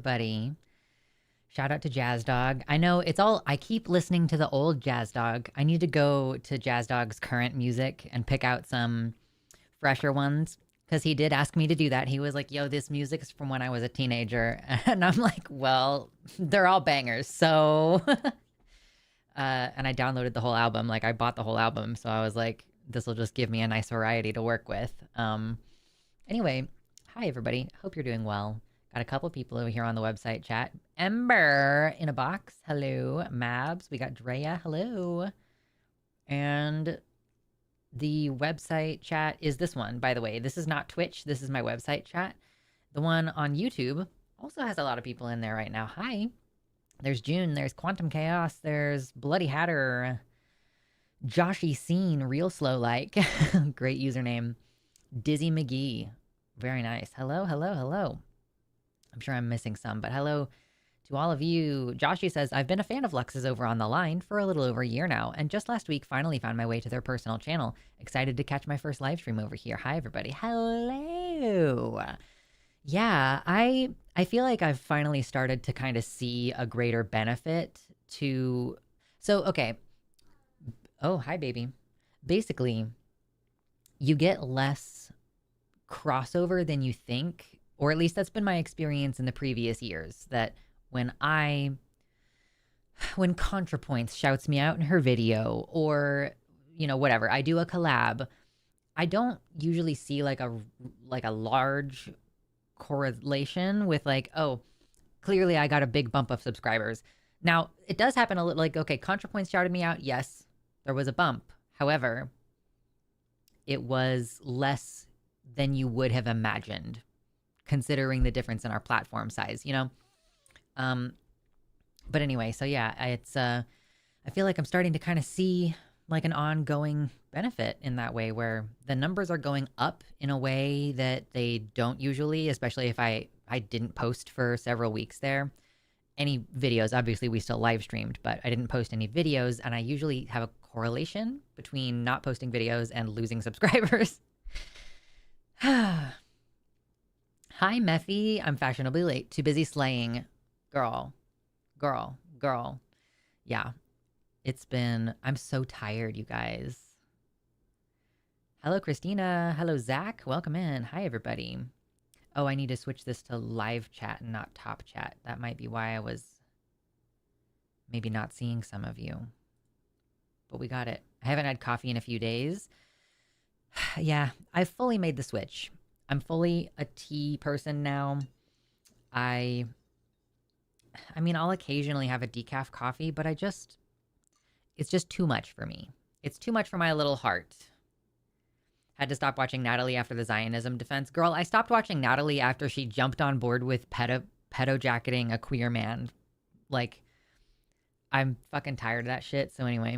everybody. Shout out to Jazz Dog. I know I keep listening to the old Jazz Dog. I need to go to Jazz Dog's current music and pick out some fresher ones because he did ask me to do that. He was like, yo, this music is from when I was a teenager. And I'm like, well, they're all bangers. So, and I downloaded the whole album. Like, I bought the whole album. So I was like, this will just give me a nice variety to work with. Anyway, hi, everybody. Hope you're doing well. Got a couple people over here on the website chat. Ember in a box. Hello. Mabs. We got Drea. Hello. And the website chat is this one, by the way. This is not Twitch. This is my website chat. The one on YouTube also has a lot of people in there right now. Hi. There's June. There's Quantum Chaos. There's Bloody Hatter. Joshy Scene. Real slow like. Great username. Dizzy McGee. Very nice. Hello, hello, hello. I'm sure I'm missing some, but hello to all of you. Joshy says, I've been a fan of Lux's over on the line for a little over a year now, and just last week finally found my way to their personal channel. Excited to catch my first live stream over here. Hi, everybody. Hello. Yeah, I feel like I've finally started to kind of see a greater benefit to... So, okay. Oh, hi, baby. Basically, you get less crossover than you think, or at least that's been my experience in the previous years, that when ContraPoints shouts me out in her video, or, you know, whatever, I do a collab, I don't usually see like a large correlation with like, oh, clearly I got a big bump of subscribers. Now, it does happen a little, like, okay, ContraPoints shouted me out. Yes, there was a bump. However, it was less than you would have imagined, considering the difference in our platform size, you know? But anyway, so yeah, I feel like I'm starting to kind of see like an ongoing benefit in that way, where the numbers are going up in a way that they don't usually, especially if I didn't post for several weeks there. Any videos, obviously we still live streamed, but I didn't post any videos, and I usually have a correlation between not posting videos and losing subscribers. Hi, Methy. I'm fashionably late. Too busy slaying. Girl. Yeah. I'm so tired, you guys. Hello, Christina. Hello, Zach. Welcome in. Hi, everybody. Oh, I need to switch this to live chat and not top chat. That might be why I was maybe not seeing some of you. But we got it. I haven't had coffee in a few days. Yeah, I've fully made the switch. I'm fully a tea person now. I mean, I'll occasionally have a decaf coffee, but it's just too much for me. It's too much for my little heart. Had to stop watching Natalie after the Zionism defense. Girl, I stopped watching Natalie after she jumped on board with pedo-jacketing a queer man. Like, I'm fucking tired of that shit. So anyway.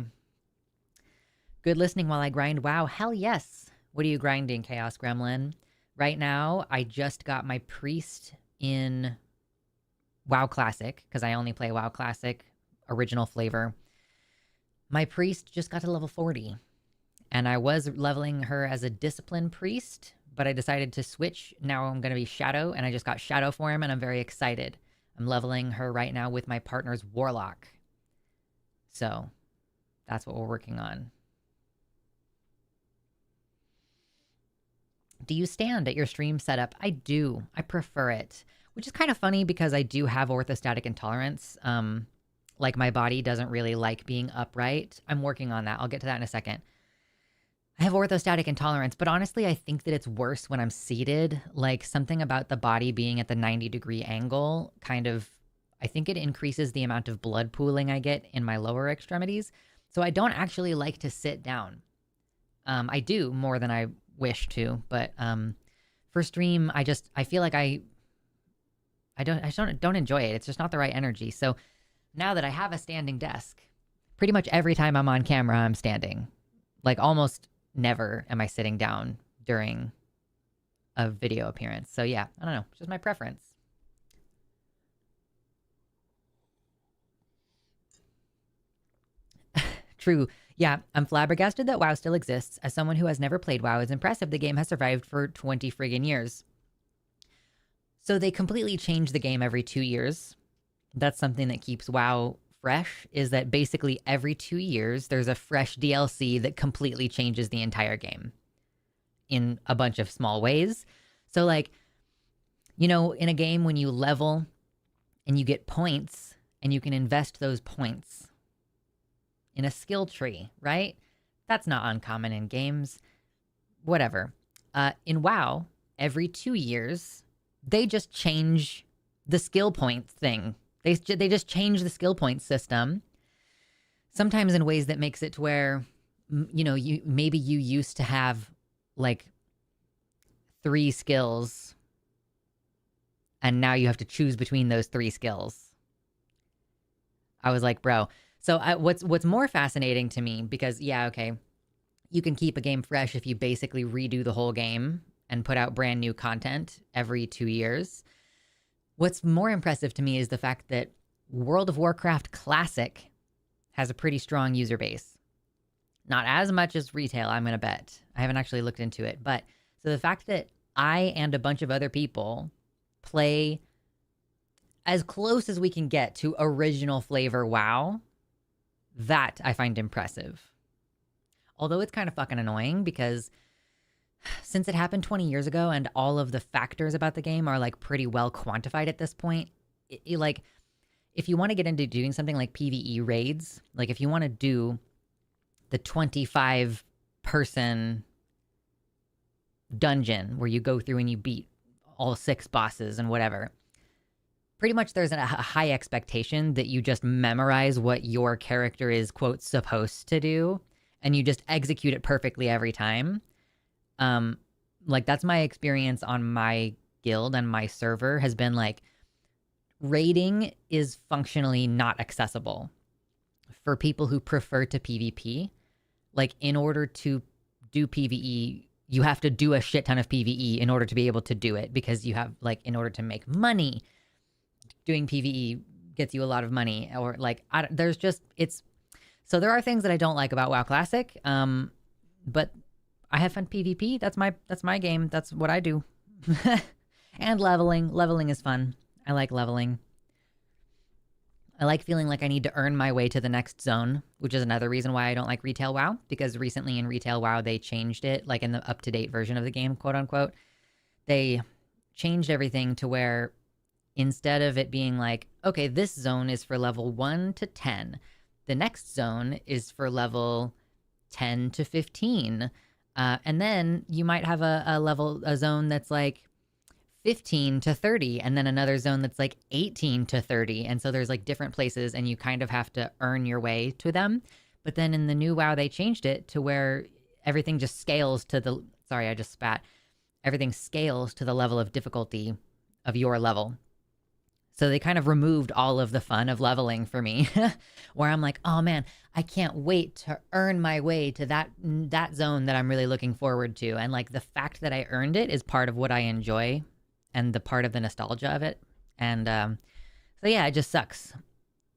Good listening while I grind. Wow, hell yes. What are you grinding, Chaos Gremlin? Right now, I just got my priest in WoW Classic, because I only play WoW Classic, original flavor. My priest just got to level 40. And I was leveling her as a discipline priest, but I decided to switch. Now I'm going to be Shadow, and I just got Shadow form, and I'm very excited. I'm leveling her right now with my partner's Warlock. So, that's what we're working on. Do you stand at your stream setup? I do. I prefer it, which is kind of funny because I do have orthostatic intolerance. Like, my body doesn't really like being upright. I'm working on that. I'll get to that in a second. I have orthostatic intolerance, but honestly, I think that it's worse when I'm seated. Like, something about the body being at the 90-degree angle kind of, I think it increases the amount of blood pooling I get in my lower extremities. So I don't actually like to sit down. I do more than I wish to, but for stream, I feel like I don't enjoy it. It's just not the right energy. So now that I have a standing desk, pretty much every time I'm on camera, I'm standing. Like, almost never am I sitting down during a video appearance. So yeah, I don't know, it's just my preference. True. Yeah, I'm flabbergasted that WoW still exists. As someone who has never played WoW, it's impressive the game has survived for 20 friggin' years. So they completely change the game every 2 years. That's something that keeps WoW fresh, is that basically every 2 years there's a fresh DLC that completely changes the entire game in a bunch of small ways. So like, in a game when you level and you get points and you can invest those points in a skill tree, right? That's not uncommon in games. Whatever. In WoW, every 2 years, they just change the skill points thing. They just change the skill point system. Sometimes in ways that makes it to where, you used to have like 3 skills, and now you have to choose between those 3 skills. I was like, bro. So what's more fascinating to me, because okay, you can keep a game fresh if you basically redo the whole game and put out brand new content every 2 years. What's more impressive to me is the fact that World of Warcraft Classic has a pretty strong user base. Not as much as retail, I'm going to bet. I haven't actually looked into it. But so the fact that I and a bunch of other people play as close as we can get to original flavor WoW, that I find impressive. Although it's kind of fucking annoying because since it happened 20 years ago and all of the factors about the game are like pretty well quantified at this point, like if you want to get into doing something like PvE raids, like if you want to do the 25 person dungeon where you go through and you beat all 6 bosses and whatever, pretty much there's a high expectation that you just memorize what your character is, quote, supposed to do, and you just execute it perfectly every time. Like that's my experience on my guild and my server has been like, raiding is functionally not accessible for people who prefer to PvP. Like in order to do PvE, you have to do a shit ton of PvE in order to be able to do it, because you have like, in order to make money, doing PvE gets you a lot of money, or like, so there are things that I don't like about WoW Classic. But I have fun PvP. That's my game. That's what I do. And leveling is fun. I like leveling. I like feeling like I need to earn my way to the next zone, which is another reason why I don't like retail WoW, because recently in retail WoW, they changed it, like in the up-to-date version of the game, quote unquote. They changed everything to where instead of it being like, okay, this zone is for level 1 to 10, the next zone is for level 10 to 15. And then you might have a zone that's like 15 to 30, and then another zone that's like 18 to 30. And so there's like different places and you kind of have to earn your way to them. But then in the new WoW, they changed it to where everything just scales to the, sorry, I just spat. Everything scales to the level of difficulty of your level. So they kind of removed all of the fun of leveling for me, where I'm like, oh man, I can't wait to earn my way to that zone that I'm really looking forward to. And like the fact that I earned it is part of what I enjoy and the part of the nostalgia of it. And so yeah, it just sucks.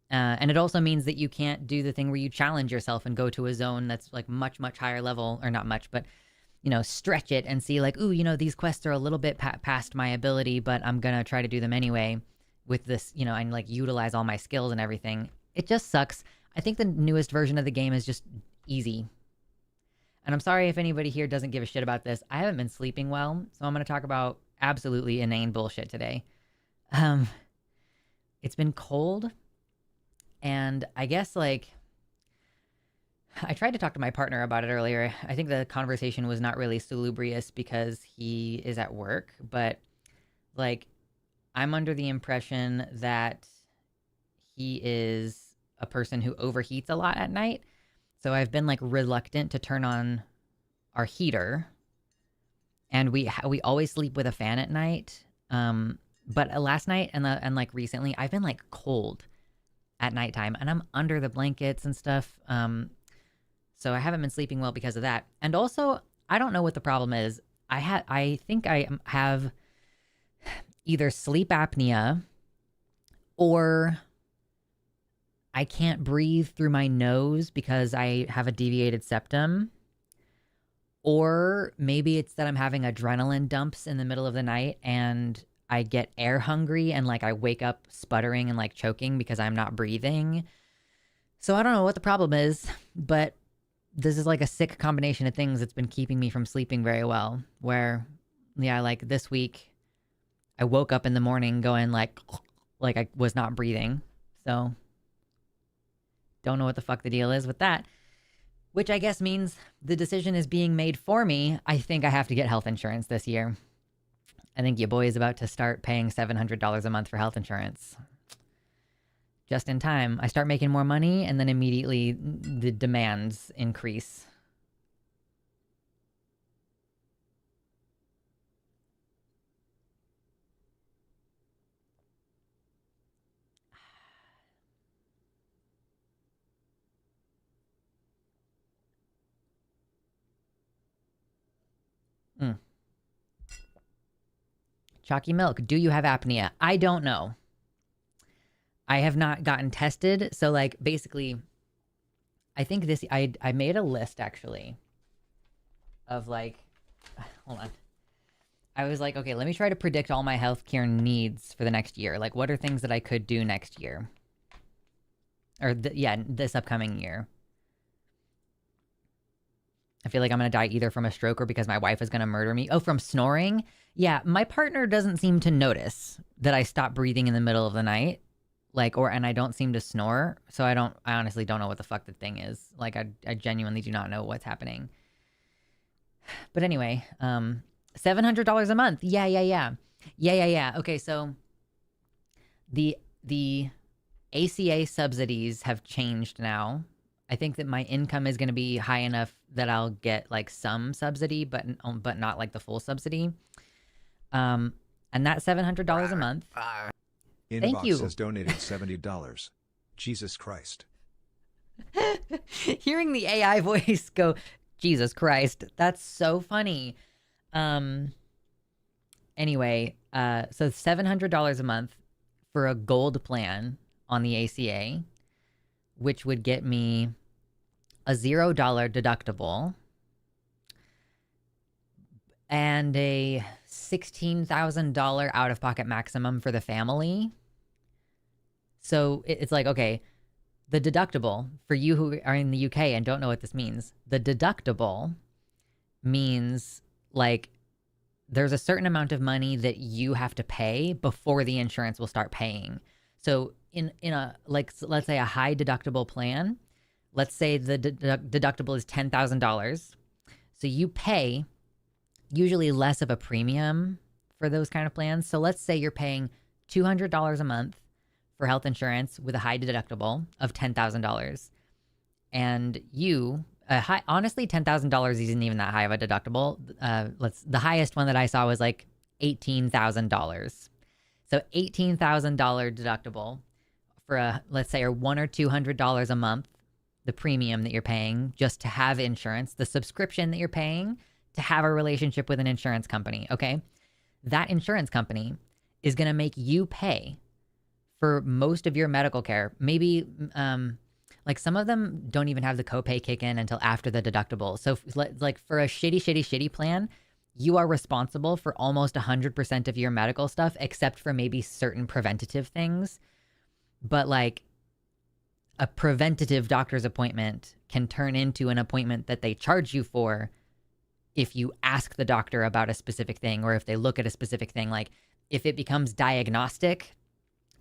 And it also means that you can't do the thing where you challenge yourself and go to a zone that's like much, much higher level, or not much, but stretch it and see like, ooh, these quests are a little bit past my ability, but I'm going to try to do them anyway with this, and like utilize all my skills and everything. It just sucks. I think the newest version of the game is just easy. And I'm sorry if anybody here doesn't give a shit about this. I haven't been sleeping well, so I'm going to talk about absolutely inane bullshit today. It's been cold, and I guess like I tried to talk to my partner about it earlier. I think the conversation was not really salubrious because he is at work, but like I'm under the impression that he is a person who overheats a lot at night. So I've been like reluctant to turn on our heater, and we always sleep with a fan at night. But last night and like recently, I've been like cold at nighttime, and I'm under the blankets and stuff. So I haven't been sleeping well because of that. And also, I don't know what the problem is. I think I have either sleep apnea, or I can't breathe through my nose because I have a deviated septum. Or maybe it's that I'm having adrenaline dumps in the middle of the night and I get air hungry and like I wake up sputtering and like choking because I'm not breathing. So I don't know what the problem is, but this is like a sick combination of things that's been keeping me from sleeping very well. Where, yeah, like this week, I woke up in the morning going like I was not breathing. So don't know what the fuck the deal is with that. Which I guess means the decision is being made for me. I think I have to get health insurance this year. I think your boy is about to start paying $700 a month for health insurance. Just in time. I start making more money, and then immediately the demands increase. Mm. Chalky Milk, do you have apnea? I don't know. I have not gotten tested. So, like, basically, I think this, I made a list actually of like, hold on. I was like, okay, let me try to predict all my healthcare needs for the next year. Like, what are things that I could do next year? Or, this upcoming year. I feel like I'm going to die either from a stroke or because my wife is going to murder me. Oh, from snoring? Yeah, my partner doesn't seem to notice that I stop breathing in the middle of the night. Like, and I don't seem to snore. So I honestly don't know what the fuck the thing is. Like, I genuinely do not know what's happening. But anyway, $700 a month. Yeah. Okay, so the ACA subsidies have changed now. I think that my income is going to be high enough that I'll get like some subsidy, but not like the full subsidy. And that's $700 a month. Thank you. Inbox has donated $70. Jesus Christ. Hearing the AI voice go, Jesus Christ, that's so funny. Anyway, so $700 a month for a gold plan on the ACA, which would get me a $0 deductible and a $16,000 out-of-pocket maximum for the family. So it's like, okay, the deductible, for you who are in the UK and don't know what this means, the deductible means like there's a certain amount of money that you have to pay before the insurance will start paying. So in a, like, let's say a high deductible plan, let's say the deductible is $10,000. So you pay usually less of a premium for those kind of plans. So let's say you're paying $200 a month for health insurance with a high deductible of $10,000. And you, honestly, $10,000 isn't even that high of a deductible. The highest one that I saw was like $18,000. So $18,000 deductible for let's say, or $100 or $200 a month, the premium that you're paying just to have insurance, the subscription that you're paying to have a relationship with an insurance company. Okay. That insurance company is going to make you pay for most of your medical care. Maybe, like some of them don't even have the copay kick in until after the deductible. So like for a shitty plan, you are responsible for almost 100% of your medical stuff, except for maybe certain preventative things. But like a preventative doctor's appointment can turn into an appointment that they charge you for if you ask the doctor about a specific thing, or if they look at a specific thing. Like if it becomes diagnostic,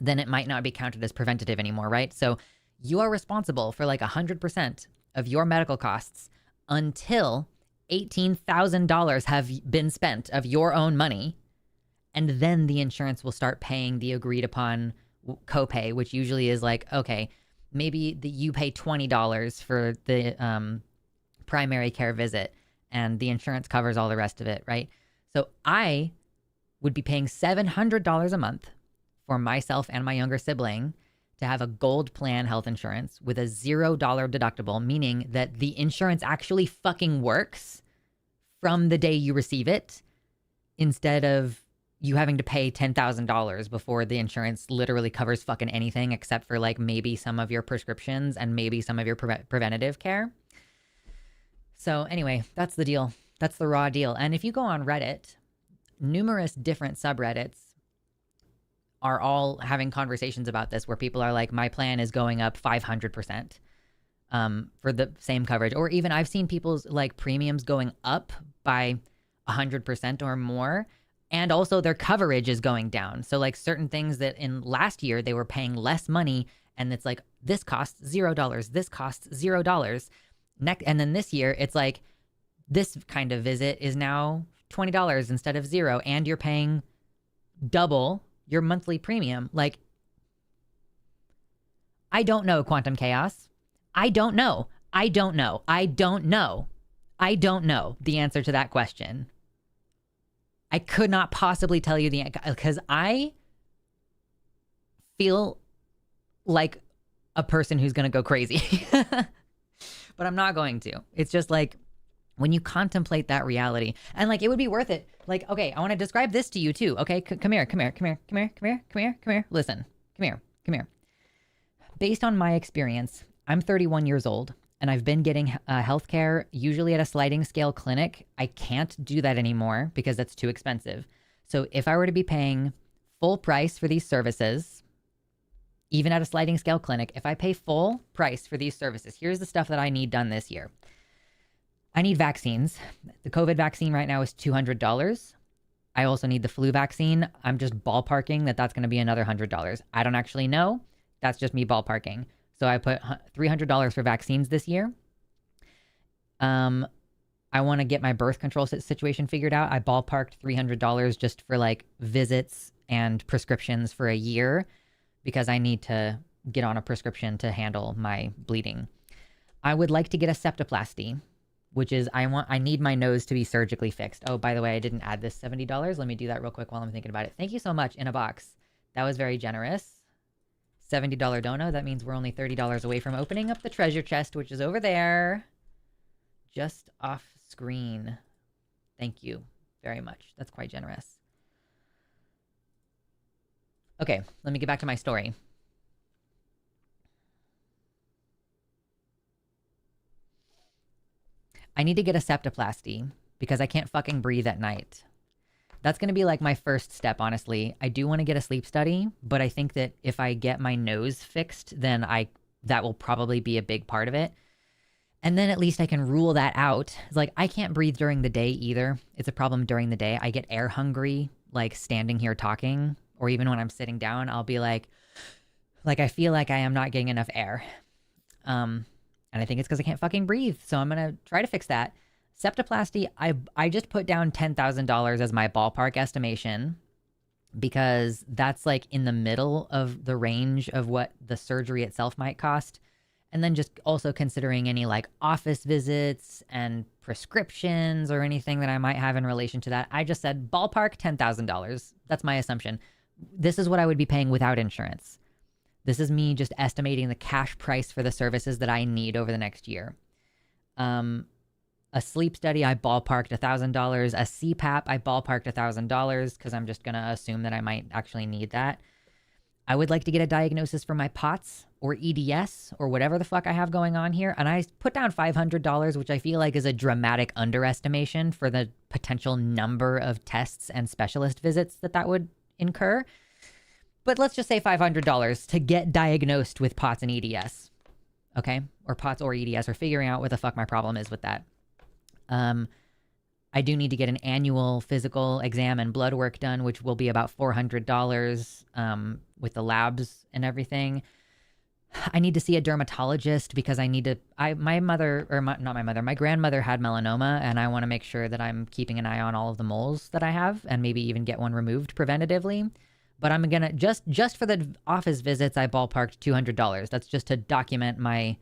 then it might not be counted as preventative anymore, right? So you are responsible for like 100% of your medical costs until $18,000 have been spent of your own money. And then the insurance will start paying the agreed upon copay, which usually is like, okay, maybe you pay $20 for the primary care visit and the insurance covers all the rest of it, right? So I would be paying $700 a month for myself and my younger sibling to have a gold plan health insurance with a $0 deductible, meaning that the insurance actually fucking works from the day you receive it, instead of you having to pay $10,000 before the insurance literally covers fucking anything except for like maybe some of your prescriptions and maybe some of your preventative care. So anyway, that's the deal. That's the raw deal. And if you go on Reddit, numerous different subreddits are all having conversations about this where people are like, my plan is going up 500% for the same coverage. Or even I've seen people's like premiums going up by 100% or more. And also their coverage is going down. So like certain things that in last year they were paying less money, and it's like, this costs $0, this costs $0. And then this year it's like, this kind of visit is now $20 instead of $0, and you're paying double your monthly premium. Like, I don't know, Quantum Chaos. I don't know. I don't know. I don't know. I don't know the answer to that question. I could not possibly tell you the answer because I feel like a person who's going to go crazy. But I'm not going to. It's just like when you contemplate that reality, and like it would be worth it. Like, okay, I want to describe this to you too. Okay, come here. Listen, come here. Based on my experience, I'm 31 years old and I've been getting healthcare usually at a sliding scale clinic. I can't do that anymore because that's too expensive. So if I were to be paying full price for these services, even at a sliding scale clinic, if I pay full price for these services, here's the stuff that I need done this year. I need vaccines. The COVID vaccine right now is $200. I also need the flu vaccine. I'm just ballparking that that's going to be another $100. I don't actually know. That's just me ballparking. So I put $300 for vaccines this year. I want to get my birth control situation figured out. I ballparked $300 just for like visits and prescriptions for a year because I need to get on a prescription to handle my bleeding. I would like to get a septoplasty, which is I need my nose to be surgically fixed. Oh, by the way, I didn't add this $70. Let me do that real quick while I'm thinking about it. Thank you so much, in a box. That was very generous. $70 dono. That means we're only $30 away from opening up the treasure chest, which is over there, just off screen. Thank you very much. That's quite generous. Okay, let me get back to my story. I need to get a septoplasty because I can't fucking breathe at night. That's going to be like my first step, honestly. I do want to get a sleep study, but I think that if I get my nose fixed, then that will probably be a big part of it. And then at least I can rule that out. It's like, I can't breathe during the day either. It's a problem during the day. I get air hungry, like standing here talking, or even when I'm sitting down, I'll be like I feel like I am not getting enough air. And I think it's because I can't fucking breathe. So I'm going to try to fix that. Septoplasty, I just put down $10,000 as my ballpark estimation because that's like in the middle of the range of what the surgery itself might cost. And then just also considering any like office visits and prescriptions or anything that I might have in relation to that. I just said ballpark $10,000. That's my assumption. This is what I would be paying without insurance. This is me just estimating the cash price for the services that I need over the next year. A sleep study, I ballparked $1,000. A CPAP, I ballparked $1,000 because I'm just going to assume that I might actually need that. I would like to get a diagnosis for my POTS or EDS or whatever the fuck I have going on here. And I put down $500, which I feel like is a dramatic underestimation for the potential number of tests and specialist visits that would incur. But let's just say $500 to get diagnosed with POTS and EDS. Okay? Or POTS or EDS, or figuring out what the fuck my problem is with that. I do need to get an annual physical exam and blood work done, which will be about $400 with the labs and everything. I need to see a dermatologist because my grandmother had melanoma, and I want to make sure that I'm keeping an eye on all of the moles that I have and maybe even get one removed preventatively. But I'm going to just for the office visits, I ballparked $200. That's just to document my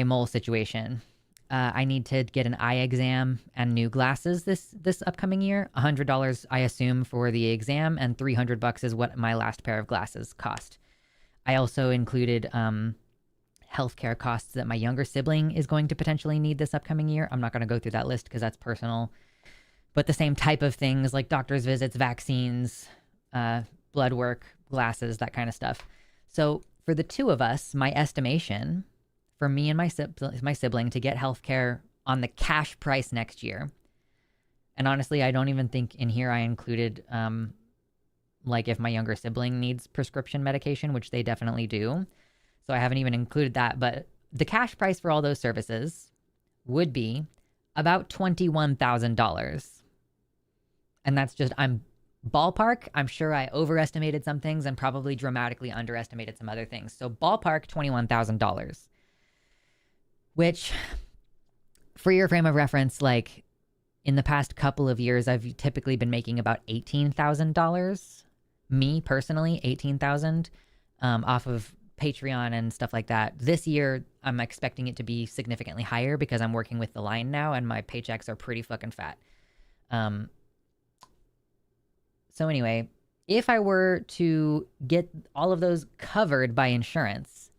mole situation. I need to get an eye exam and new glasses this upcoming year. $100, I assume, for the exam, and $300 is what my last pair of glasses cost. I also included healthcare costs that my younger sibling is going to potentially need this upcoming year. I'm not going to go through that list because that's personal. But the same type of things like doctor's visits, vaccines, blood work, glasses, that kind of stuff. So for the two of us, my estimation for me and my sibling to get healthcare on the cash price next year. And honestly, I don't even think in here I included like if my younger sibling needs prescription medication, which they definitely do. So I haven't even included that. But the cash price for all those services would be about $21,000. And that's just, I'm ballpark. I'm sure I overestimated some things and probably dramatically underestimated some other things. So ballpark $21,000, which for your frame of reference, like in the past couple of years, I've typically been making about $18,000. Me personally, $18,000 off of Patreon and stuff like that. This year, I'm expecting it to be significantly higher because I'm working with the line now and my paychecks are pretty fucking fat. So anyway, if I were to get all of those covered by insurance,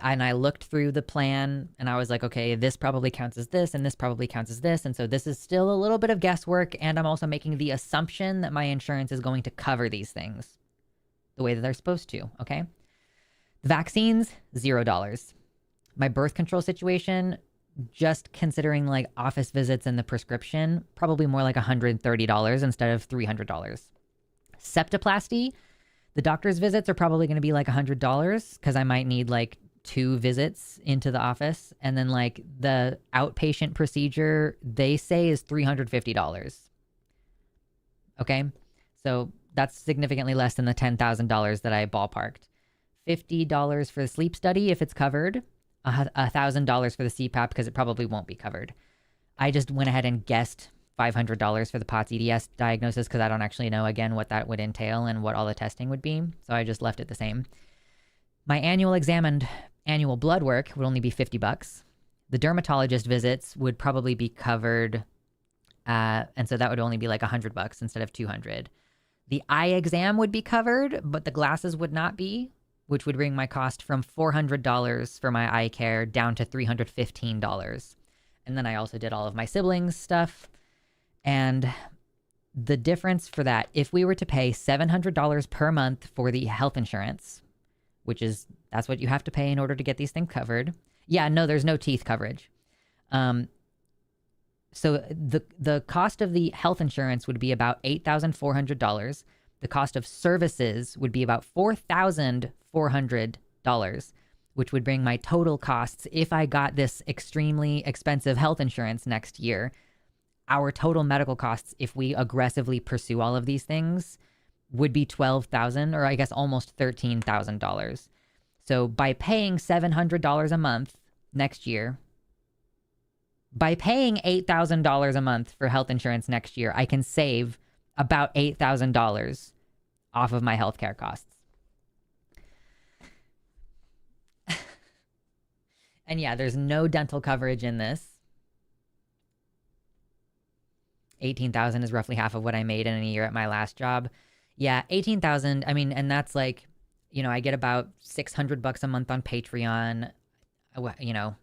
and I looked through the plan and I was like, okay, this probably counts as this and this probably counts as this. And so this is still a little bit of guesswork. And I'm also making the assumption that my insurance is going to cover these things the way that they're supposed to. Okay. The vaccines, $0. My birth control situation, just considering like office visits and the prescription, probably more like $130 instead of $300. Septoplasty, the doctor's visits are probably going to be like $100 because I might need like 2 visits into the office. And then like the outpatient procedure, they say is $350. Okay. So that's significantly less than the $10,000 that I ballparked. $50 for the sleep study if it's covered. $1,000 for the CPAP because it probably won't be covered. I just went ahead and guessed $500 for the POTS EDS diagnosis because I don't actually know, again, what that would entail and what all the testing would be. So I just left it the same. My annual exam and annual blood work would only be $50. The dermatologist visits would probably be covered. And so that would only be like $100 instead of $200. The eye exam would be covered, but the glasses would not be, which would bring my cost from $400 for my eye care down to $315. And then I also did all of my siblings' stuff. And the difference for that, if we were to pay $700 per month for the health insurance, which is, that's what you have to pay in order to get these things covered. Yeah, no, there's no teeth coverage. So the cost of the health insurance would be about $8,400. The cost of services would be about $4,400, which would bring my total costs, if I got this extremely expensive health insurance next year, our total medical costs, if we aggressively pursue all of these things, would be $12,000, or I guess almost $13,000. So by paying $700 a month next year, by paying $8,000 a month for health insurance next year, I can save about $8,000 off of my healthcare costs. And yeah, there's no dental coverage in this. $18,000 is roughly half of what I made in a year at my last job. Yeah, $18,000. I mean, and that's like, you know, I get about $600 a month on Patreon. You know,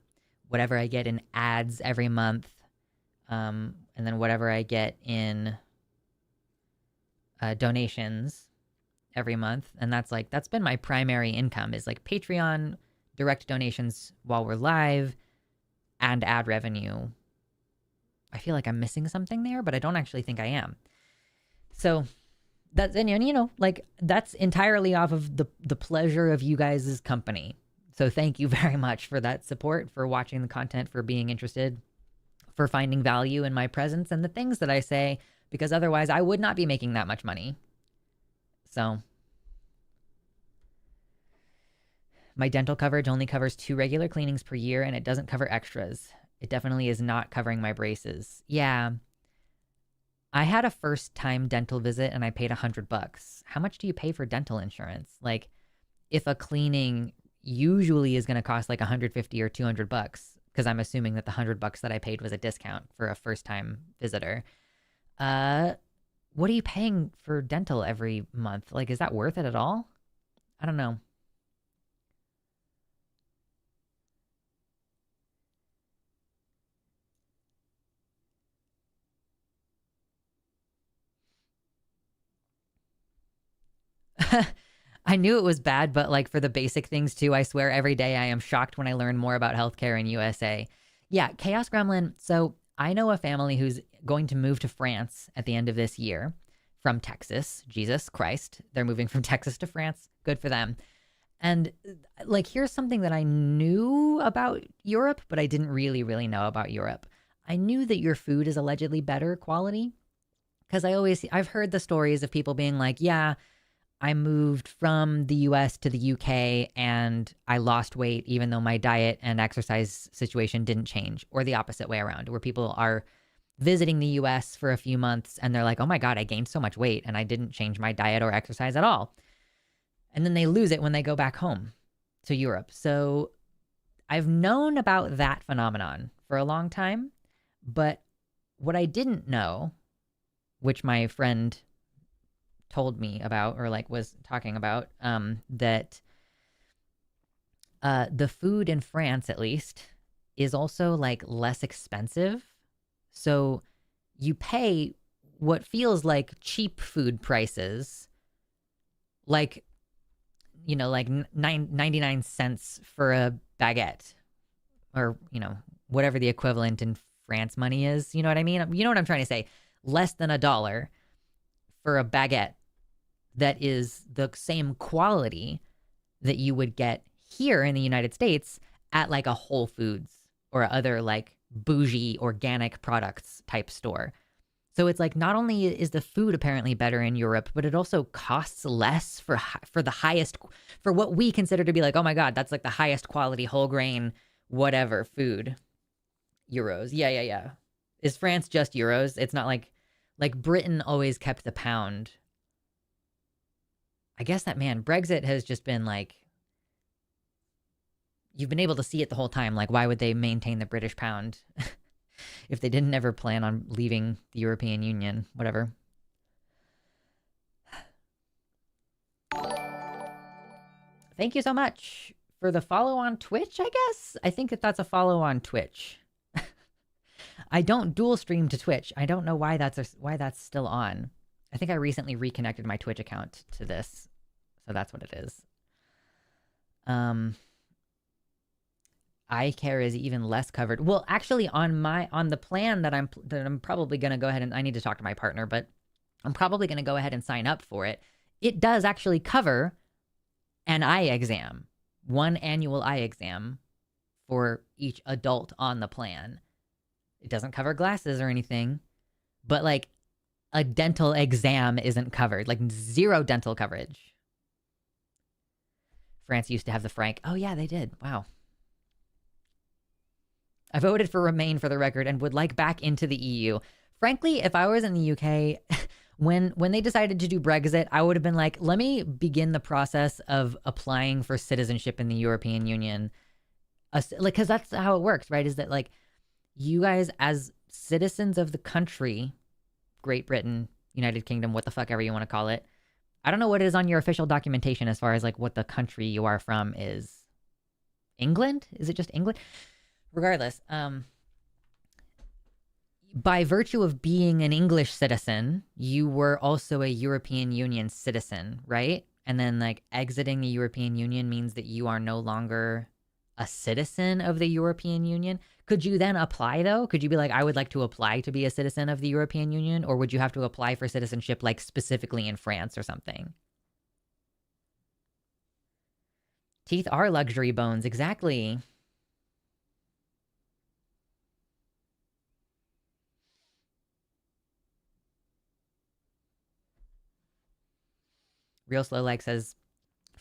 whatever I get in ads every month, and then whatever I get in donations every month. And that's been my primary income, is like Patreon, direct donations while we're live, and ad revenue. I feel like I'm missing something there, but I don't actually think I am. So that's, and you know, like that's entirely off of the pleasure of you guys' company. So thank you very much for that support, for watching the content, for being interested, for finding value in my presence and the things that I say, because otherwise I would not be making that much money. So my dental coverage only covers 2 regular cleanings per year, and it doesn't cover extras. It definitely is not covering my braces. Yeah. I had a first-time dental visit and I paid $100. How much do you pay for dental insurance? Like, if a cleaning usually is going to cost like $150 or $200, because I'm assuming that the $100 that I paid was a discount for a first-time visitor. What are you paying for dental every month? Like, is that worth it at all? I don't know. I knew it was bad, but like for the basic things too, I swear every day I am shocked when I learn more about healthcare in USA. Yeah, Chaos Gremlin. So I know a family who's going to move to France at the end of this year. from Texas. Jesus Christ. They're moving from Texas to France. Good for them. And like, here's something that I knew about Europe, but I didn't really know about Europe. I knew that your food is allegedly better quality because I've heard the stories of people being like, yeah, I moved from the US to the UK and I lost weight even though my diet and exercise situation didn't change, or the opposite way around, where people are visiting the US for a few months and they're like, oh my God, I gained so much weight and I didn't change my diet or exercise at all. And then they lose it when they go back home to Europe. So I've known about that phenomenon for a long time. But what I didn't know, which my friend told me about, or like was talking about, that the food in France, at least, is also like less expensive. So you pay what feels like cheap food prices, like, you know, like 99 cents for a baguette, or, you know, whatever the equivalent in France money is. You know what I mean? You know what I'm trying to say? Less than $1 for a baguette that is the same quality that you would get here in the United States at like a Whole Foods or other like bougie organic products type store. So it's like, not only is the food apparently better in Europe, but it also costs less for the highest, for what we consider to be like, oh my God, that's like the highest quality whole grain, whatever food. Euros. Yeah. Is France just euros? It's not like Britain always kept the pound. I guess that, man, Brexit has just been like, you've been able to see it the whole time. Like, why would they maintain the British pound? If they didn't ever plan on leaving the European Union, whatever. Thank you so much for the follow on Twitch, I guess. I think that's a follow on Twitch. I don't dual stream to Twitch. I don't know why that's still on. I think I recently reconnected my Twitch account to this. So that's what it is. Eye care is even less covered. Well, actually, on the plan that I'm probably going to go ahead and, I need to talk to my partner, but I'm probably going to go ahead and sign up for it. It does actually cover an eye exam, one annual eye exam for each adult on the plan. It doesn't cover glasses or anything, but like a dental exam isn't covered, like zero dental coverage. France used to have the franc. Oh yeah, they did. Wow. I voted for Remain, for the record, and would like back into the EU. Frankly, if I was in the UK, when they decided to do Brexit, I would have been like, let me begin the process of applying for citizenship in the European Union. Like, because that's how it works, right? Is that like, you guys as citizens of the country, Great Britain, United Kingdom, what the fuck ever you want to call it. I don't know what it is on your official documentation as far as like what the country you are from is. England? Is it just England? Regardless, by virtue of being an English citizen, you were also a European Union citizen, right? And then like exiting the European Union means that you are no longer a citizen of the European Union. Could you then apply though? Could you be like, I would like to apply to be a citizen of the European Union? Or would you have to apply for citizenship like specifically in France or something? Teeth are luxury bones, exactly. Real Slow Like says,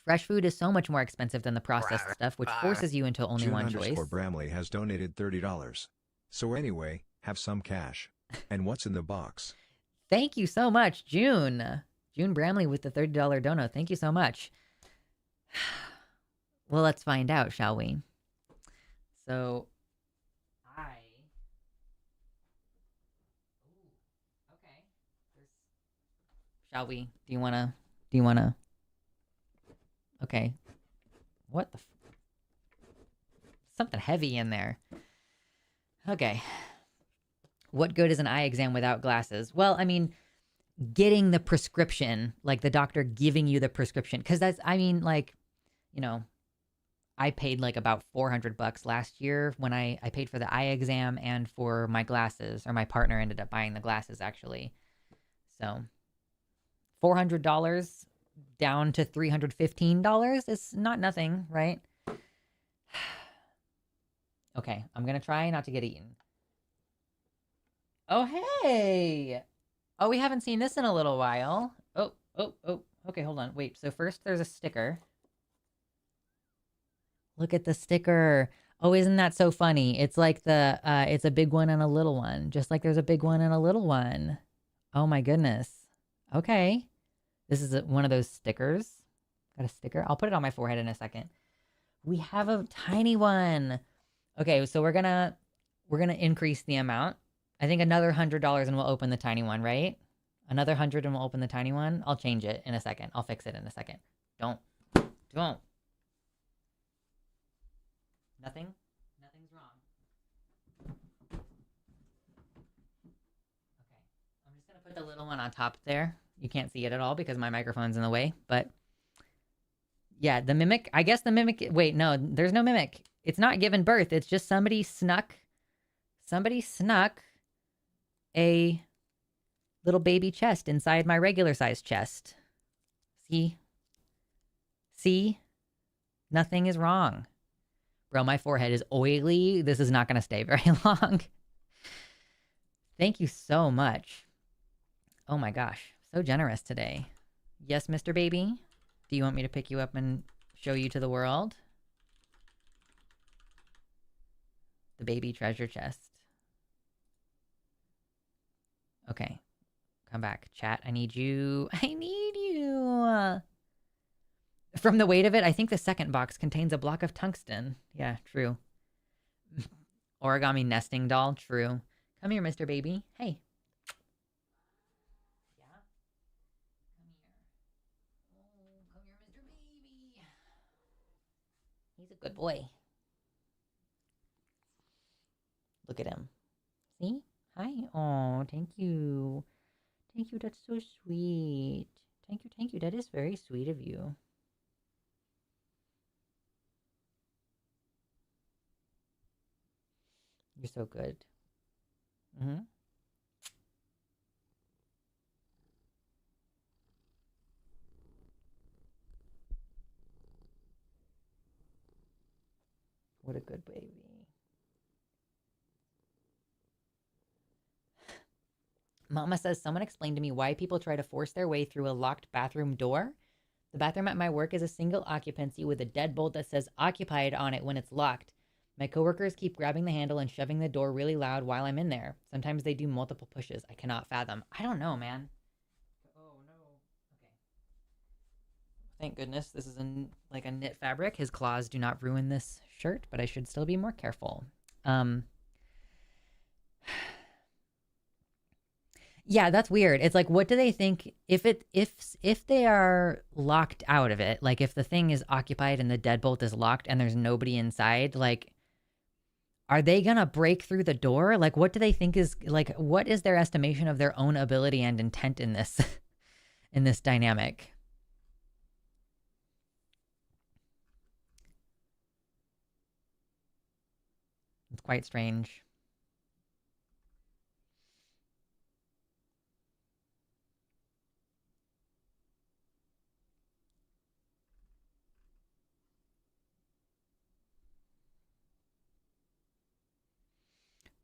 fresh food is so much more expensive than the processed stuff, which forces you into only one choice. Bramley has donated $30. So anyway, have some cash. And what's in the box? Thank you so much, June. June Bramley with the $30 dono. Thank you so much. Well, let's find out, shall we? So, okay. Shall we? Do you want to? Okay. What the? Something heavy in there. Okay. What good is an eye exam without glasses? Well, I mean, getting the prescription, like the doctor giving you the prescription, because that's, I mean, like, you know, I paid like about $400 last year when I paid for the eye exam and for my glasses, or my partner ended up buying the glasses actually. So $400 down to $315 is not nothing, right? Okay, I'm gonna try not to get eaten. Oh, hey! Oh, we haven't seen this in a little while. Oh, oh, oh. Okay, hold on. Wait, so first there's a sticker. Look at the sticker. Oh, isn't that so funny? It's like it's a big one and a little one, just like there's a big one and a little one. Oh my goodness. Okay. This is one of those stickers. Got a sticker. I'll put it on my forehead in a second. We have a tiny one. Okay, so we're gonna increase the amount. I think another $100 and we'll open the tiny one, right? Another 100 and we'll open the tiny one. I'll change it in a second. I'll fix it in a second. Don't. Nothing's wrong. Okay. I'm just gonna put the little one on top there. You can't see it at all because my microphone's in the way, but yeah, the mimic, I guess the mimic, wait, no, there's no mimic. It's not given birth. It's just somebody snuck a little baby chest inside my regular size chest. See? Nothing is wrong. Bro, my forehead is oily. This is not going to stay very long. Thank you so much. Oh my gosh. So generous today. Yes, Mr. Baby? Do you want me to pick you up and show you to the world? The baby treasure chest. Okay. Come back. Chat, I need you. I need you. From the weight of it, I think the second box contains a block of tungsten. Yeah, true. Origami nesting doll. True. Come here, Mr. Baby. Hey. Yeah? Come here. Oh, come here, Mr. Baby. He's a good boy. Look at him. See? Hi. Oh, thank you. Thank you. That's so sweet. Thank you. That is very sweet of you. You're so good. Mm-hmm. What a good baby. Mama says, someone explained to me why people try to force their way through a locked bathroom door. The bathroom at my work is a single occupancy with a deadbolt that says occupied on it when it's locked. My coworkers keep grabbing the handle and shoving the door really loud while I'm in there. Sometimes they do multiple pushes. I cannot fathom. I don't know, man. Oh, no. Okay. Thank goodness this is like a knit fabric. His claws do not ruin this shirt, but I should still be more careful. Yeah, that's weird. It's like, what do they think if they are locked out of it? Like, if the thing is occupied and the deadbolt is locked and there's nobody inside, like, are they gonna break through the door? Like, what do they think is like? What is their estimation of their own ability and intent in this in this dynamic? It's quite strange.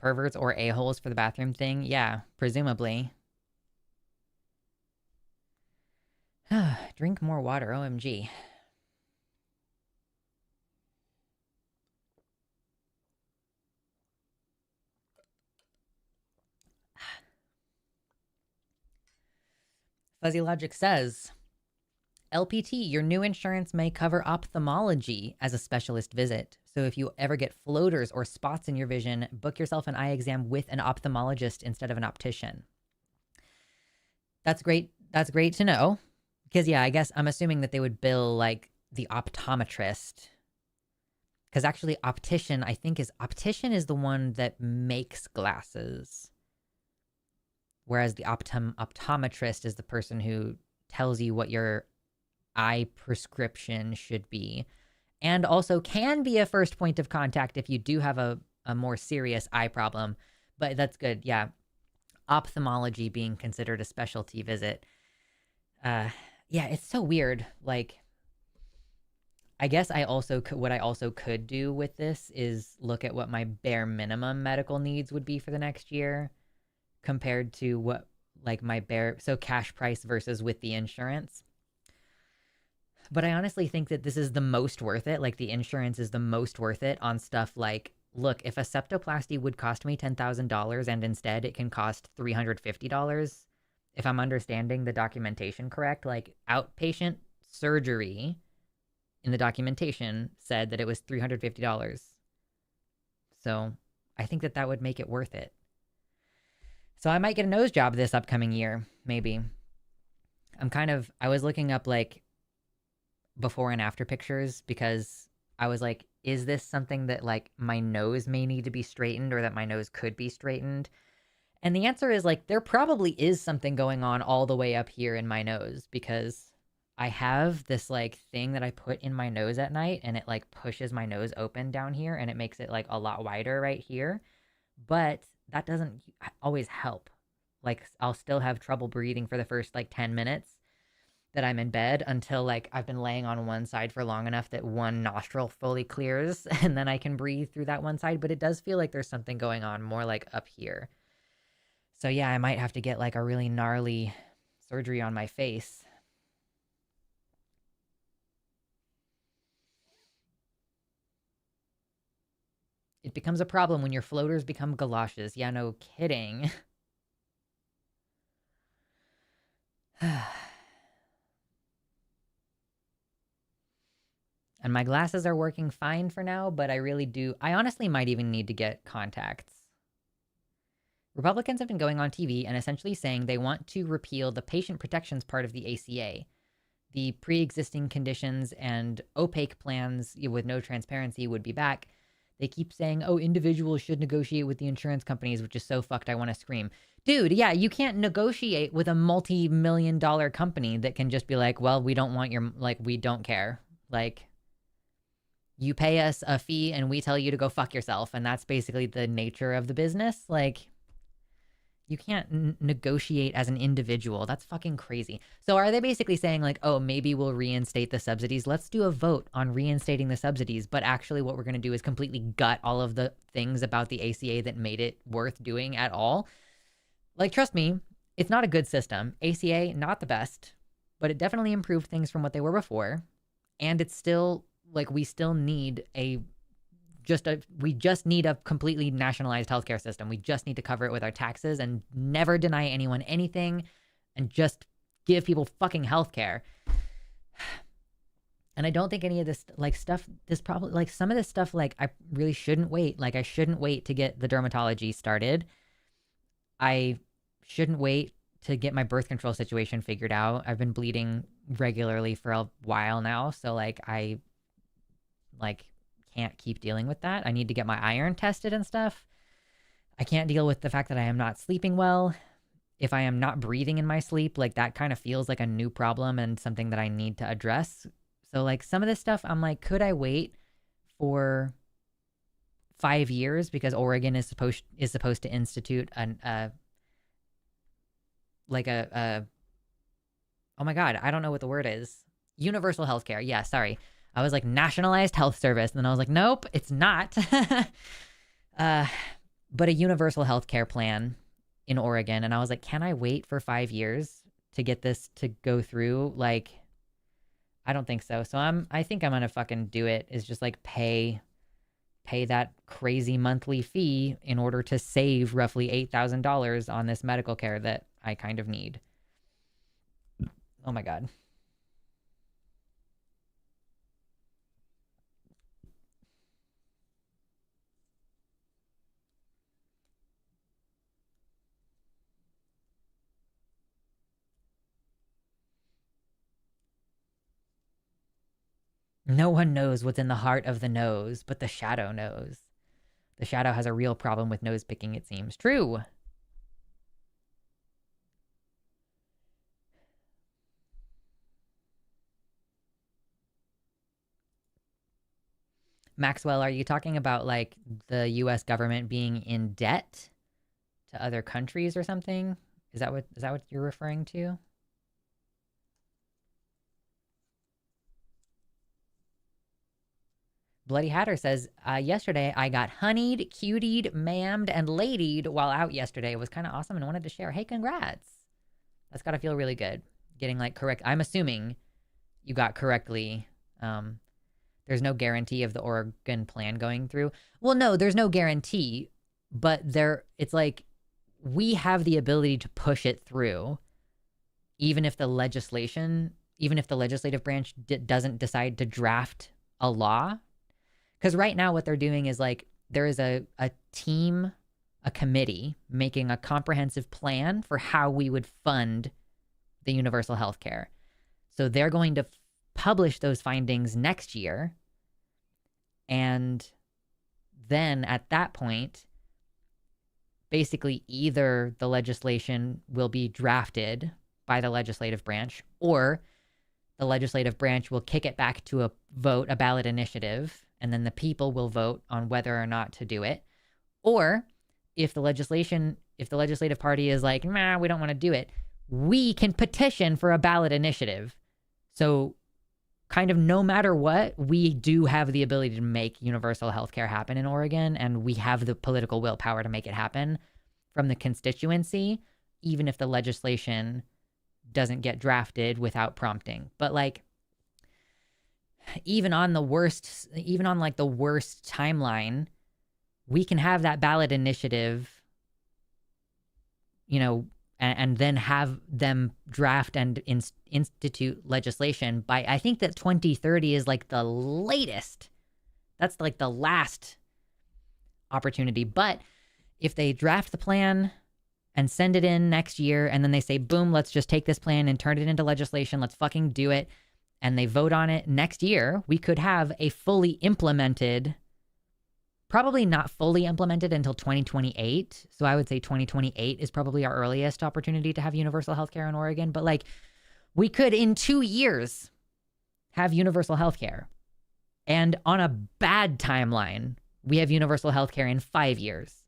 Perverts or a-holes for the bathroom thing? Yeah, presumably. Drink more water, OMG. Fuzzy Logic says, LPT, your new insurance may cover ophthalmology as a specialist visit. So if you ever get floaters or spots in your vision, book yourself an eye exam with an ophthalmologist instead of an optician. That's great. That's great to know. Because, yeah, I guess I'm assuming that they would bill, like, the optometrist. Because actually, optician is the one that makes glasses. Whereas the optometrist is the person who tells you what your eye prescription should be. And also can be a first point of contact if you do have a more serious eye problem. But that's good, yeah. Ophthalmology being considered a specialty visit. Uh, yeah, it's so weird. Like, I guess I also could, what I also could do with this is look at what my bare minimum medical needs would be for the next year compared to what like my bare so cash price versus with the insurance. But I honestly think that this is the most worth it. Like the insurance is the most worth it on stuff like, look, if a septoplasty would cost me $10,000 and instead it can cost $350, if I'm understanding the documentation correct, like outpatient surgery in the documentation said that it was $350. So I think that that would make it worth it. So I might get a nose job this upcoming year, maybe. I was looking up like before and after pictures because I was like, is this something that like my nose may need to be straightened or that my nose could be straightened? And the answer is like, there probably is something going on all the way up here in my nose because I have this like thing that I put in my nose at night and it like pushes my nose open down here and it makes it like a lot wider right here. But that doesn't always help. Like, I'll still have trouble breathing for the first like 10 minutes that I'm in bed until like I've been laying on one side for long enough that one nostril fully clears and then I can breathe through that one side. But it does feel like there's something going on more like up here. So yeah, I might have to get like a really gnarly surgery on my face. It becomes a problem when your floaters become galoshes. Yeah, no kidding. And my glasses are working fine for now, but I honestly might even need to get contacts. Republicans have been going on TV and essentially saying they want to repeal the patient protections part of the ACA. The pre existing conditions and opaque plans with no transparency would be back. They keep saying, oh, individuals should negotiate with the insurance companies, which is so fucked, I want to scream. Dude, yeah, you can't negotiate with a multi-million-dollar company that can just be like, well, we don't want your, like, we don't care. Like, you pay us a fee and we tell you to go fuck yourself. And that's basically the nature of the business. Like, you can't negotiate as an individual. That's fucking crazy. So are they basically saying like, oh, maybe we'll reinstate the subsidies? Let's do a vote on reinstating the subsidies. But actually what we're going to do is completely gut all of the things about the ACA that made it worth doing at all. Like, trust me, it's not a good system. ACA, not the best, but it definitely improved things from what they were before. And it's still like, we still need we just need a completely nationalized healthcare system. We just need to cover it with our taxes and never deny anyone anything and just give people fucking healthcare. And I don't think any of this like stuff, this probably like some of this stuff, like I really shouldn't wait. Like I shouldn't wait to get the dermatology started. I shouldn't wait to get my birth control situation figured out. I've been bleeding regularly for a while now. So I can't keep dealing with that. I need to get my iron tested and stuff. I can't deal with the fact that I am not sleeping well. If I am not breathing in my sleep, like that kind of feels like a new problem and something that I need to address. So like some of this stuff, I'm like, could I wait for 5 years because Oregon is supposed to institute oh my god, I don't know what the word is. Universal healthcare. Yeah, sorry. I was like, nationalized health service. And then I was like, nope, it's not. But a universal healthcare plan in Oregon. And I was like, can I wait for 5 years to get this to go through? Like, I don't think so. So I think I'm going to fucking do it, is just like pay that crazy monthly fee in order to save roughly $8,000 on this medical care that I kind of need. Oh my God. No one knows what's in the heart of the nose, but the shadow knows. The shadow has a real problem with nose picking, it seems. True. Maxwell, are you talking about like the US government being in debt to other countries or something? Is that what you're referring to? Bloody Hatter says, yesterday I got honeyed, cutied, mammed, and ladied while out yesterday. It was kind of awesome and wanted to share. Hey, congrats. That's got to feel really good. Getting like correct. I'm assuming you got correctly. There's no guarantee of the Oregon plan going through. Well, no, there's no guarantee, but it's like we have the ability to push it through, even if the legislative branch doesn't decide to draft a law. Because right now what they're doing is like there is a team, a committee making a comprehensive plan for how we would fund the universal health care. So they're going to publish those findings next year. And then at that point, basically either the legislation will be drafted by the legislative branch, or the legislative branch will kick it back to a vote, a ballot initiative, and then the people will vote on whether or not to do it. Or if the legislative party is like, nah, we don't want to do it, we can petition for a ballot initiative. So kind of no matter what, we do have the ability to make universal health care happen in Oregon, and we have the political willpower to make it happen from the constituency, even if the legislation doesn't get drafted without prompting. But like, even on the worst timeline, we can have that ballot initiative, and then have them draft and institute legislation by, I think that 2030 is like the latest. That's like the last opportunity. But if they draft the plan and send it in next year, and then they say, boom, let's just take this plan and turn it into legislation, let's fucking do it, and they vote on it next year, we could have a fully implemented, probably not fully implemented until 2028. So I would say 2028 is probably our earliest opportunity to have universal healthcare in Oregon. But like, we could in 2 years have universal healthcare. And on a bad timeline, we have universal healthcare in 5 years.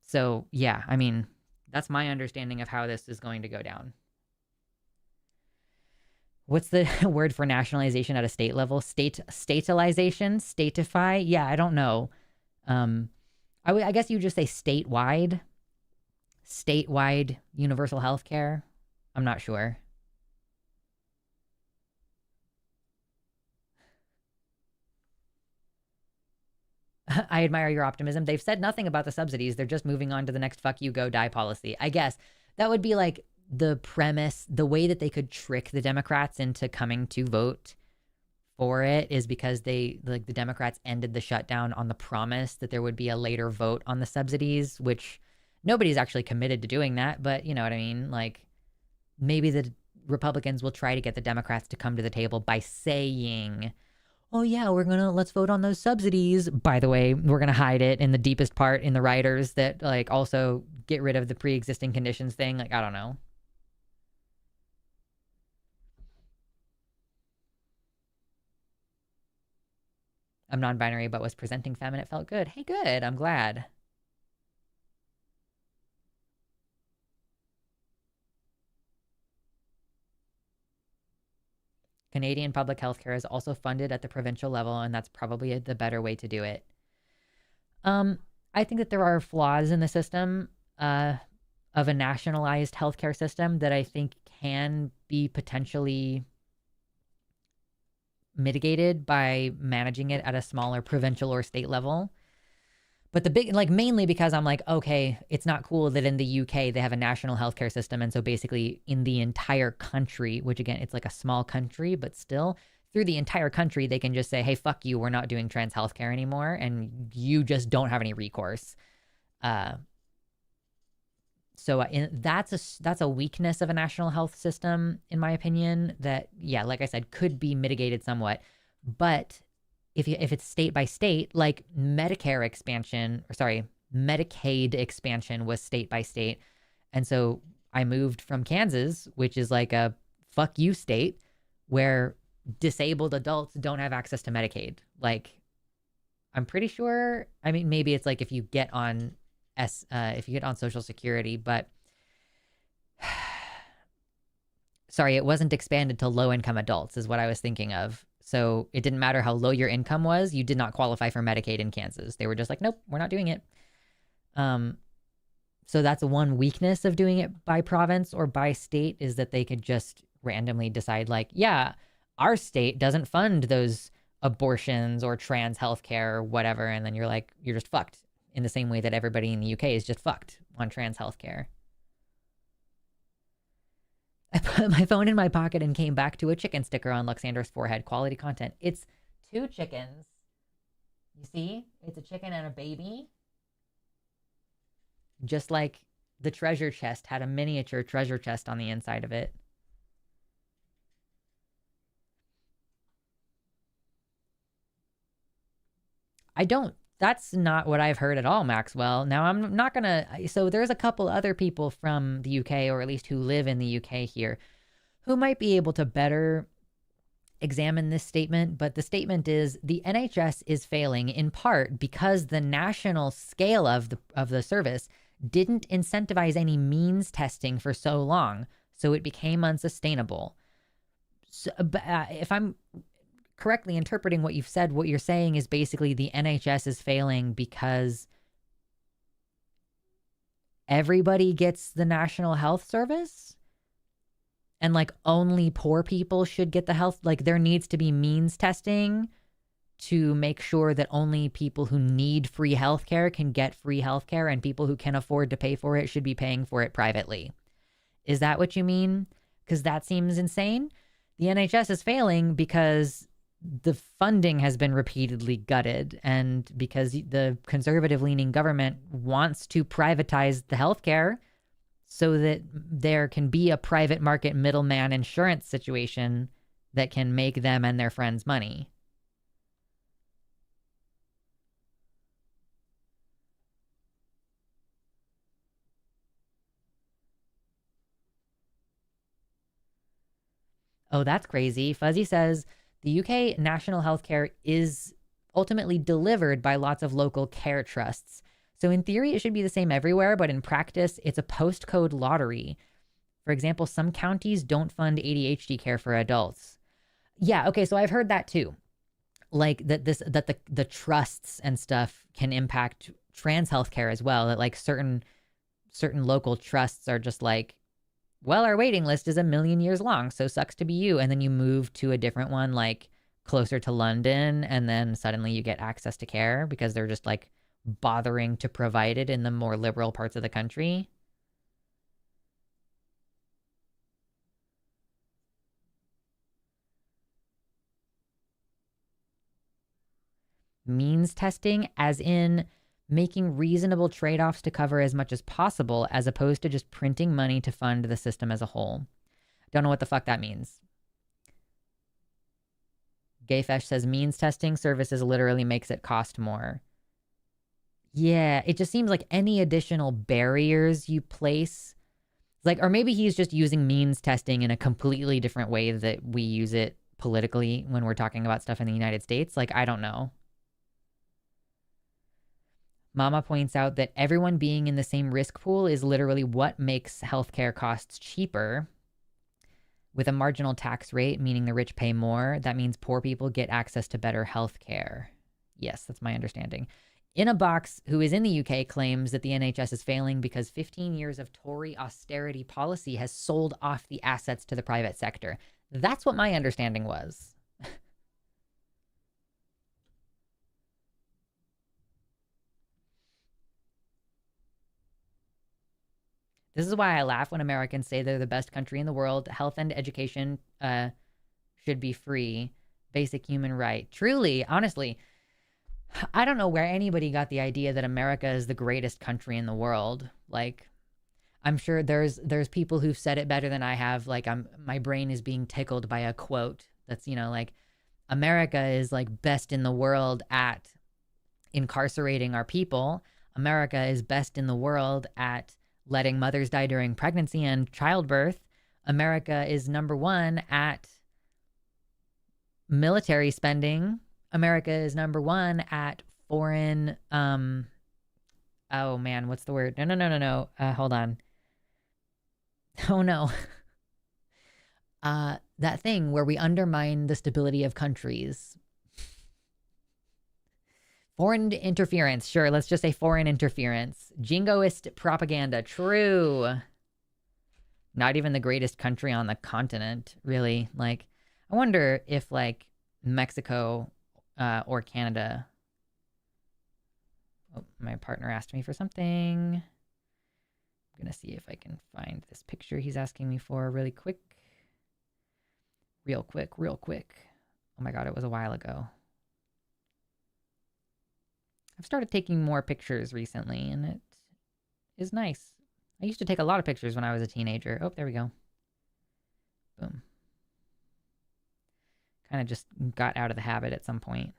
So yeah, I mean, that's my understanding of how this is going to go down. What's the word for nationalization at a state level? Statalization? Statify? Yeah, I don't know. I guess you would just say statewide universal health care. I'm not sure. I admire your optimism. They've said nothing about the subsidies. They're just moving on to the next fuck you, go die policy. I guess that would be like the premise. The way that they could trick the Democrats into coming to vote for it is because the Democrats ended the shutdown on the promise that there would be a later vote on the subsidies, which nobody's actually committed to doing that. But you know what I mean? Like, maybe the Republicans will try to get the Democrats to come to the table by saying, oh yeah, let's vote on those subsidies. By the way, we're gonna hide it in the deepest part in the riders that like also get rid of the pre-existing conditions thing. Like, I don't know. I'm non-binary but was presenting femme and it felt good. Hey, good. I'm glad. Canadian public health care is also funded at the provincial level, and that's probably the better way to do it. I think that there are flaws in the system of a nationalized healthcare system that I think can be potentially mitigated by managing it at a smaller provincial or state level. But the big, like, mainly because I'm like, okay, it's not cool that in the UK they have a national healthcare system. And so basically in the entire country, which again, it's like a small country, but still through the entire country, they can just say, hey, fuck you, we're not doing trans healthcare anymore. And you just don't have any recourse. So that's a weakness of a national health system, in my opinion, that, yeah, like I said, could be mitigated somewhat. But if it's state by state, like Medicaid expansion was state by state. And so I moved from Kansas, which is like a fuck you state, where disabled adults don't have access to Medicaid. Like, I'm pretty sure, I mean, maybe it's like if you get on Social Security, but sorry, it wasn't expanded to low income adults is what I was thinking of. So it didn't matter how low your income was, you did not qualify for Medicaid in Kansas. They were just like, nope, we're not doing it. So that's one weakness of doing it by province or by state, is that they could just randomly decide, like, yeah, our state doesn't fund those abortions or trans healthcare or whatever. And then you're like, you're just fucked, in the same way that everybody in the UK is just fucked on trans healthcare. I put my phone in my pocket and came back to a chicken sticker on Luxander's forehead. Quality content. It's 2 chickens. You see? It's a chicken and a baby. Just like the treasure chest had a miniature treasure chest on the inside of it. That's not what I've heard at all, Maxwell. Now, I'm not gonna, so there's a couple other people from the UK, or at least who live in the UK here, who might be able to better examine this statement. But the statement is, the NHS is failing in part because the national scale of the service didn't incentivize any means testing for so long, so it became unsustainable. So, if I'm correctly interpreting what you've said, what you're saying is basically the NHS is failing because everybody gets the National Health Service, and like only poor people should get the health. Like there needs to be means testing to make sure that only people who need free healthcare can get free healthcare, and people who can afford to pay for it should be paying for it privately. Is that what you mean? Because that seems insane. The NHS is failing because the funding has been repeatedly gutted, and because the conservative-leaning government wants to privatize the healthcare so that there can be a private market middleman insurance situation that can make them and their friends money. Oh, that's crazy. Fuzzy says the UK national healthcare is ultimately delivered by lots of local care trusts. So in theory, it should be the same everywhere, but in practice, it's a postcode lottery. For example, some counties don't fund ADHD care for adults. Yeah, okay, so I've heard that too. Like that the trusts and stuff can impact trans healthcare as well. That like certain local trusts are just like, well, our waiting list is 1,000,000 years long, so sucks to be you. And then you move to a different one, like closer to London, and then suddenly you get access to care because they're just like bothering to provide it in the more liberal parts of the country. Means testing, as in making reasonable trade-offs to cover as much as possible, as opposed to just printing money to fund the system as a whole. Don't know what the fuck that means. Gayfesh says means testing services literally makes it cost more. Yeah, it just seems like any additional barriers you place, like, or maybe he's just using means testing in a completely different way that we use it politically when we're talking about stuff in the United States. Like, I don't know. Mama points out that everyone being in the same risk pool is literally what makes healthcare costs cheaper. With a marginal tax rate, meaning the rich pay more, that means poor people get access to better healthcare. Yes, that's my understanding. In a Box, who is in the UK, claims that the NHS is failing because 15 years of Tory austerity policy has sold off the assets to the private sector. That's what my understanding was. This is why I laugh when Americans say they're the best country in the world. Health and education should be free. Basic human right. Truly, honestly, I don't know where anybody got the idea that America is the greatest country in the world. Like, I'm sure there's people who've said it better than I have. Like, my brain is being tickled by a quote that's, like, America is like best in the world at incarcerating our people. America is best in the world at letting mothers die during pregnancy and childbirth. America is number one at military spending. America is number one at foreign, oh man, what's the word? No. Hold on. Oh no. that thing where we undermine the stability of countries. Foreign interference. Sure, let's just say foreign interference. Jingoist propaganda. True. Not even the greatest country on the continent, really. Like, I wonder if, like, Mexico or Canada... Oh, my partner asked me for something. I'm going to see if I can find this picture he's asking me for really quick. Real quick. Oh my God, it was a while ago. I've started taking more pictures recently, and it is nice. I used to take a lot of pictures when I was a teenager. Oh, there we go. Boom. Kind of just got out of the habit at some point.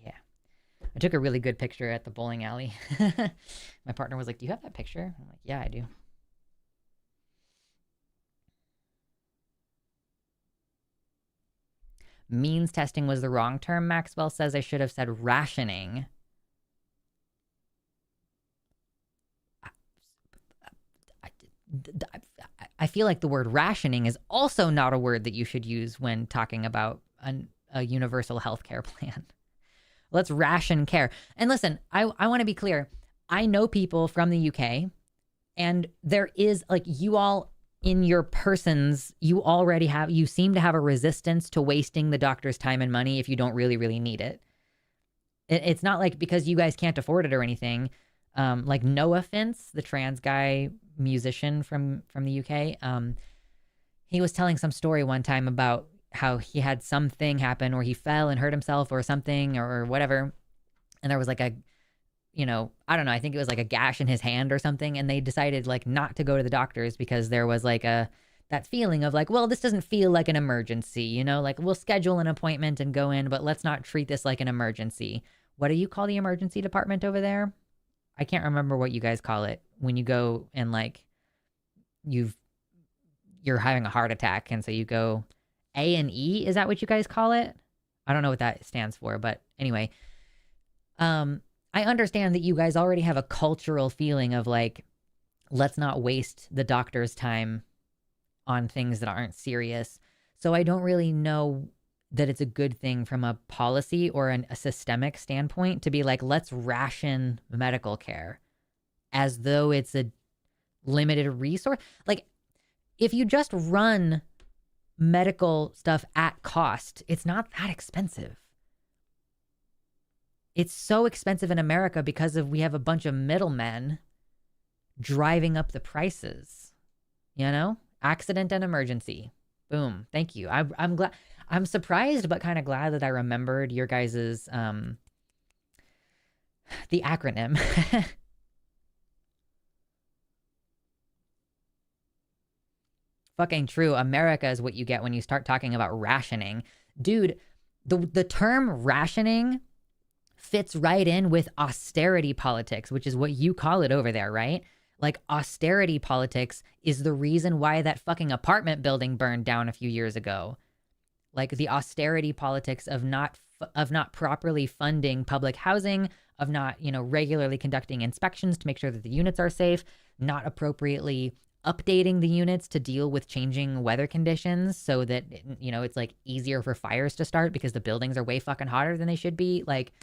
Yeah. I took a really good picture at the bowling alley. My partner was like, "Do you have that picture?" I'm like, "Yeah, I do." Means testing was the wrong term. Maxwell says I should have said rationing. I feel like the word rationing is also not a word that you should use when talking about a universal healthcare plan. Let's ration care. And listen, I want to be clear. I know people from the UK, and there is, like, you all in your persons, you seem to have a resistance to wasting the doctor's time and money if you don't really, really need it. It's not like because you guys can't afford it or anything. Like No Offense, the trans guy musician from the UK, he was telling some story one time about how he had something happen or he fell and hurt himself or something or whatever. And there was like a, I don't know, I think it was like a gash in his hand or something. And they decided like not to go to the doctors because there was like that feeling of like, well, this doesn't feel like an emergency, like we'll schedule an appointment and go in, but let's not treat this like an emergency. What do you call the emergency department over there? I can't remember what you guys call it when you go and like you're having a heart attack. And so you go A&E. Is that what you guys call it? I don't know what that stands for, but anyway, I understand that you guys already have a cultural feeling of like, let's not waste the doctor's time on things that aren't serious. So I don't really know that it's a good thing from a policy or a systemic standpoint to be like, let's ration medical care as though it's a limited resource. Like, if you just run medical stuff at cost, it's not that expensive. It's so expensive in America because we have a bunch of middlemen driving up the prices, accident and emergency. Boom. Thank you. I'm glad. I'm surprised, but kind of glad that I remembered your guys's, the acronym. Fucking true. America is what you get when you start talking about rationing. Dude, the term rationing fits right in with austerity politics, which is what you call it over there, right? Like, austerity politics is the reason why that fucking apartment building burned down a few years ago. Like, the austerity politics of not properly funding public housing, of not, regularly conducting inspections to make sure that the units are safe, not appropriately updating the units to deal with changing weather conditions so that, it's like easier for fires to start because the buildings are way fucking hotter than they should be. Like,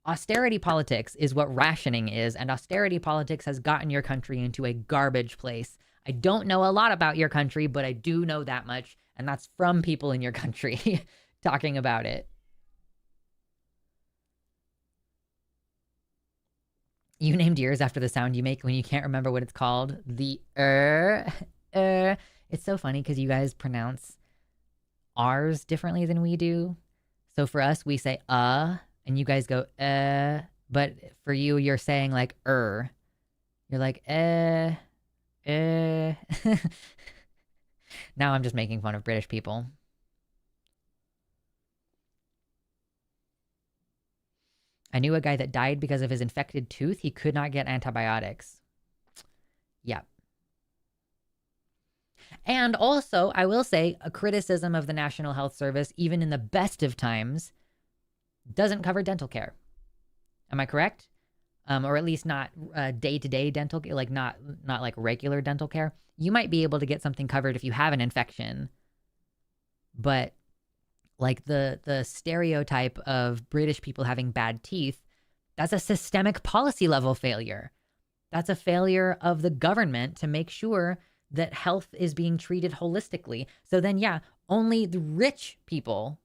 austerity politics is what rationing is, and austerity politics has gotten your country into a garbage place. I don't know a lot about your country, but I do know that much, and that's from people in your country talking about it. You named yours after the sound you make when you can't remember what it's called. The It's so funny because you guys pronounce R's differently than we do. So for us, we say and you guys go but for you, you're saying like You're like Now I'm just making fun of British people. I knew a guy that died because of his infected tooth. He could not get antibiotics. Yep. And also, I will say, a criticism of the National Health Service, even in the best of times, doesn't cover dental care. Am I correct? Or at least not day-to-day dental, like not like regular dental care. You might be able to get something covered if you have an infection, but like the stereotype of British people having bad teeth, that's a systemic policy level failure. That's a failure of the government to make sure that health is being treated holistically. So then, yeah, only the rich people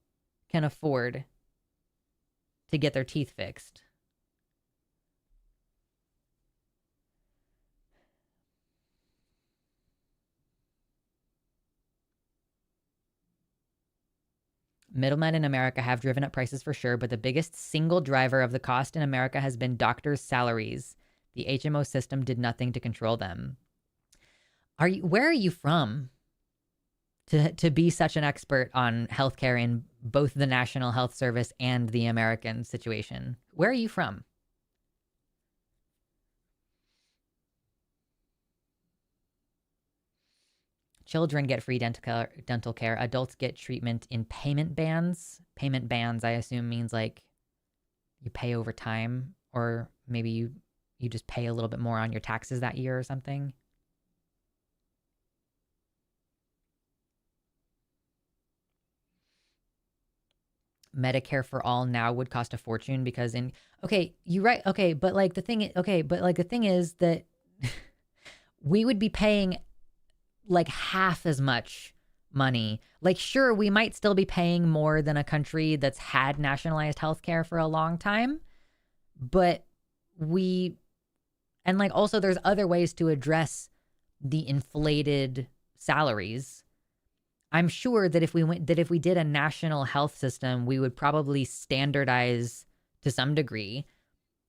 can afford to get their teeth fixed. Middlemen in America have driven up prices for sure, but the biggest single driver of the cost in America has been doctors' salaries. The HMO system did nothing to control them. Where are you from to be such an expert on healthcare in both the National Health Service and the American situation? Where are you from? Children get free dental care. Adults get treatment in payment bands. Payment bands, I assume, means like you pay over time, or maybe you just pay a little bit more on your taxes that year or something. Medicare for all now would cost a fortune because okay, you're right. Okay, but like the thing is that we would be paying like half as much money. Like, sure, we might still be paying more than a country that's had nationalized healthcare for a long time, but and like also there's other ways to address the inflated salaries. I'm sure that if we did a national health system, we would probably standardize to some degree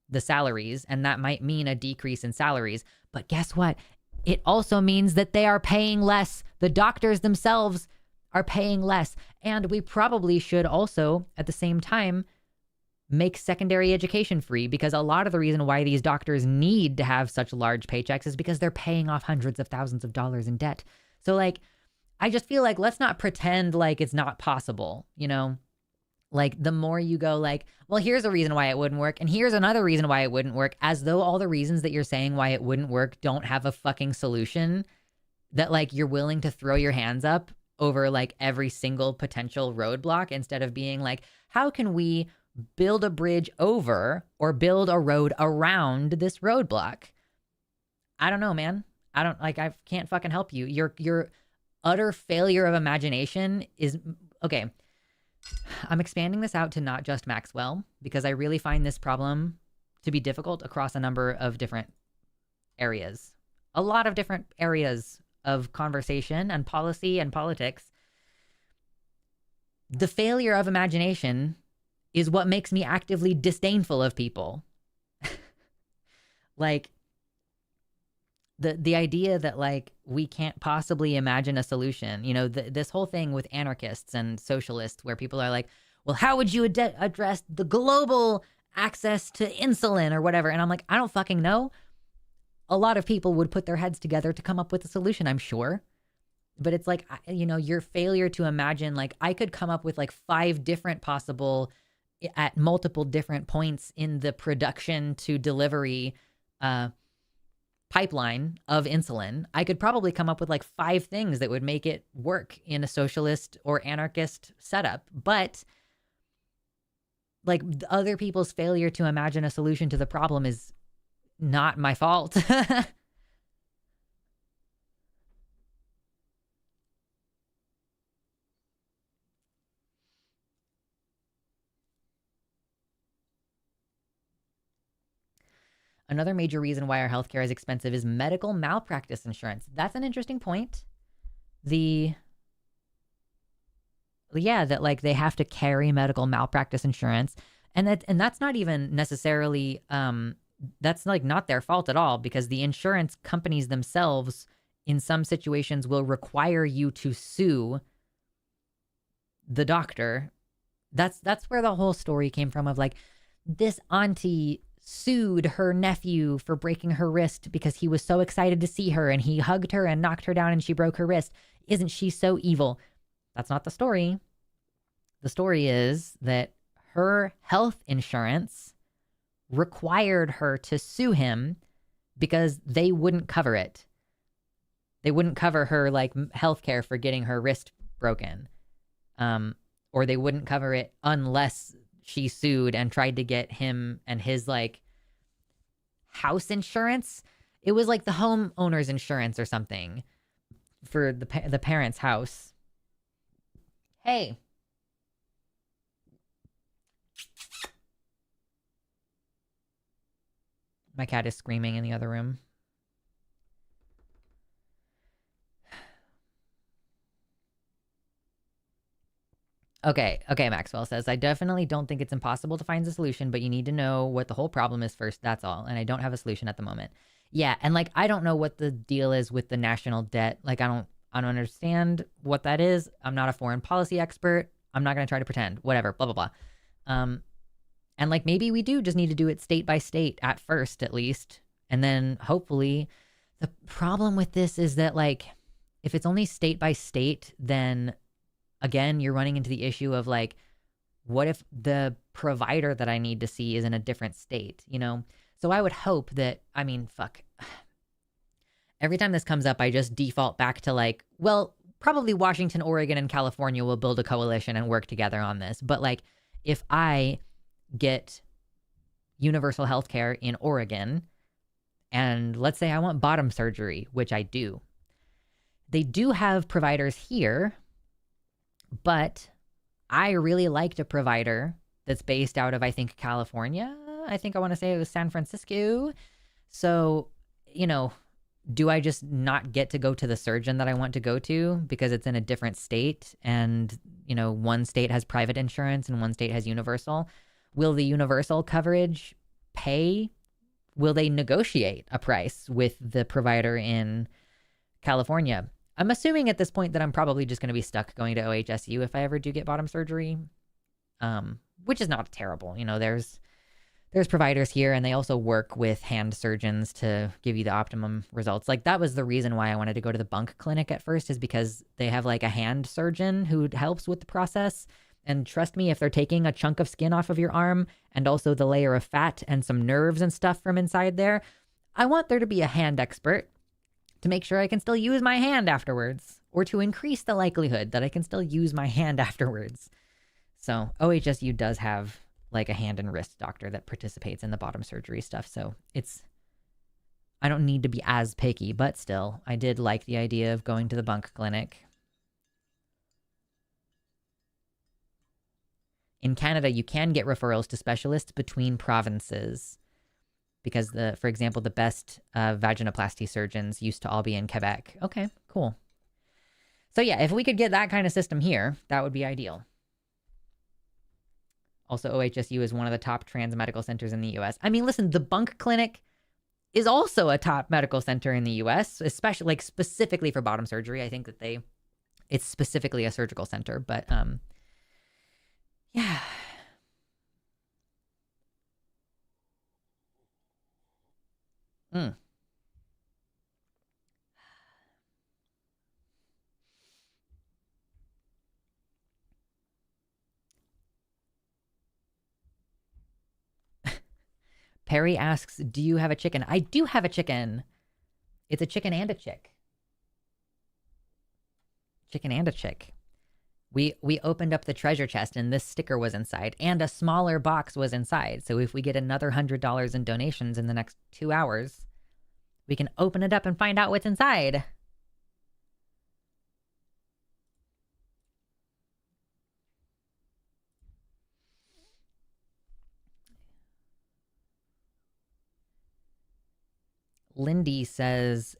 the salaries, and that might mean a decrease in salaries. But guess what? It also means that they are paying less. The doctors themselves are paying less. And we probably should also, at the same time, make secondary education free, because a lot of the reason why these doctors need to have such large paychecks is because they're paying off hundreds of thousands of dollars in debt. So like, I just feel like let's not pretend like it's not possible, you know? Like the more you go like, well, here's a reason why it wouldn't work, and here's another reason why it wouldn't work, as though all the reasons that you're saying why it wouldn't work don't have a fucking solution, that like you're willing to throw your hands up over like every single potential roadblock instead of being like, how can we build a bridge over or build a road around this roadblock? I don't know, man. I can't fucking help you. Your utter failure of imagination is okay. I'm expanding this out to not just Maxwell, because I really find this problem to be difficult across a number of different areas. A lot of different areas of conversation and policy and politics. The failure of imagination is what makes me actively disdainful of people. Like, the idea that like we can't possibly imagine a solution, you know, this whole thing with anarchists and socialists where people are like, well, how would you address the global access to insulin or whatever? And I'm like, I don't fucking know. A lot of people would put their heads together to come up with a solution, I'm sure. But it's like, you know, your failure to imagine, like I could come up with like 5 different possible at multiple different points in the production to delivery pipeline of insulin. I could probably come up with like 5 things that would make it work in a socialist or anarchist setup. But like other people's failure to imagine a solution to the problem is not my fault. Another major reason why our healthcare is expensive is medical malpractice insurance. That's an interesting point. That like they have to carry medical malpractice insurance, and that's not even necessarily that's like not their fault at all, because the insurance companies themselves in some situations will require you to sue the doctor. That's where the whole story came from of like this auntie sued her nephew for breaking her wrist because he was so excited to see her and he hugged her and knocked her down and she broke her wrist. Isn't she so evil? That's not the story. The story is that her health insurance required her to sue him because they wouldn't cover it. They wouldn't cover her like healthcare for getting her wrist broken. Or they wouldn't cover it unless she sued and tried to get him and his like house insurance. It was like the homeowner's insurance or something for the parents' house. Hey. My cat is screaming in the other room. Okay, Maxwell says, I definitely don't think it's impossible to find a solution, but you need to know what the whole problem is first, that's all. And I don't have a solution at the moment. Yeah, and like I don't know what the deal is with the national debt. Like I don't understand what that is. I'm not a foreign policy expert. I'm not going to try to pretend. Whatever, blah blah blah. And like maybe we do just need to do it state by state at first at least. And then hopefully the problem with this is that like if it's only state by state, then again, you're running into the issue of like, what if the provider that I need to see is in a different state, you know? So I would hope that, I mean, fuck. Every time this comes up, I just default back to like, well, probably Washington, Oregon, and California will build a coalition and work together on this. But like, if I get universal healthcare in Oregon, and let's say I want bottom surgery, which I do, they do have providers here. But I really liked a provider that's based out of, I think, California. I think I want to say it was San Francisco. So, you know, do I just not get to go to the surgeon that I want to go to because it's in a different state and, you know, one state has private insurance and one state has universal? Will the universal coverage pay? Will they negotiate a price with the provider in California? I'm assuming at this point that I'm probably just going to be stuck going to OHSU if I ever do get bottom surgery, which is not terrible. You know, there's providers here and they also work with hand surgeons to give you the optimum results. Like that was the reason why I wanted to go to the Bunk Clinic at first, is because they have like a hand surgeon who helps with the process. And trust me, if they're taking a chunk of skin off of your arm and also the layer of fat and some nerves and stuff from inside there, I want there to be a hand expert to make sure I can still use my hand afterwards, or to increase the likelihood that I can still use my hand afterwards. So OHSU does have like a hand and wrist doctor that participates in the bottom surgery stuff. So I don't need to be as picky, but still, I did like the idea of going to the Bunk Clinic. In Canada, you can get referrals to specialists between provinces. Because, for example, the best vaginoplasty surgeons used to all be in Quebec. Okay, cool. So yeah, if we could get that kind of system here, that would be ideal. Also, OHSU is one of the top trans medical centers in the U.S. I mean, listen, the Bunk Clinic is also a top medical center in the U.S., especially like specifically for bottom surgery. I think that it's specifically a surgical center, but yeah. Perry asks, do you have a chicken? I do have a chicken. It's a chicken and a chick. Chicken and a chick. We opened up the treasure chest and this sticker was inside and a smaller box was inside. So if we get another $100 in donations in the next 2 hours, we can open it up and find out what's inside. Lindy says,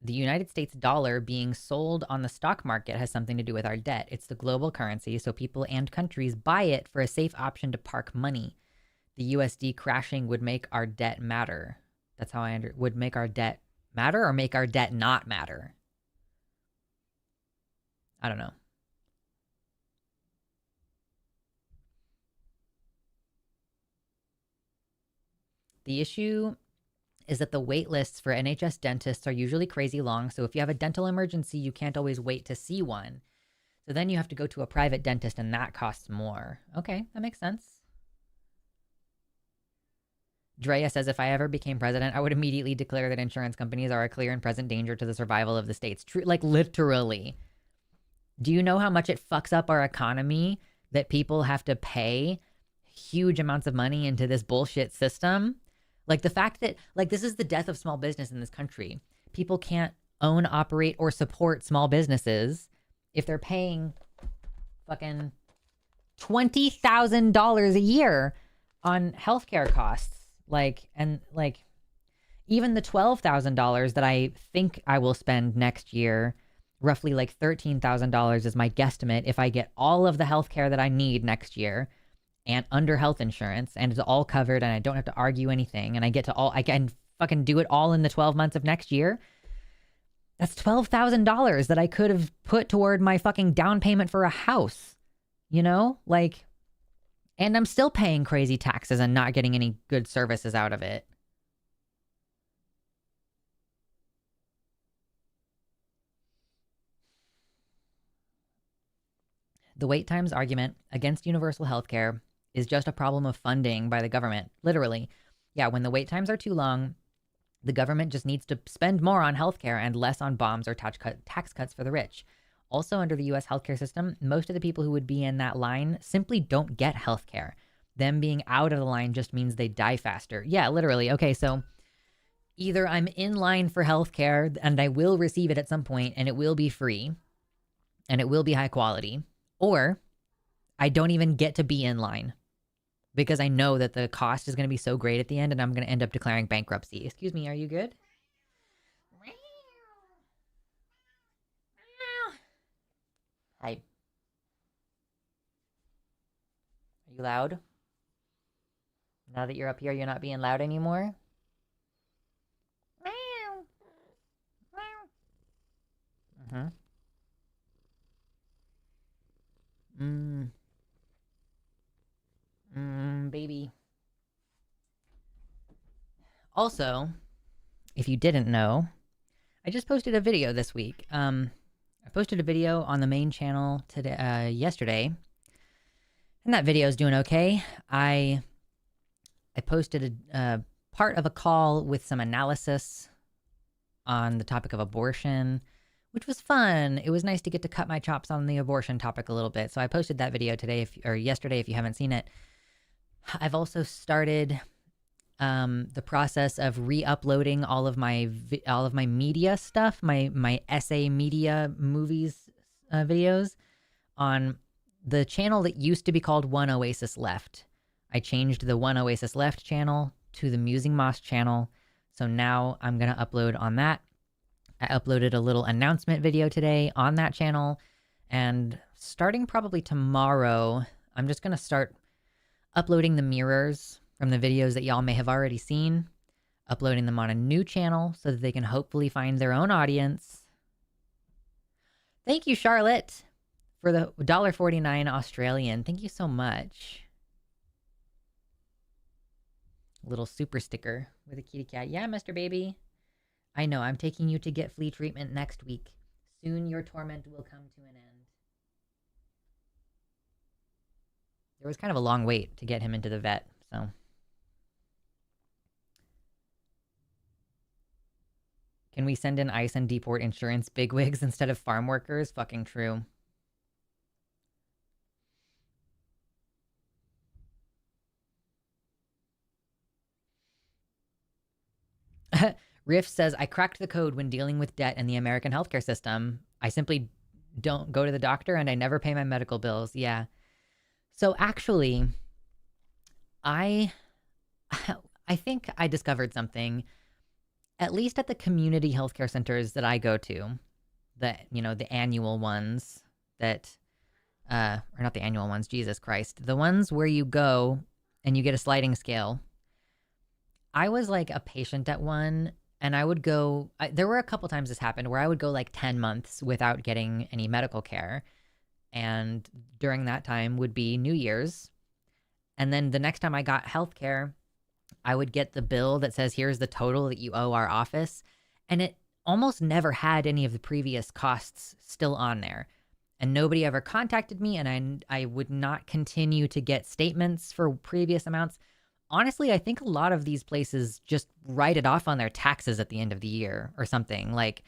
the United States dollar being sold on the stock market has something to do with our debt. It's the global currency, so people and countries buy it for a safe option to park money. The USD crashing would make our debt matter. That's how would make our debt matter or make our debt not matter? I don't know. The issue is that the wait lists for NHS dentists are usually crazy long. So if you have a dental emergency, you can't always wait to see one. So then you have to go to a private dentist and that costs more. Okay, that makes sense. Drea says, if I ever became president, I would immediately declare that insurance companies are a clear and present danger to the survival of the states. True, like literally. Do you know how much it fucks up our economy that people have to pay huge amounts of money into this bullshit system? Like the fact that, like, this is the death of small business in this country. People can't own, operate, or support small businesses if they're paying fucking $20,000 a year on healthcare costs. And even the $12,000 that I think I will spend next year, roughly like $13,000 is my guesstimate if I get all of the healthcare that I need next year and under health insurance, and it's all covered and I don't have to argue anything, and I can fucking do it all in the 12 months of next year. That's $12,000 that I could have put toward my fucking down payment for a house, you know? Like, and I'm still paying crazy taxes and not getting any good services out of it. The wait times argument against universal health care is just a problem of funding by the government. Literally. Yeah, when the wait times are too long, the government just needs to spend more on healthcare and less on bombs or tax cuts for the rich. Also, under the US healthcare system, most of the people who would be in that line simply don't get healthcare. Them being out of the line just means they die faster. Yeah, literally. Okay, so either I'm in line for healthcare and I will receive it at some point and it will be free and it will be high quality, or I don't even get to be in line because I know that the cost is going to be so great at the end and I'm going to end up declaring bankruptcy. Excuse me, are you good? Hi. Are you loud? Now that you're up here, you're not being loud anymore? Mm-hmm. Baby. Also, if you didn't know, I just posted a video this week. I posted a video on the main channel today, yesterday, and that video is doing okay. I posted a part of a call with some analysis on the topic of abortion, which was fun. It was nice to get to cut my chops on the abortion topic a little bit. So I posted that video today, or yesterday, if you haven't seen it. I've also started the process of re-uploading all of my media stuff, my essay media movies videos on the channel that used to be called One Oasis Left. I changed the One Oasis Left channel to the Musing Moss channel, so now I'm gonna upload on that. I uploaded a little announcement video today on that channel, and starting probably tomorrow, I'm just gonna start uploading the mirrors from the videos that y'all may have already seen, uploading them on a new channel so that they can hopefully find their own audience. Thank you, Charlotte, for the $1.49 Australian. Thank you so much. Little super sticker with a kitty cat. Yeah, Mr. Baby. I know, I'm taking you to get flea treatment next week. Soon your torment will come to an end. There was kind of a long wait to get him into the vet, so. Can we send in ICE and deport insurance bigwigs instead of farm workers? Fucking true. Riff says, I cracked the code when dealing with debt in the American healthcare system. I simply don't go to the doctor and I never pay my medical bills. Yeah. So actually, I think I discovered something, at least at the community healthcare centers that I go to, the annual ones that, or not the annual ones, Jesus Christ, the ones where you go and you get a sliding scale. I was like a patient at one, and I would go, there were a couple times this happened where I would go like 10 months without getting any medical care. And during that time would be New Year's. And then the next time I got healthcare, I would get the bill that says, here's the total that you owe our office. And it almost never had any of the previous costs still on there. And nobody ever contacted me, and I would not continue to get statements for previous amounts honestly, I think a lot of these places just write it off on their taxes at the end of the year or something. Like,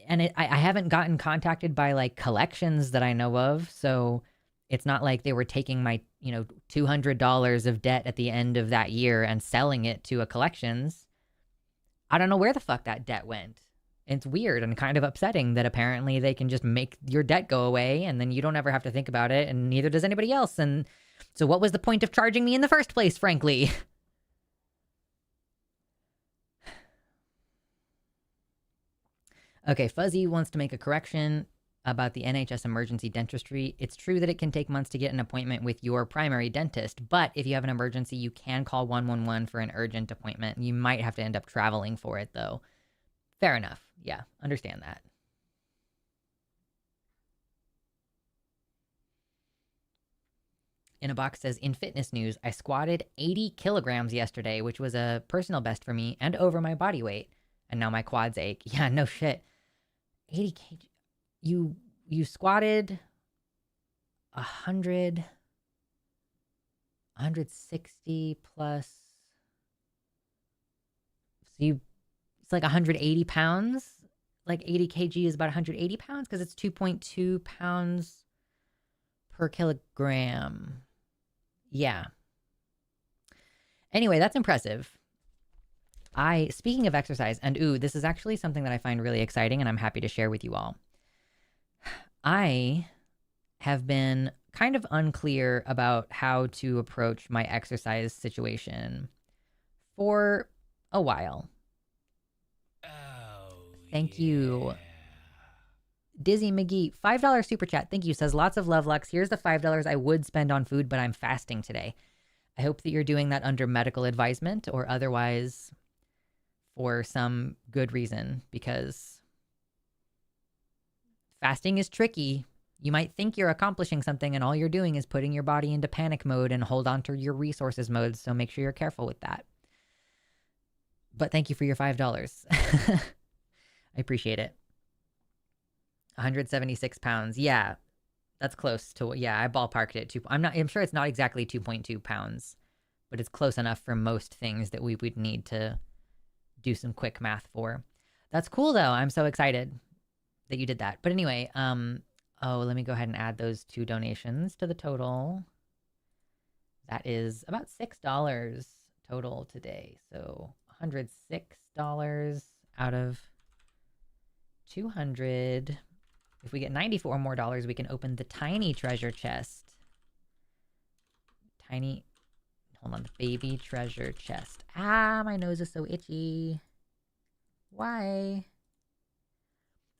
and I haven't gotten contacted by like collections that I know of. So it's not like they were taking my, $200 of debt at the end of that year and selling it to a collections. I don't know where the fuck that debt went. It's weird and kind of upsetting that apparently they can just make your debt go away and then you don't ever have to think about it, and neither does anybody else. And so what was the point of charging me in the first place, frankly? Okay, Fuzzy wants to make a correction about the NHS emergency dentistry. It's true that it can take months to get an appointment with your primary dentist, but if you have an emergency, you can call 111 for an urgent appointment. You might have to end up traveling for it, though. Fair enough. Yeah, understand that. In a box says, in fitness news, I squatted 80 kilograms yesterday, which was a personal best for me and over my body weight. And now my quads ache. Yeah, no shit. 80 kg. You squatted 160 plus. So it's like 180 pounds. Like 80 kg is about 180 pounds because it's 2.2 pounds per kilogram. Yeah. Anyway, that's impressive. Speaking of exercise, and this is actually something that I find really exciting and I'm happy to share with you all. I have been kind of unclear about how to approach my exercise situation for a while. Thank you. Dizzy McGee, $5 super chat. Thank you. Says lots of love, Lux. Here's the $5 I would spend on food, but I'm fasting today. I hope that you're doing that under medical advisement or otherwise for some good reason, because fasting is tricky. You might think you're accomplishing something and all you're doing is putting your body into panic mode and hold on to your resources mode. So make sure you're careful with that. But thank you for your $5. I appreciate it. 176 pounds. Yeah, that's close to, I ballparked it. I'm sure it's not exactly 2.2 pounds, but it's close enough for most things that we would need to do some quick math for. That's cool though. I'm so excited that you did that. But anyway, let me go ahead and add those 2 donations to the total. That is about $6 total today. So $106 out of 200. If we get 94 more dollars, we can open the tiny treasure chest. Hold on, the baby treasure chest. Ah, my nose is so itchy. Why?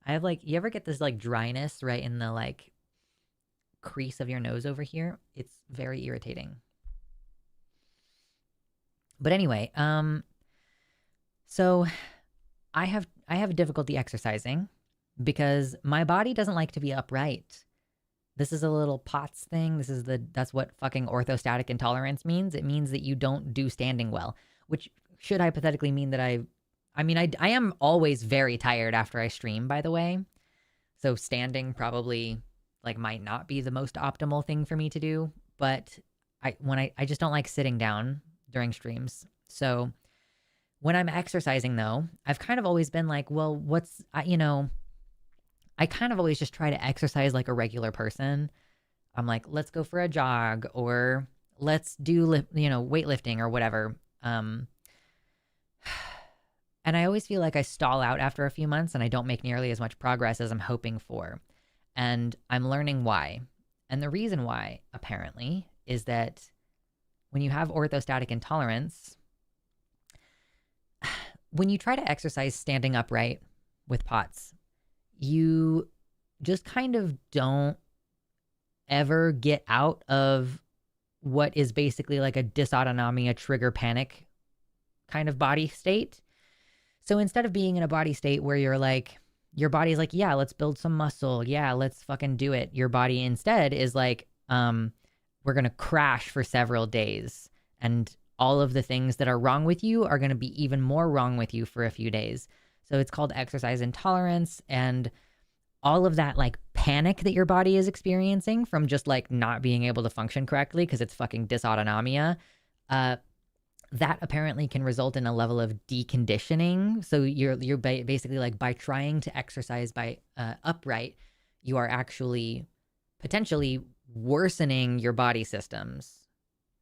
I have you ever get this dryness right in the crease of your nose over here? It's very irritating. But anyway, so I have difficulty exercising because my body doesn't like to be upright. This is a little POTS thing. That's what fucking orthostatic intolerance means. It means that you don't do standing well, which should hypothetically mean that I am always very tired after I stream, by the way. So standing probably might not be the most optimal thing for me to do, but I just don't like sitting down during streams. So when I'm exercising though, I've kind of always been well, I kind of always just try to exercise like a regular person. I'm let's go for a jog or let's do, weightlifting or whatever. And I always feel like I stall out after a few months and I don't make nearly as much progress as I'm hoping for. And I'm learning why. And the reason why, apparently, is that when you have orthostatic intolerance, when you try to exercise standing upright with POTS, you just kind of don't ever get out of what is basically like a dysautonomia trigger panic kind of body state. So instead of being in a body state where your body's yeah, let's build some muscle. Yeah, let's fucking do it. Your body instead is we're going to crash for several days. And all of the things that are wrong with you are going to be even more wrong with you for a few days. So it's called exercise intolerance, and all of that panic that your body is experiencing from just not being able to function correctly because it's fucking dysautonomia. Uh, that apparently can result in a level of deconditioning. So you're basically like, by trying to exercise by upright, you are actually potentially worsening your body systems,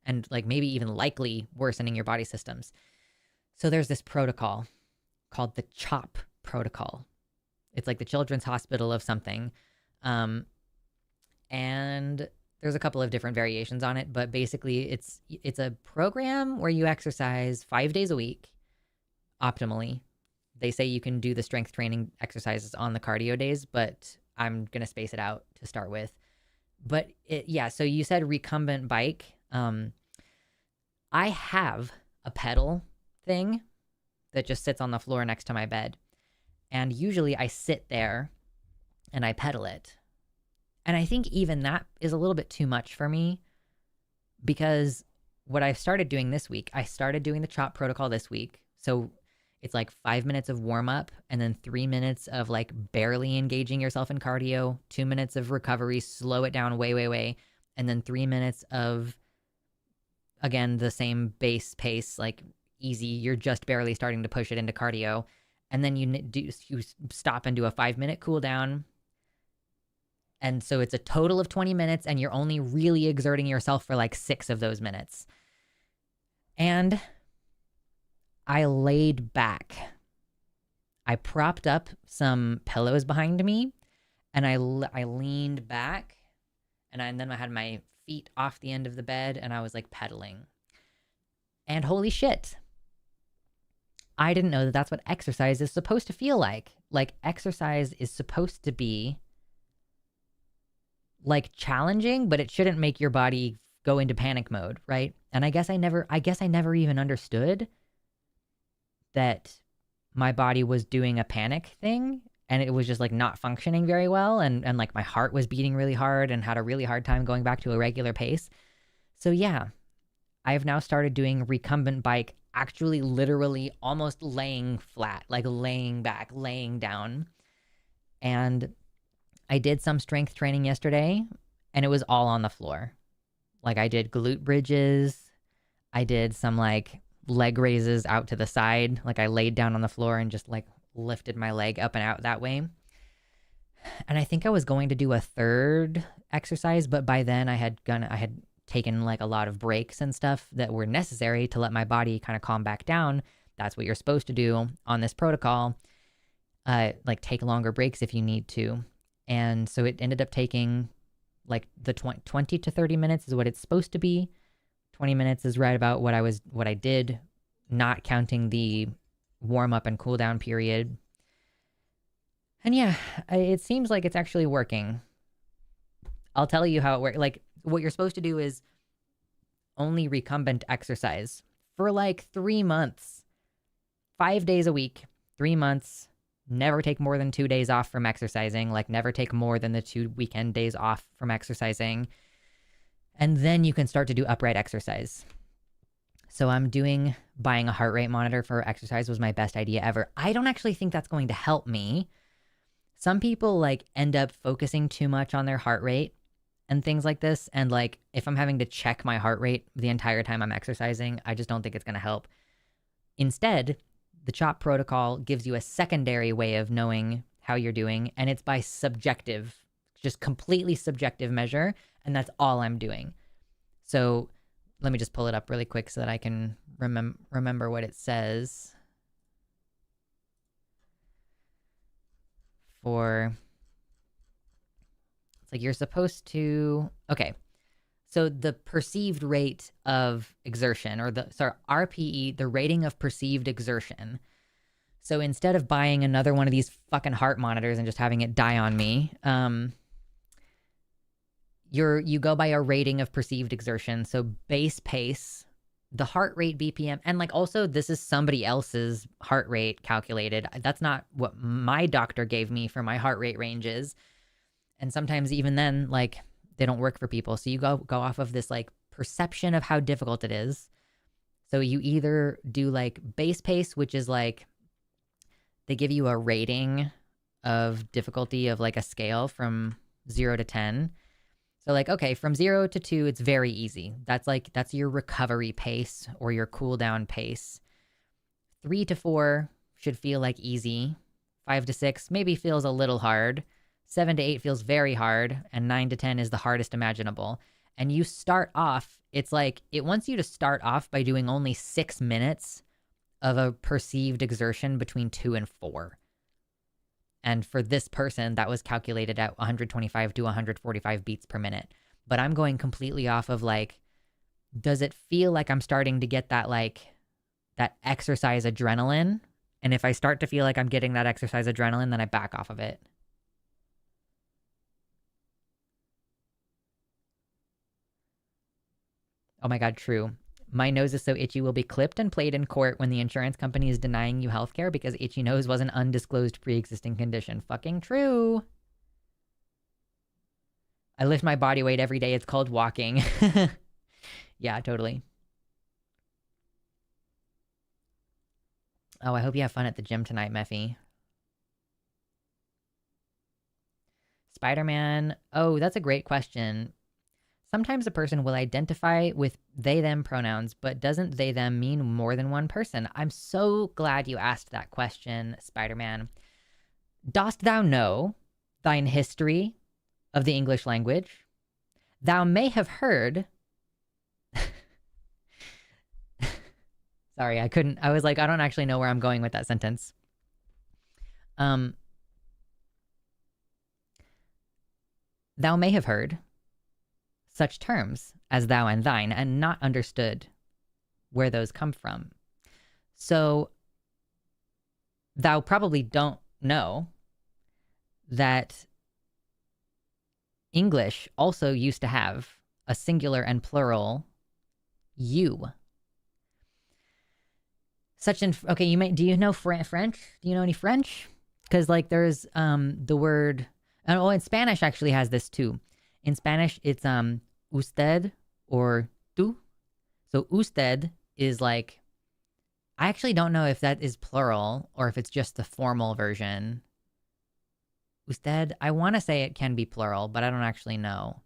and like maybe even likely worsening your body systems. So there's this protocol called the CHOP protocol. It's like the Children's Hospital of something. And there's a couple of different variations on it, but basically it's a program where you exercise 5 days a week optimally. They say you can do the strength training exercises on the cardio days, but I'm going to space it out to start with. But yeah, so you said recumbent bike. I have a pedal thing that just sits on the floor next to my bed. And usually I sit there and I pedal it. And I think even that is a little bit too much for me, because what I've started doing this week, I started doing the CHOP protocol this week. So it's like 5 minutes of warm up and then 3 minutes of like barely engaging yourself in cardio, 2 minutes of recovery, slow it down way, and then 3 minutes of, again, the same base pace, like easy. You're just barely starting to push it into cardio. And then you stop and do a 5-minute cool down. And so it's a total of 20 minutes, and you're only really exerting yourself for like 6 of those minutes. And I laid back. I propped up some pillows behind me, and I leaned back, and then I had my feet off the end of the bed, and I was like pedaling. And holy shit, I didn't know that that's what exercise is supposed to feel like. Like, exercise is supposed to be like challenging, but it shouldn't make your body go into panic mode, right? And I guess I never even understood that my body was doing a panic thing, and it was just like not functioning very well, and like my heart was beating really hard and had a really hard time going back to a regular pace. So yeah, I've now started doing recumbent bike, actually literally almost laying flat, like laying back, laying down. And I did some strength training yesterday, and it was all on the floor. Like, I did glute bridges. I did some like leg raises out to the side. Like, I laid down on the floor and just like lifted my leg up and out that way. And I think I was going to do a third exercise, but by then I had taken like a lot of breaks and stuff that were necessary to let my body kind of calm back down. That's what you're supposed to do on this protocol. Like, take longer breaks if you need to. And so it ended up taking like the 20 to 30 minutes is what it's supposed to be. 20 minutes is right about what I did, not counting the warm up and cool down period. And yeah, it seems like it's actually working. I'll tell you how it works. Like, what you're supposed to do is only recumbent exercise for like 3 months, 5 days a week, 3 months. Never take more than 2 days off from exercising. Like, never take more than the 2 weekend days off from exercising. And then you can start to do upright exercise. So buying a heart rate monitor for exercise was my best idea ever. I don't actually think that's going to help me. Some people like end up focusing too much on their heart rate and things like this. And like, if I'm having to check my heart rate the entire time I'm exercising, I just don't think it's going to help. Instead, the CHOP protocol gives you a secondary way of knowing how you're doing, and it's by subjective, just completely subjective measure, and that's all I'm doing. So let me just pull it up really quick so that I can remember what it says. It's like you're supposed to, okay. So the perceived rate of exertion, or RPE, the rating of perceived exertion. So instead of buying another one of these fucking heart monitors and just having it die on me, you go by a rating of perceived exertion. So base pace, the heart rate BPM, and like also this is somebody else's heart rate calculated. That's not what my doctor gave me for my heart rate ranges. And sometimes even then, like, they don't work for people. So you go off of this like perception of how difficult it is. So you either do like base pace, which is like they give you a rating of difficulty of like a scale from 0 to 10. So like, okay, from 0 to 2, it's very easy. That's your recovery pace or your cool down pace. 3 to 4 should feel like easy. 5 to 6 maybe feels a little hard. 7 to 8 feels very hard. And 9 to 10 is the hardest imaginable. And you start off, it's like, it wants you to start off by doing only 6 minutes of a perceived exertion between 2 and 4. And for this person, that was calculated at 125 to 145 beats per minute. But I'm going completely off of like, does it feel like I'm starting to get that that exercise adrenaline? And if I start to feel like I'm getting that exercise adrenaline, then I back off of it. Oh my God, true. My nose is so itchy will be clipped and played in court when the insurance company is denying you healthcare because itchy nose was an undisclosed pre-existing condition. Fucking true. I lift my body weight every day. It's called walking. Yeah, totally. Oh, I hope you have fun at the gym tonight, Meffy. Spider-Man. Oh, that's a great question. Sometimes a person will identify with they, them pronouns, but doesn't they, them mean more than one person? I'm so glad you asked that question, Spider-Man. Dost thou know thine history of the English language? Thou may have heard... Sorry, I was like, I don't actually know where I'm going with that sentence. Thou may have heard such terms as thou and thine, and not understood where those come from. So thou probably don't know that English also used to have a singular and plural you. Okay, do you know French? Do you know any French? Because like there's the word, in Spanish actually has this too. In Spanish, it's usted or tú. So usted is like, I actually don't know if that is plural or if it's just the formal version. Usted, I want to say it can be plural, but I don't actually know.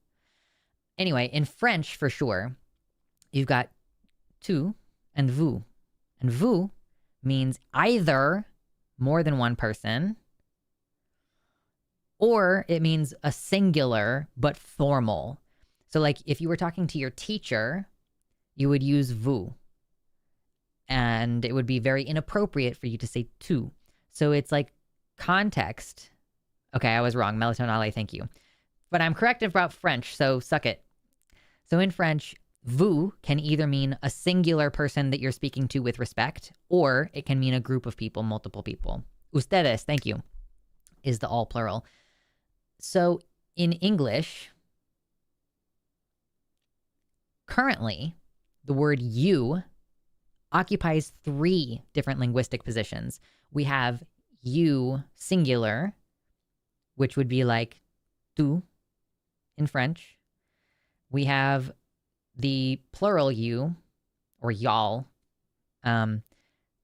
Anyway, in French, for sure, you've got tu and vous. And vous means either more than one person, or it means a singular but formal. So like if you were talking to your teacher, you would use vous. And it would be very inappropriate for you to say tu. So it's like context. Okay, I was wrong. Melatonale, thank you. But I'm correct about French, so suck it. So in French, vous can either mean a singular person that you're speaking to with respect, or it can mean a group of people, multiple people. Ustedes, thank you, is the all plural. So in English, currently, the word you occupies 3 different linguistic positions. We have you singular, which would be like tu in French. We have the plural you, or y'all,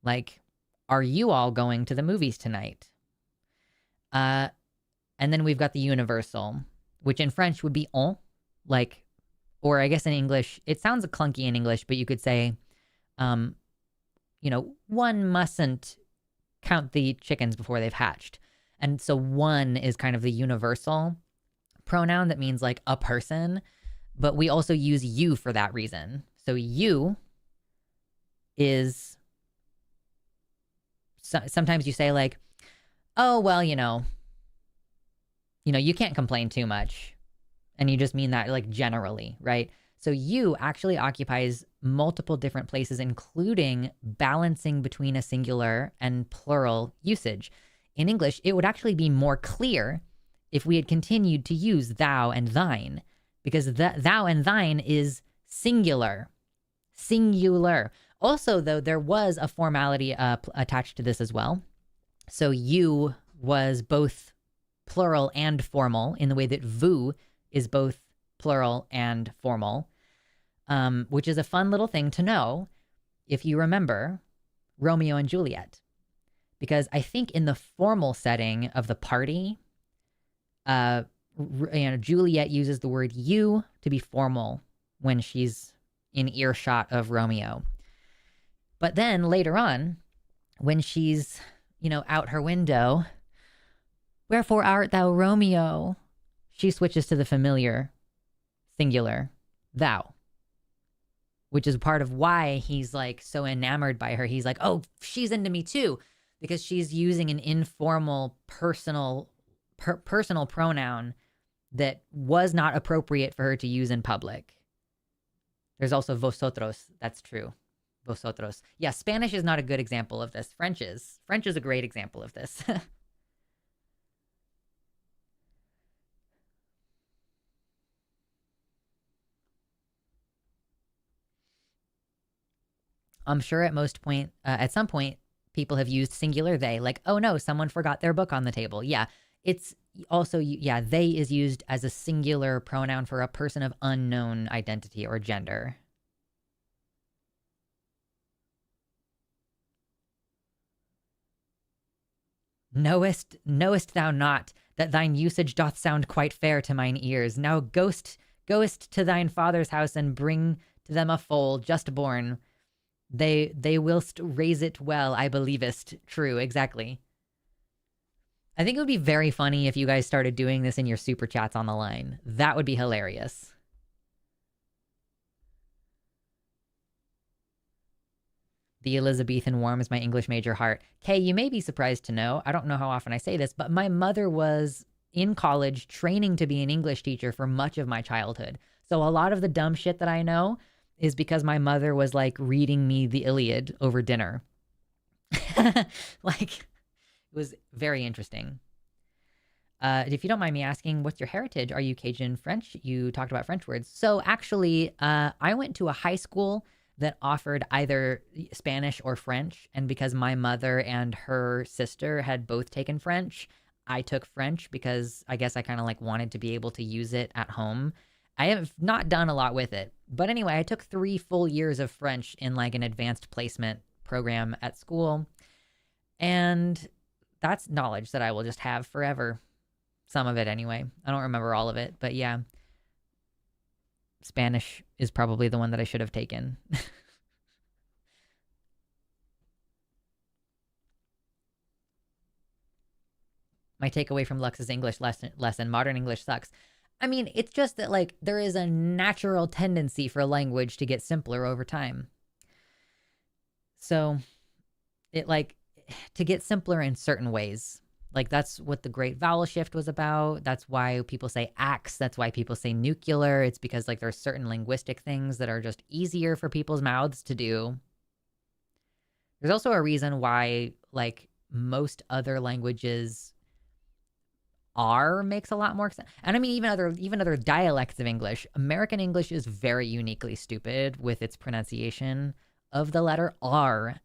like, are you all going to the movies tonight? And then we've got the universal, which in French would be on, like, or I guess in English, it sounds clunky in English, but you could say, one mustn't count the chickens before they've hatched. And so one is kind of the universal pronoun that means like a person, but we also use you for that reason. So you is, sometimes you say like, oh, well, you can't complain too much. And you just mean that like generally, right? So you actually occupies multiple different places, including balancing between a singular and plural usage. In English, it would actually be more clear if we had continued to use thou and thine, because thou and thine is singular. Singular. Also, though, there was a formality attached to this as well. So you was both plural and formal in the way that vous is both plural and formal, which is a fun little thing to know if you remember Romeo and Juliet. Because I think in the formal setting of the party, Juliet uses the word you to be formal when she's in earshot of Romeo. But then later on, when she's, out her window, wherefore art thou Romeo? She switches to the familiar singular, thou, which is part of why he's like so enamored by her. He's like, oh, she's into me too, because she's using an informal, personal pronoun that was not appropriate for her to use in public. There's also vosotros. That's true. Vosotros. Yeah, Spanish is not a good example of this. French is. French is a great example of this. I'm sure at some point, people have used singular they, like, oh no, someone forgot their book on the table. Yeah, it's also, yeah, they is used as a singular pronoun for a person of unknown identity or gender. Knowest thou not that thine usage doth sound quite fair to mine ears? Now goest to thine father's house and bring to them a foal just born. They willst raise it well, I believest. True, exactly. I think it would be very funny if you guys started doing this in your super chats on the line. That would be hilarious. The Elizabethan warms my English major heart. Kay, you may be surprised to know, I don't know how often I say this, but my mother was in college training to be an English teacher for much of my childhood. So a lot of the dumb shit that I know is because my mother was like reading me the Iliad over dinner. Like, it was very interesting. If you don't mind me asking, what's your heritage? Are you Cajun French? You talked about French words. So actually, I went to a high school that offered either Spanish or French. And because my mother and her sister had both taken French, I took French because I guess I kind of like wanted to be able to use it at home. I have not done a lot with it. But anyway, I took 3 full years of French in like an advanced placement program at school. And that's knowledge that I will just have forever. Some of it anyway. I don't remember all of it, but yeah. Spanish is probably the one that I should have taken. My takeaway from Lux's English lesson, modern English sucks. I mean, it's just that like there is a natural tendency for language to get simpler over time. So it like to get simpler in certain ways. Like that's what the Great Vowel Shift was about. That's why people say axe. That's why people say nuclear. It's because like there's certain linguistic things that are just easier for people's mouths to do. There's also a reason why like most other languages R makes a lot more sense. And I mean even other dialects of English. American English is very uniquely stupid with its pronunciation of the letter R.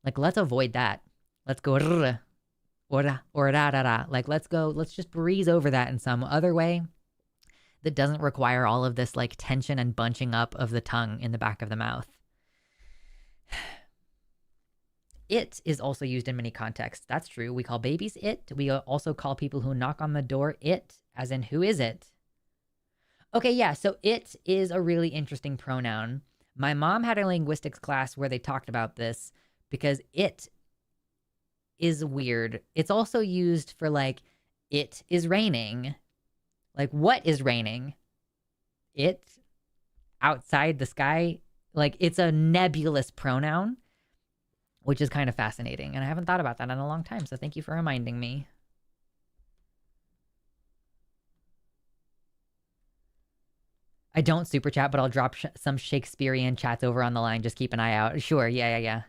Like let's avoid that. Let's go rrr. Or da da da. Like let's just breeze over that in some other way that doesn't require all of this like tension and bunching up of the tongue in the back of the mouth. It is also used in many contexts. That's true. We call babies it. We also call people who knock on the door it, as in who is it? Okay, yeah, so it is a really interesting pronoun. My mom had a linguistics class where they talked about this because it is weird. It's also used for like, it is raining. Like, what is raining? It outside the sky? Like, it's a nebulous pronoun, which is kind of fascinating. And I haven't thought about that in a long time. So thank you for reminding me. I don't super chat, but I'll drop some Shakespearean chats over on the line. Just keep an eye out. Sure. Yeah.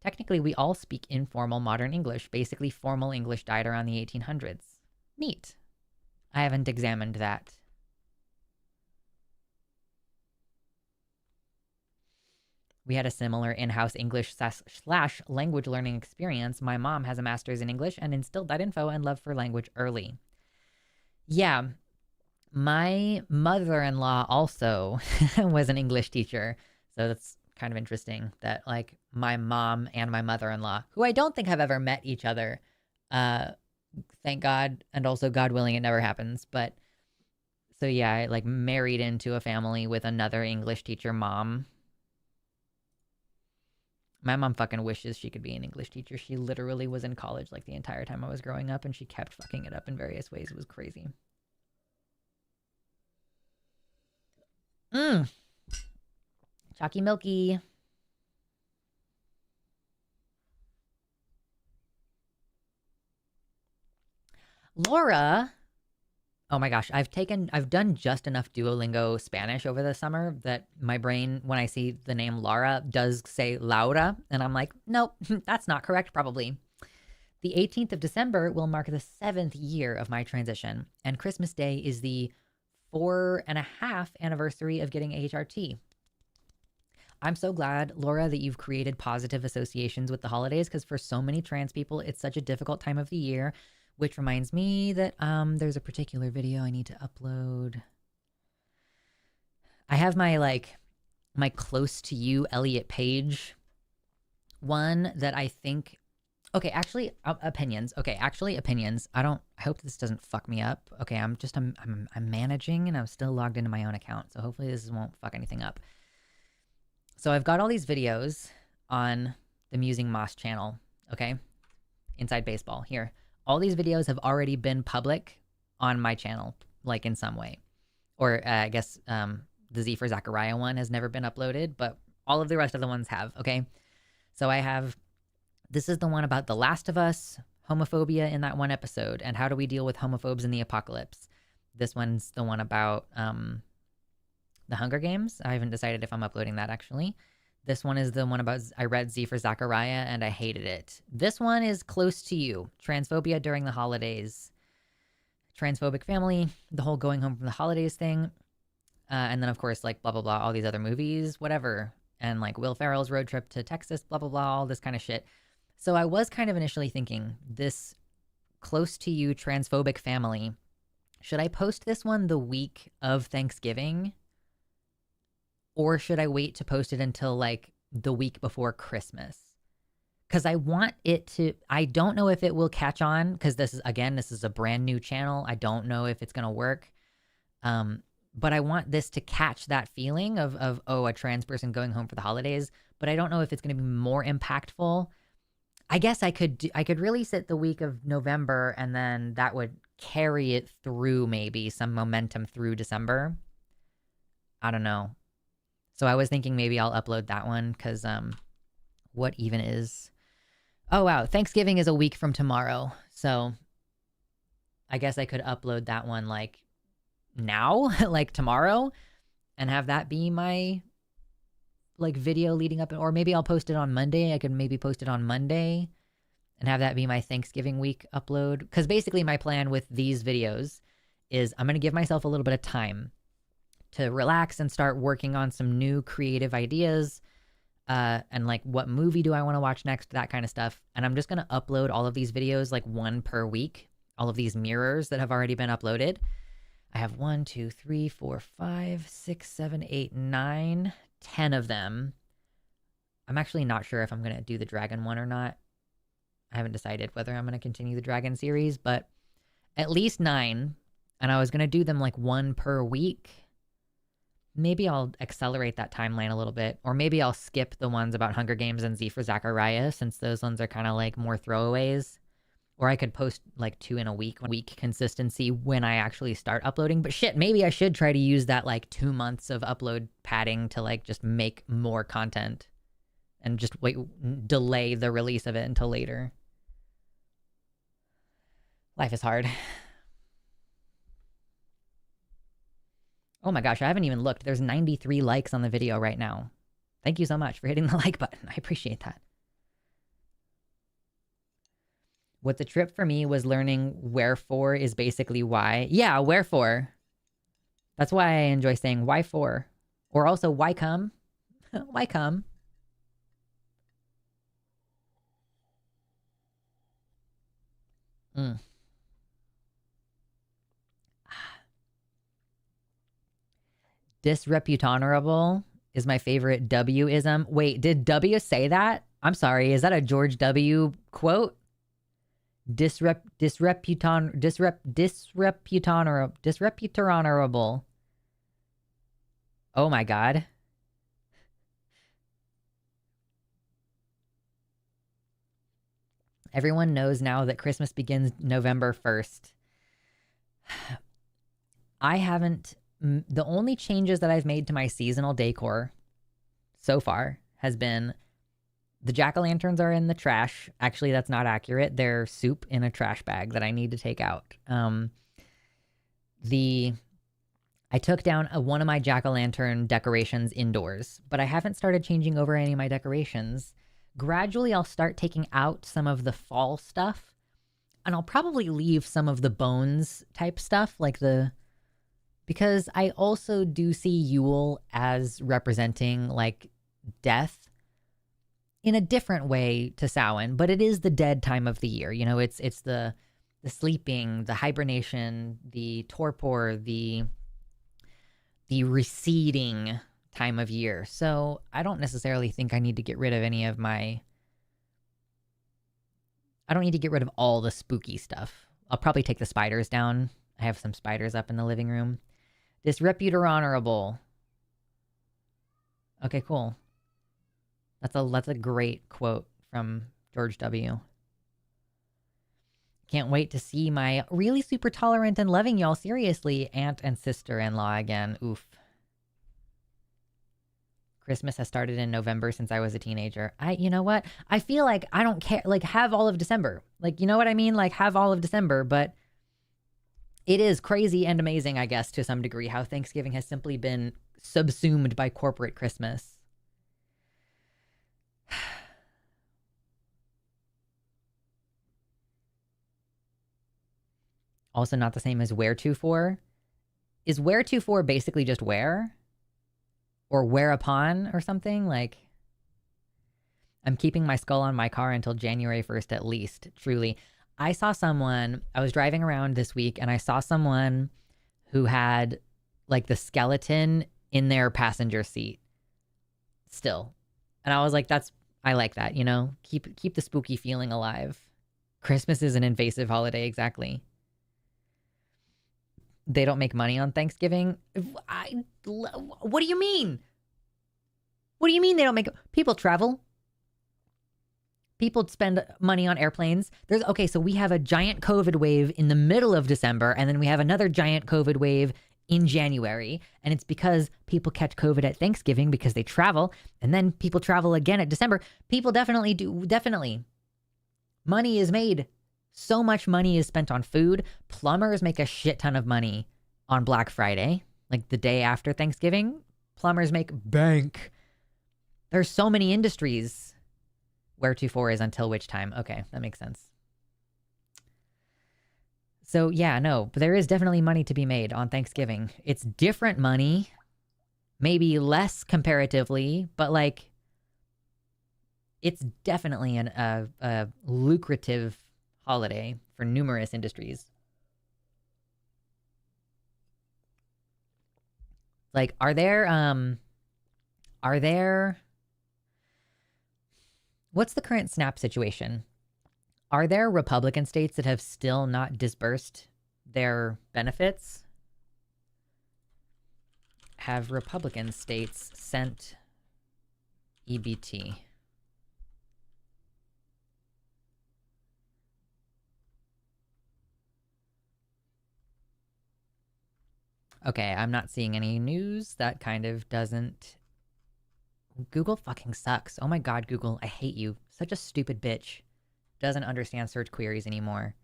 Technically, we all speak informal modern English. Basically, formal English died around the 1800s. Neat. I haven't examined that. We had a similar in-house English / language learning experience. My mom has a master's in English and instilled that info and love for language early. Yeah, my mother-in-law also was an English teacher. So that's kind of interesting that like my mom and my mother-in-law, who I don't think have ever met each other, Thank God. And also, God willing, it never happens. But so yeah, I like married into a family with another English teacher mom. My mom fucking wishes she could be an English teacher. She literally was in college like the entire time I was growing up, and she kept fucking it up in various ways. It was crazy. Chalky Milky. Laura. Oh my gosh, I've done just enough Duolingo Spanish over the summer that my brain, when I see the name Laura, does say Laura. And I'm like, nope, that's not correct, probably. The 18th of December will mark the 7th year of my transition, and Christmas Day is the 4.5 anniversary of getting HRT. I'm so glad, Laura, that you've created positive associations with the holidays, because for so many trans people, it's such a difficult time of the year, which reminds me that there's a particular video I need to upload. I have my close to you Elliot Page one that I think. Okay, actually, opinions. Okay, actually, opinions. I hope this doesn't fuck me up. Okay, I'm managing and I'm still logged into my own account, so hopefully this won't fuck anything up. So I've got all these videos on the Musing Moss channel. Okay, Inside Baseball here. All these videos have already been public on my channel, like in some way, or I guess the Z for Zachariah one has never been uploaded, but all of the rest of the ones have. Okay, so I have. This is the one about The Last of Us, homophobia in that one episode, and how do we deal with homophobes in the apocalypse. This one's the one about the Hunger Games. I haven't decided if I'm uploading that, actually. This one is the one about I read Z for Zachariah, and I hated it. This one is close to you. Transphobia during the holidays. Transphobic family, the whole going home from the holidays thing. And then, of course, like, blah, blah, blah, all these other movies, whatever. And, like, Will Ferrell's road trip to Texas, blah, blah, blah, all this kind of shit. So I was kind of initially thinking, this close to you transphobic family, should I post this one the week of Thanksgiving? Or should I wait to post it until like the week before Christmas? Because I want it to, I don't know if it will catch on, because this is a brand new channel. I don't know if it's going to work. But I want this to catch that feeling of, oh, a trans person going home for the holidays. But I don't know if it's going to be more impactful. I guess I could release it the week of November, and then that would carry it through, maybe some momentum through December. I don't know. So I was thinking maybe I'll upload that one, because what even is... Oh, wow. Thanksgiving is a week from tomorrow. So I guess I could upload that one like now, like tomorrow, and have that be my like video leading up, or maybe I'll post it on Monday. I could maybe post it on Monday and have that be my Thanksgiving week upload. Because basically my plan with these videos is I'm going to give myself a little bit of time to relax and start working on some new creative ideas, and like what movie do I want to watch next, that kind of stuff. And I'm just going to upload all of these videos like one per week, all of these mirrors that have already been uploaded. I have 1, 2, 3, 4, 5, 6, 7, 8, 9, 10 of them. I'm actually not sure if I'm going to do the dragon one or not. I haven't decided whether I'm going to continue the dragon series, but at least 9. And I was going to do them like one per week. Maybe I'll accelerate that timeline a little bit, or maybe I'll skip the ones about Hunger Games and Z for Zachariah, since those ones are kind of like more throwaways. Or I could post like 2 in a week consistency when I actually start uploading. But shit, maybe I should try to use that like 2 months of upload padding to like just make more content and just delay the release of it until later. Life is hard. Oh my gosh, I haven't even looked. There's 93 likes on the video right now. Thank you so much for hitting the like button. I appreciate that. What the trip for me was learning wherefore is basically why. Yeah, wherefore. That's why I enjoy saying why for. Or also why come? Why come? Disreputonorable is my favorite W-ism. Wait, did W say that? I'm sorry, is that a George W. quote? disreputonerable. Oh my God. Everyone knows now that Christmas begins November 1st. I haven't, the only changes that I've made to my seasonal decor so far has been the jack-o'-lanterns are in the trash. Actually, that's not accurate. They're soup in a trash bag that I need to take out. I took down one of my jack-o'-lantern decorations indoors, but I haven't started changing over any of my decorations. Gradually, I'll start taking out some of the fall stuff, and I'll probably leave some of the bones type stuff, because I also do see Yule as representing like death in a different way to Samhain, but it is the dead time of the year. You know, it's the sleeping, the hibernation, the torpor, the receding time of year. So I don't necessarily think I need to get rid of any of I don't need to get rid of all the spooky stuff. I'll probably take the spiders down. I have some spiders up in the living room. Disrepute or honorable. Okay, cool. That's a great quote from George W. Can't wait to see my really super tolerant and loving y'all seriously aunt and sister-in-law again. Oof. Christmas has started in November since I was a teenager. You know what? I feel like I don't care. Like, have all of December. Like, you know what I mean? Like, have all of December, but it is crazy and amazing, I guess, to some degree, how Thanksgiving has simply been subsumed by corporate Christmas. Also not the same as wheretofore. Is wheretofore basically just where? Or whereupon or something? Like, I'm keeping my skull on my car until January 1st at least, truly. I was driving around this week and I saw someone who had like the skeleton in their passenger seat still. And I was like, I like that, you know? Keep the spooky feeling alive. Christmas is an invasive holiday, exactly. They don't make money on Thanksgiving. What do you mean? What do you mean they don't make? People travel. People spend money on airplanes. So we have a giant COVID wave in the middle of December, and then we have another giant COVID wave in January. And it's because people catch COVID at Thanksgiving because they travel, and then people travel again at December. People definitely do. Definitely. Money is made. So much money is spent on food. Plumbers make a shit ton of money on Black Friday, like the day after Thanksgiving. Plumbers make bank. There's so many industries. Wheretofore is until which time. Okay, that makes sense. So yeah, no, but there is definitely money to be made on Thanksgiving. It's different money, maybe less comparatively, but like it's definitely a lucrative holiday for numerous industries. Like, are there what's the current SNAP situation? Are there Republican states that have still not disbursed their benefits? Have Republican states sent EBT? Okay, I'm not seeing any news. That kind of doesn't... Google fucking sucks. Oh my god, Google, I hate you. Such a stupid bitch. Doesn't understand search queries anymore.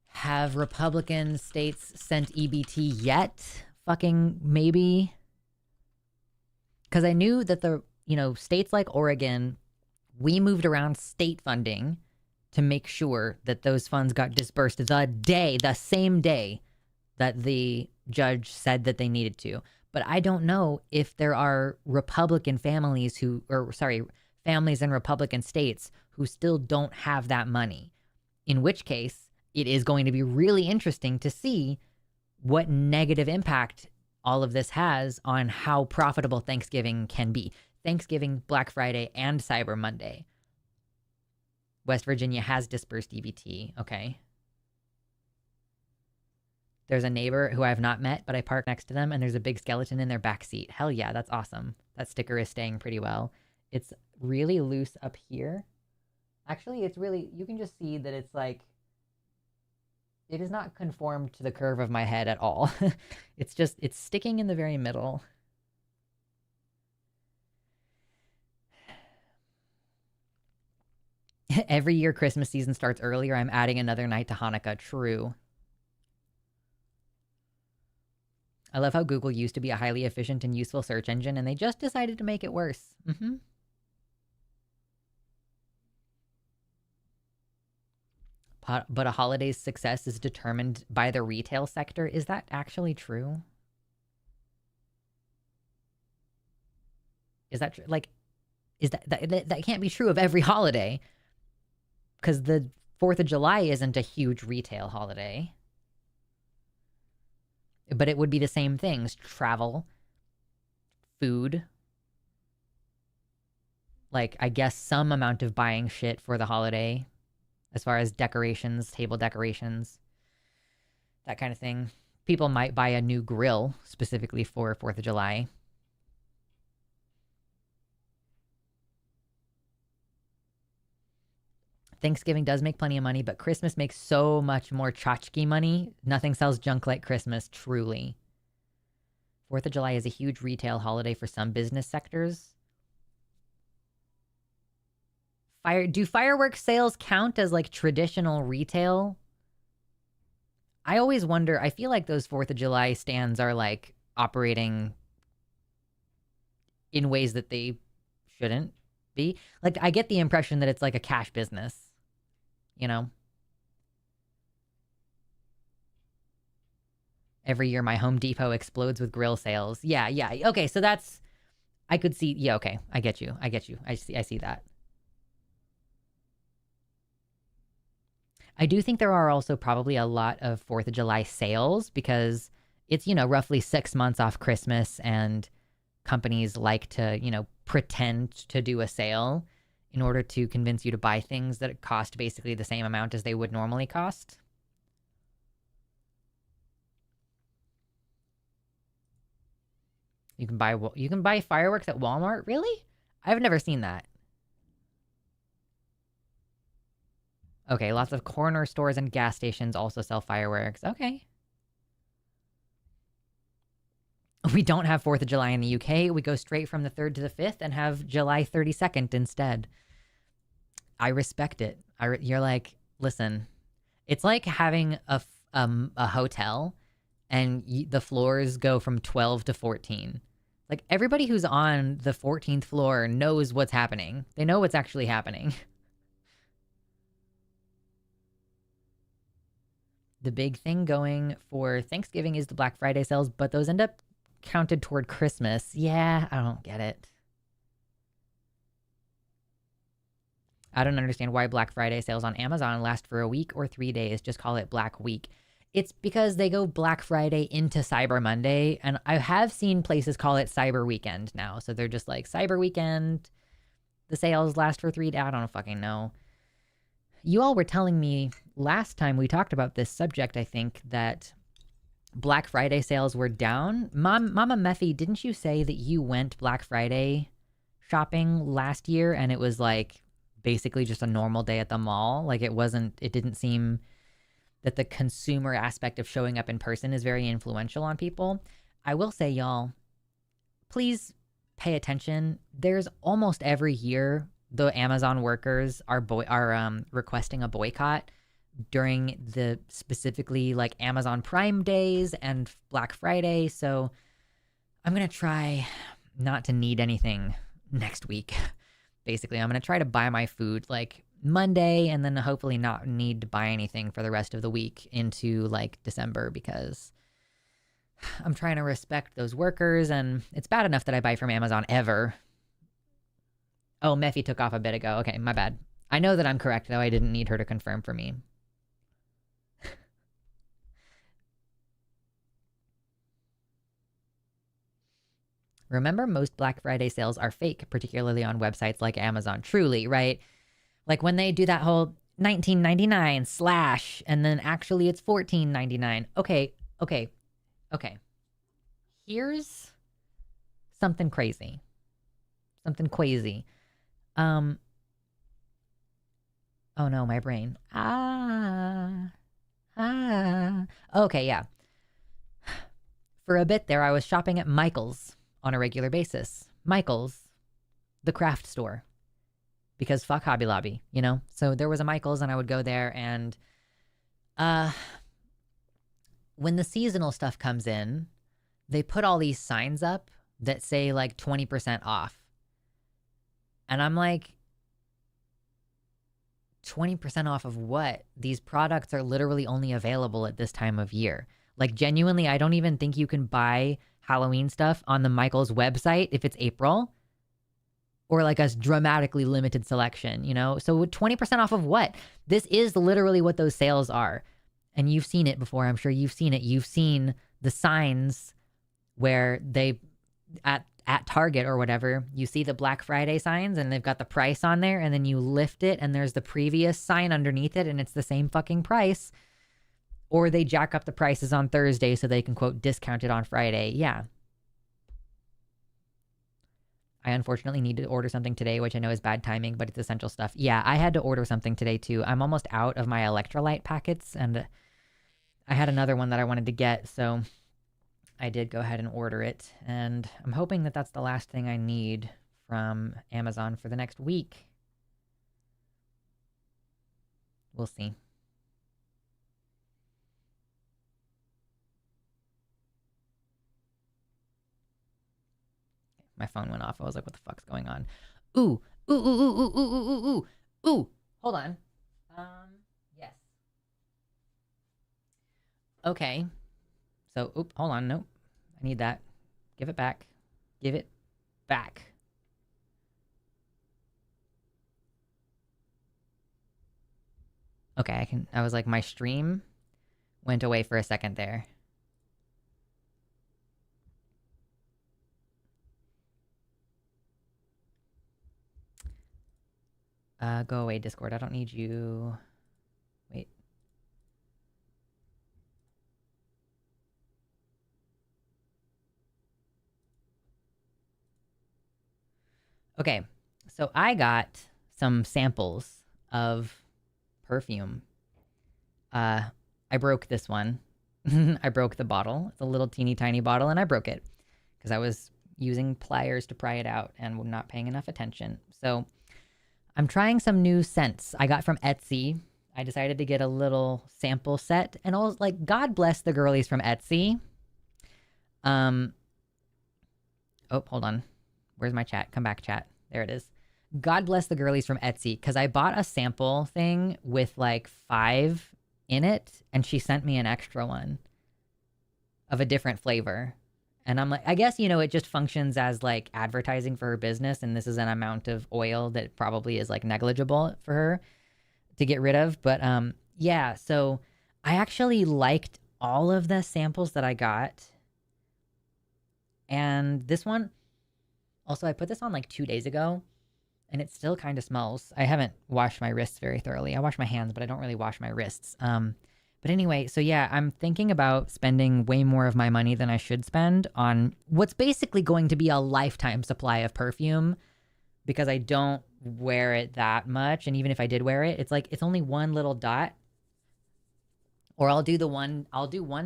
Have Republican states sent EBT yet? Fucking maybe. Because I knew that states like Oregon, we moved around state funding to make sure that those funds got disbursed the same day that the judge said that they needed to. But I don't know if there are Republican families families in Republican states who still don't have that money. In which case, it is going to be really interesting to see what negative impact all of this has on how profitable Thanksgiving can be. Thanksgiving, Black Friday, and Cyber Monday. West Virginia has dispersed EBT. Okay. There's a neighbor who I've not met, but I park next to them, and there's a big skeleton in their back seat. Hell yeah, that's awesome. That sticker is staying pretty well. It's really loose up here. Actually, it's really, you can just see that it's like, it is not conformed to the curve of my head at all. It's just, it's sticking in the very middle. Every year Christmas season starts earlier, I'm adding another night to Hanukkah. True. I love how Google used to be a highly efficient and useful search engine, and they just decided to make it worse. Mm-hmm. But a holiday's success is determined by the retail sector. Is that actually true? Is that true? Like, is that can't be true of every holiday? Because the 4th of July isn't a huge retail holiday. But it would be the same things. Travel, food, like, I guess some amount of buying shit for the holiday, as far as decorations, table decorations, that kind of thing. People might buy a new grill specifically for 4th of July. Thanksgiving does make plenty of money, but Christmas makes so much more tchotchke money. Nothing sells junk like Christmas, truly. 4th of July is a huge retail holiday for some business sectors. Do fireworks sales count as like traditional retail? I always wonder, I feel like those 4th of July stands are like operating in ways that they shouldn't be. Like, I get the impression that it's like a cash business, you know? Every year my Home Depot explodes with grill sales. Yeah. Okay, so that's, I could see, yeah, okay. I get you. I see that. I do think there are also probably a lot of 4th of July sales because it's, roughly 6 months off Christmas, and companies like to, pretend to do a sale in order to convince you to buy things that cost basically the same amount as they would normally cost. You can buy fireworks at Walmart? Really? I've never seen that. Okay, lots of corner stores and gas stations also sell fireworks. Okay. We don't have 4th of July in the UK. We go straight from the 3rd to the 5th and have July 32nd instead. I respect it. You're like, listen, it's like having a hotel and the floors go from 12 to 14. Like, everybody who's on the 14th floor knows what's happening. They know what's actually happening. The big thing going for Thanksgiving is the Black Friday sales, but those end up counted toward Christmas. Yeah, I don't get it. I don't understand why Black Friday sales on Amazon last for a week or 3 days. Just call it Black Week. It's because they go Black Friday into Cyber Monday, and I have seen places call it Cyber Weekend now. So they're just like, Cyber Weekend, the sales last for 3 days. I don't fucking know. You all were telling me last time we talked about this subject, I think, that Black Friday sales were down. Mama Meffy, didn't you say that you went Black Friday shopping last year and it was like basically just a normal day at the mall? Like, it didn't seem that the consumer aspect of showing up in person is very influential on people. I will say, y'all, please pay attention. There's almost every year the Amazon workers are requesting a boycott during the specifically like Amazon Prime days and Black Friday. So I'm going to try not to need anything next week. Basically, I'm going to try to buy my food like Monday and then hopefully not need to buy anything for the rest of the week into like December, because I'm trying to respect those workers, and it's bad enough that I buy from Amazon ever. Oh, Meffy took off a bit ago. Okay, my bad. I know that I'm correct, though. I didn't need her to confirm for me. Remember, most Black Friday sales are fake, particularly on websites like Amazon. Truly, right? Like when they do that whole 19.99 slash and then actually it's 14.99. Okay, okay, okay. Here's something crazy. Something crazy. Um oh no, my brain. Okay, yeah. For a bit there I was shopping at Michael's on a regular basis. Michael's, the craft store. Because fuck Hobby Lobby, you know? So there was a Michael's and I would go there and uh when the seasonal stuff comes in, they put all these signs up that say like 20% off. And I'm like, 20% off of what? These products are literally only available at this time of year. Like, genuinely, I don't even think you can buy Halloween stuff on the Michaels website if it's April or like a dramatically limited selection, you know? So 20% off of what? This is literally what those sales are. And you've seen it before. I'm sure you've seen it. You've seen the signs where they at Target or whatever, you see the Black Friday signs and they've got the price on there, and then you lift it and there's the previous sign underneath it and it's the same fucking price. Or they jack up the prices on Thursday so they can quote discount it on Friday. Yeah. I unfortunately need to order something today, which I know is bad timing, but it's essential stuff. Yeah, I had to order something today too. I'm almost out of my electrolyte packets and I had another one that I wanted to get, so I did go ahead and order it, and I'm hoping that that's the last thing I need from Amazon for the next week. We'll see. My phone went off. I was like, what the fuck's going on? Ooh, ooh, ooh, ooh, ooh, ooh, ooh, ooh, ooh. Hold on. Yes. Okay. So, hold on. Nope. I need that. Give it back. Give it back. Okay, I was like, my stream went away for a second there. Go away, Discord. I don't need you. Wait. Okay, so I got some samples of perfume. I broke this one. I broke the bottle. It's a little teeny tiny bottle, and I broke it because I was using pliers to pry it out and not paying enough attention. So I'm trying some new scents I got from Etsy. I decided to get a little sample set, and also, like, God bless the girlies from Etsy. Oh, hold on. Where's my chat? Come back, chat. There it is. God bless the girlies from Etsy, because I bought a sample thing with like 5 in it, and she sent me an extra one of a different flavor. And I'm like, I guess, you know, it just functions as like advertising for her business, and this is an amount of oil that probably is like negligible for her to get rid of. But yeah, so I actually liked all of the samples that I got. And this one, also, I put this on like 2 days ago, and it still kind of smells. I haven't washed my wrists very thoroughly. I wash my hands, but I don't really wash my wrists. But anyway, so yeah, I'm thinking about spending way more of my money than I should spend on what's basically going to be a lifetime supply of perfume, because I don't wear it that much. And even if I did wear it, it's like, it's only one little dot. Or I'll do one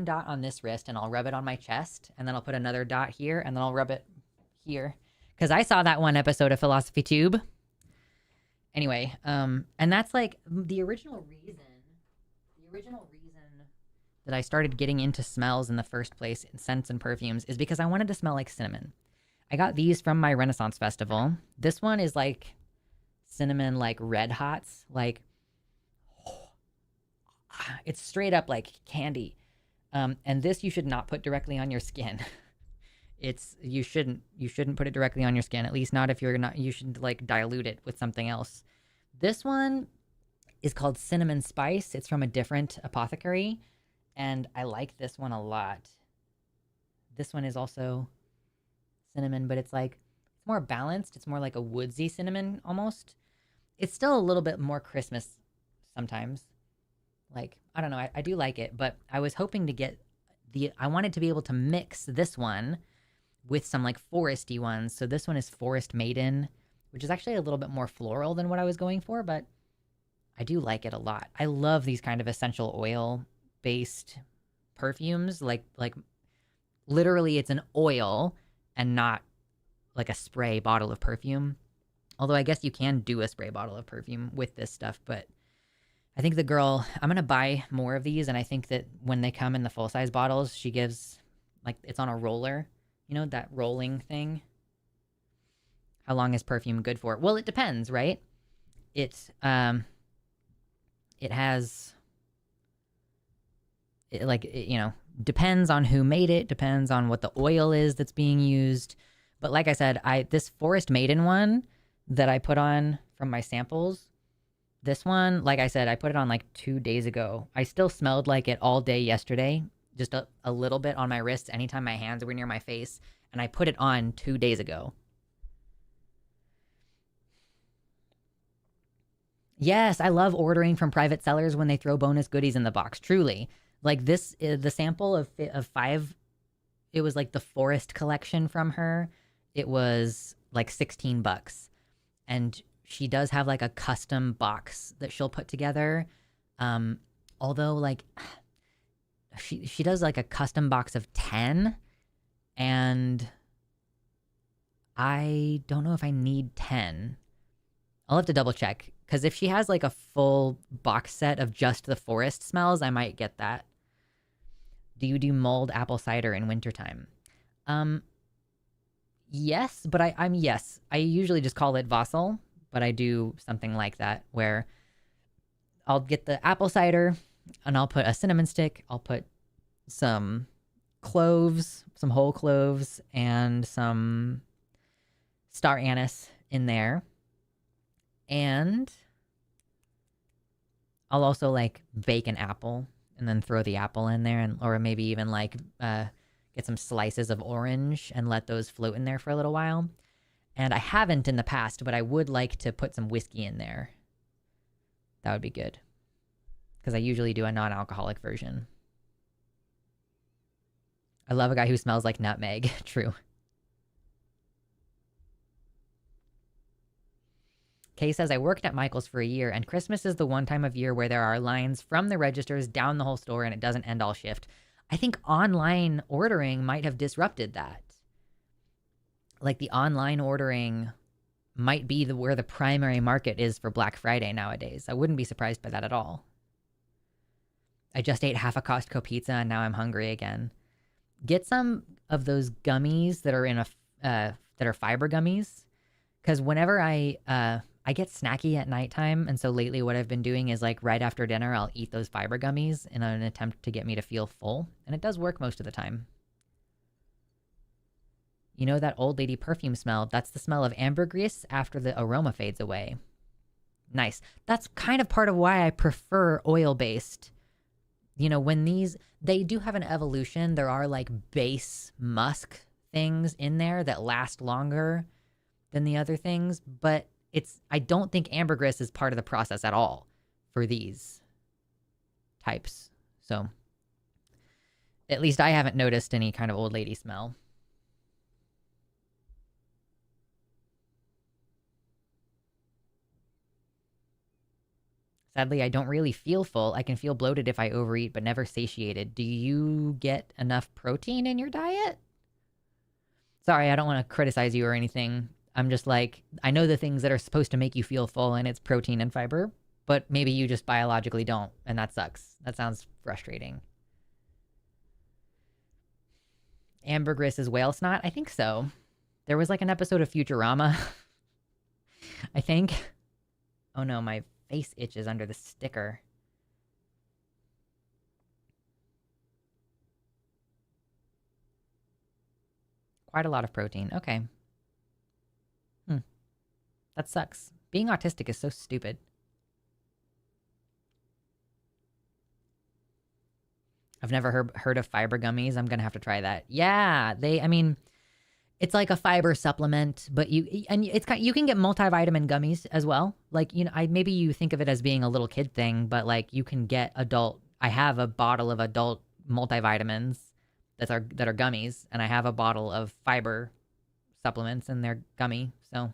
dot on this wrist and I'll rub it on my chest, and then I'll put another dot here and then I'll rub it here. Because I saw that one episode of Philosophy Tube. Anyway, and that's like the original reason that I started getting into smells in the first place, in scents and perfumes, is because I wanted to smell like cinnamon. I got these from my Renaissance Festival. This one is like cinnamon, like red hots, like it's straight up like candy. And this you should not put directly on your skin. You shouldn't put it directly on your skin, at least not if you're not. You should like dilute it with something else. This one is called Cinnamon Spice. It's from a different apothecary, and I like this one a lot. This one is also cinnamon, but it's more balanced. It's more like a woodsy cinnamon almost. it's still a little bit more Christmas sometimes. Like, I don't know, I do like it, but I was hoping to get I wanted to be able to mix this one with some like foresty ones. So this one is Forest Maiden, which is actually a little bit more floral than what I was going for, but I do like it a lot. I love these kind of essential oil based perfumes. Like literally it's an oil and not like a spray bottle of perfume. Although I guess you can do a spray bottle of perfume with this stuff, but I think the girl, I'm going to buy more of these. And I think that when they come in the full size bottles, she gives, like, it's on a roller, you know, that rolling thing. How long is perfume good for? Well, it depends, right? It has, you know, depends on who made it, depends on what the oil is that's being used. But like I said, this Forest Maiden one that I put on from my samples, this one, like I said, I put it on like 2 days ago. I still smelled like it all day yesterday, just a little bit on my wrists anytime my hands were near my face. And I put it on 2 days ago. Yes, I love ordering from private sellers when they throw bonus goodies in the box. Truly. Like this, the sample of 5, it was like the Forest collection from her. It was like $16. And she does have like a custom box that she'll put together. Although like she does like a custom box of 10, and I don't know if I need 10. I'll have to double check, because if she has like a full box set of just the Forest smells, I might get that. Do you do mulled apple cider in wintertime? Yes, but yes. I usually just call it Vassal, but I do something like that where I'll get the apple cider and I'll put a cinnamon stick. I'll put some cloves, some whole cloves, and some star anise in there. And I'll also like bake an apple and then throw the apple in there, and or maybe even like get some slices of orange and let those float in there for a little while. And I haven't in the past, but I would like to put some whiskey in there. That would be good, because I usually do a non-alcoholic version. I love a guy who smells like nutmeg. True. Kay says, I worked at Michael's for a year, and Christmas is the one time of year where there are lines from the registers down the whole store, and it doesn't end all shift. I think online ordering might have disrupted that. Like the online ordering might be where the primary market is for Black Friday nowadays. I wouldn't be surprised by that at all. I just ate half a Costco pizza and now I'm hungry again. Get some of those gummies that are in that are fiber gummies, because whenever I get snacky at nighttime, and so lately what I've been doing is like right after dinner I'll eat those fiber gummies in an attempt to get me to feel full, and it does work most of the time. You know that old lady perfume smell? That's the smell of ambergris after the aroma fades away. Nice. That's kind of part of why I prefer oil-based. You know, when they do have an evolution. There are like base musk things in there that last longer than the other things, but I don't think ambergris is part of the process at all for these types. So at least I haven't noticed any kind of old lady smell. Sadly, I don't really feel full. I can feel bloated if I overeat, but never satiated. Do you get enough protein in your diet? Sorry, I don't want to criticize you or anything. I'm just like, I know the things that are supposed to make you feel full, and it's protein and fiber, but maybe you just biologically don't, and that sucks. That sounds frustrating. Ambergris is whale snot? I think so. There was like an episode of Futurama, I think. Oh no, my face itches under the sticker. Quite a lot of protein. Okay. That sucks. Being autistic is so stupid. I've never heard of fiber gummies. I'm going to have to try that. Yeah, I mean, It's like a fiber supplement, but you can get multivitamin gummies as well. Like, I maybe you think of it as being a little kid thing, but like you can get adult. I have a bottle of adult multivitamins that are gummies, and I have a bottle of fiber supplements, and they're gummy. So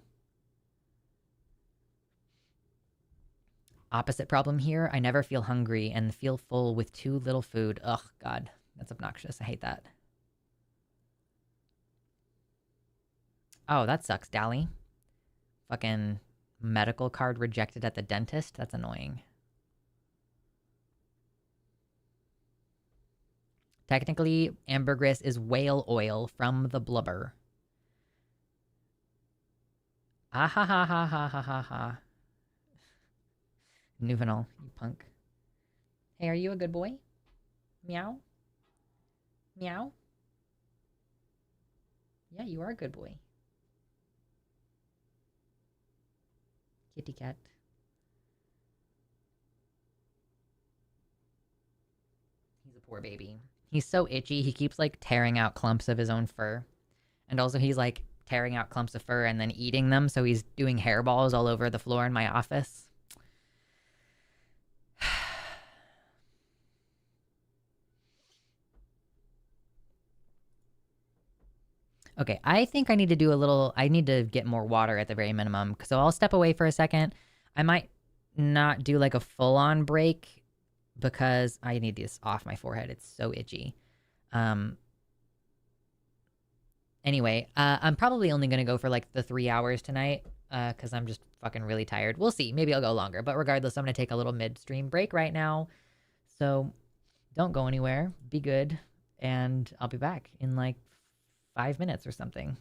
opposite problem here. I never feel hungry and feel full with too little food. Ugh, God, that's obnoxious. I hate that. Oh, that sucks, Dally. Fucking medical card rejected at the dentist. That's annoying. Technically, ambergris is whale oil from the blubber. Ah ha ha ha ha ha ha ha. Nuvenal, you punk. Hey, are you a good boy? Meow? Meow? Yeah, you are a good boy. Kitty cat. He's a poor baby. He's so itchy. He keeps like tearing out clumps of his own fur. And also he's like tearing out clumps of fur and then eating them, so he's doing hairballs all over the floor in my office. Okay, I think I need to get more water at the very minimum. So I'll step away for a second. I might not do like a full on break because I need this off my forehead. It's so itchy. Um, anyway, I'm probably only going to go for like the 3 hours tonight because I'm just fucking really tired. We'll see. Maybe I'll go longer. But regardless, I'm going to take a little midstream break right now. So don't go anywhere. Be good. And I'll be back in like 5 minutes or something.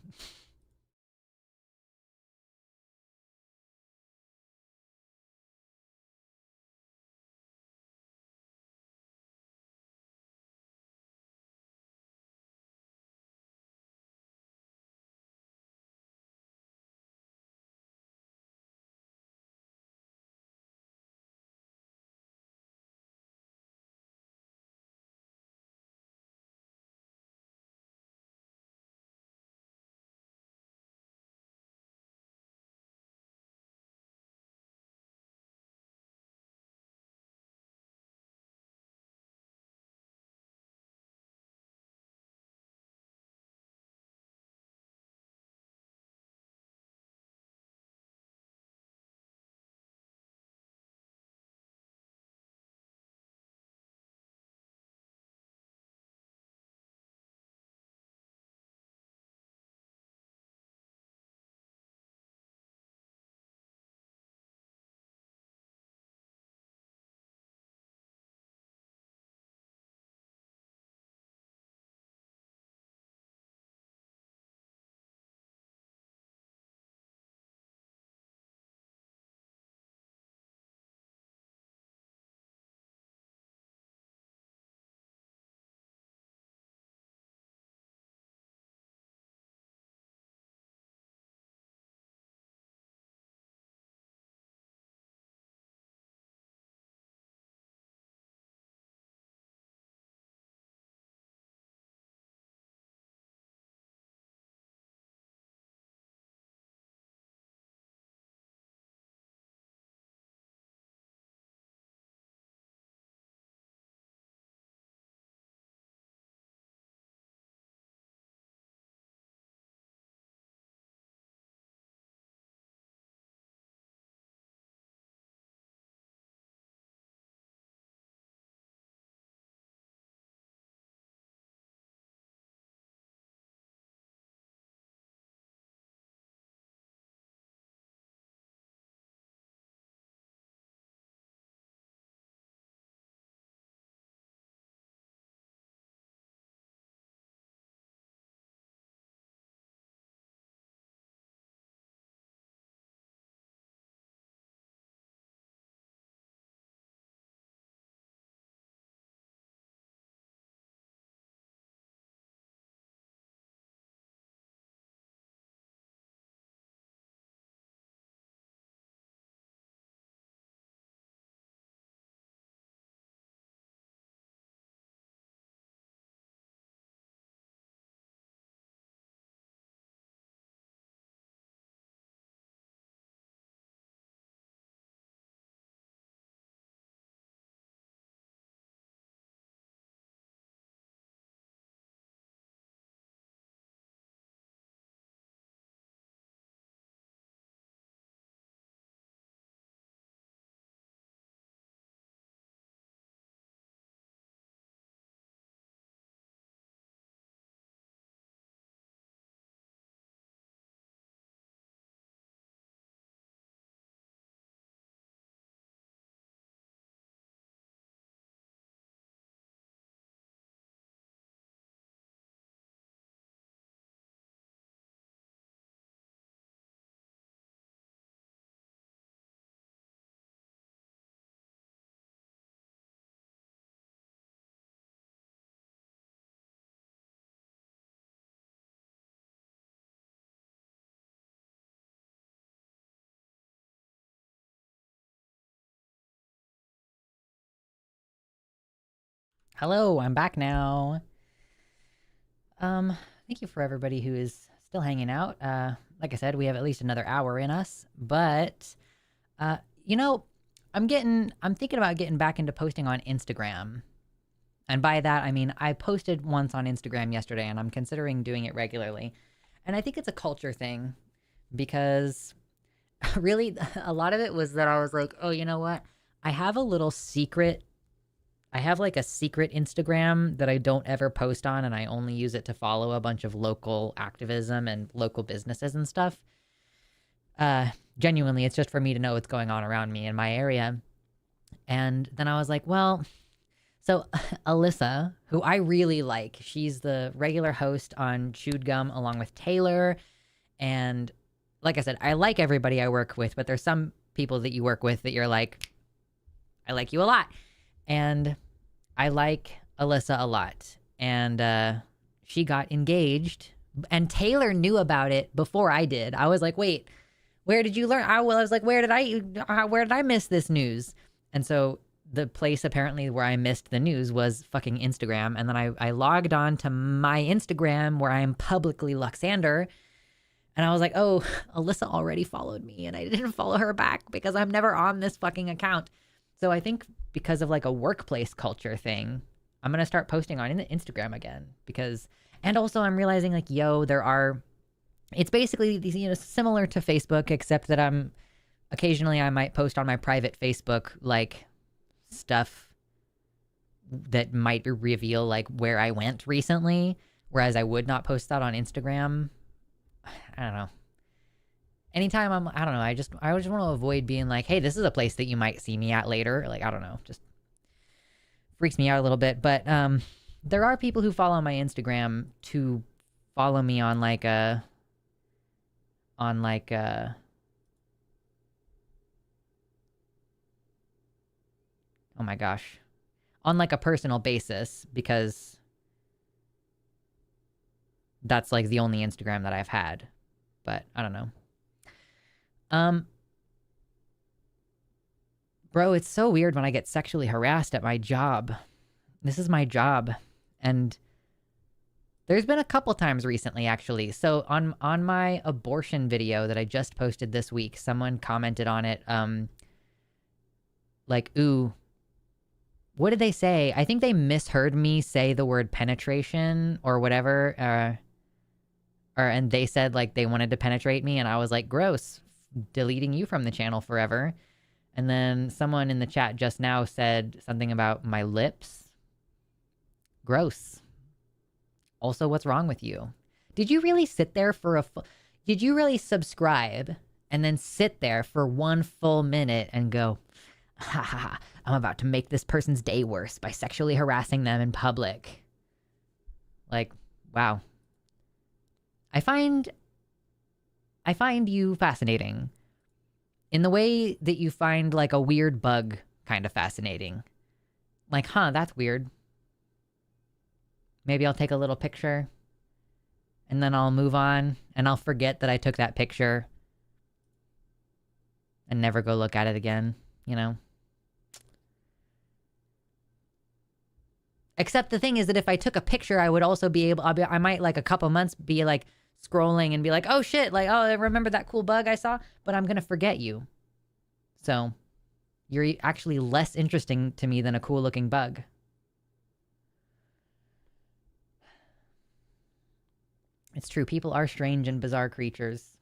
Hello, I'm back now. Thank you for everybody who is still hanging out. Like I said, we have at least another hour in us, but uh, you know, I'm thinking about getting back into posting on Instagram. And by that, I mean I posted once on Instagram yesterday and I'm considering doing it regularly. And I think it's a culture thing because really a lot of it was that I was like, "Oh, you know what? I have a little secret I have like a secret Instagram that I don't ever post on, and I only use it to follow a bunch of local activism and local businesses and stuff. Genuinely, it's just for me to know what's going on around me in my area." And then I was like, well, so Alyssa, who I really like, she's the regular host on Chewed Gum along with Taylor. And like I said, I like everybody I work with, but there's some people that you work with that you're like, I like you a lot. And I like Alyssa a lot. And she got engaged. And Taylor knew about it before I did. I was like, wait, where did you learn? I was like, where did I miss this news? And so the place apparently where I missed the news was fucking Instagram. And then I logged on to my Instagram where I am publicly Luxander. And I was like, oh, Alyssa already followed me and I didn't follow her back because I'm never on this fucking account. So I think because of like a workplace culture thing, I'm going to start posting on Instagram again and also I'm realizing like, it's basically, similar to Facebook, except that occasionally I might post on my private Facebook, like stuff that might reveal like where I went recently, whereas I would not post that on Instagram. I don't know. Anytime I don't know, I just want to avoid being like, hey, this is a place that you might see me at later. Like, I don't know, just freaks me out a little bit. But there are people who follow my Instagram to follow me on oh my gosh, on like a personal basis, because that's like the only Instagram that I've had. But I don't know. Bro, it's so weird when I get sexually harassed at my job. This is my job. And there's been a couple times recently, actually. So on my abortion video that I just posted this week, someone commented on it, like, ooh, what did they say? I think they misheard me say the word penetration or whatever. And they said like they wanted to penetrate me, and I was like, gross, deleting you from the channel forever. And then someone in the chat just now said something about my lips. Gross. Also, what's wrong with you? Did you really sit there for did you really subscribe and then sit there for 1 full minute and go, ha ha ha, I'm about to make this person's day worse by sexually harassing them in public? Like, wow. I find you fascinating in the way that you find like a weird bug kind of fascinating. Like, huh, that's weird. Maybe I'll take a little picture and then I'll move on and I'll forget that I took that picture and never go look at it again, you know? Except the thing is that if I took a picture, I would also be able, I might like a couple months be like scrolling and be like, oh shit, like, oh, I remember that cool bug I saw, but I'm going to forget you. So you're actually less interesting to me than a cool looking bug. It's true. People are strange and bizarre creatures.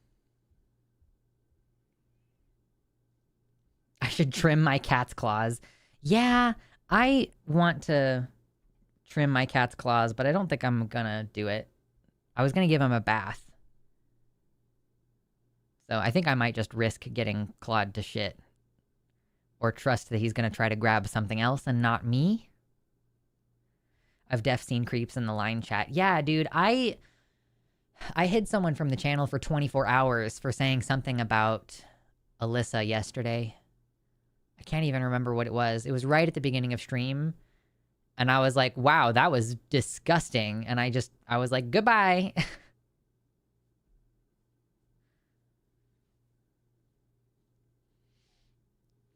I should trim my cat's claws. Yeah, I want to trim my cat's claws, but I don't think I'm gonna do it. I was gonna give him a bath. So I think I might just risk getting clawed to shit. Or trust that he's gonna try to grab something else and not me. I've def seen creeps in the line chat. Yeah, dude, I hid someone from the channel for 24 hours for saying something about Alyssa yesterday. I can't even remember what it was. It was right at the beginning of stream. And I was like, wow, that was disgusting. And I was like, goodbye.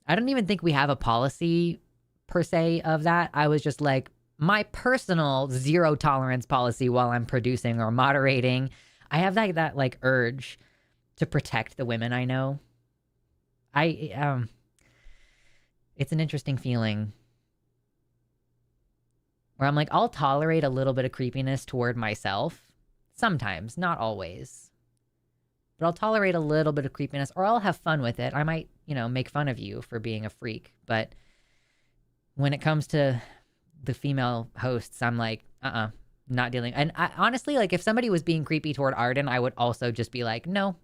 I don't even think we have a policy per se of that. I was just like, my personal zero tolerance policy while I'm producing or moderating, I have that like urge to protect the women I know. It's an interesting feeling where I'm like, I'll tolerate a little bit of creepiness toward myself sometimes, not always. But I'll tolerate a little bit of creepiness, or I'll have fun with it. I might, make fun of you for being a freak. But when it comes to the female hosts, I'm like, not dealing. And honestly, like if somebody was being creepy toward Arden, I would also just be like, no,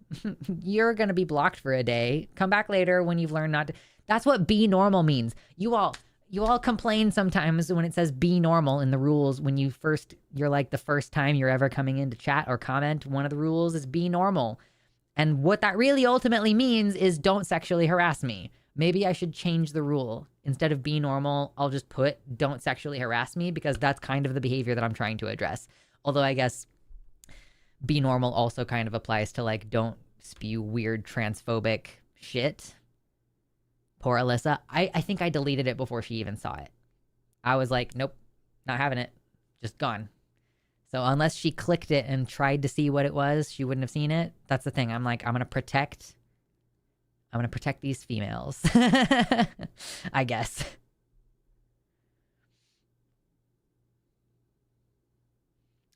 you're going to be blocked for a day. Come back later when you've learned not to. That's what be normal means. You all complain sometimes when it says be normal in the rules. When you're like the first time you're ever coming into chat or comment, one of the rules is be normal. And what that really ultimately means is don't sexually harass me. Maybe I should change the rule. Instead of be normal, I'll just put don't sexually harass me, because that's kind of the behavior that I'm trying to address. Although I guess be normal also kind of applies to like don't spew weird transphobic shit. Poor Alyssa. I think I deleted it before she even saw it. I was like, nope, not having it. Just gone. So unless she clicked it and tried to see what it was, she wouldn't have seen it. That's the thing. I'm like, I'm going to protect these females. I guess.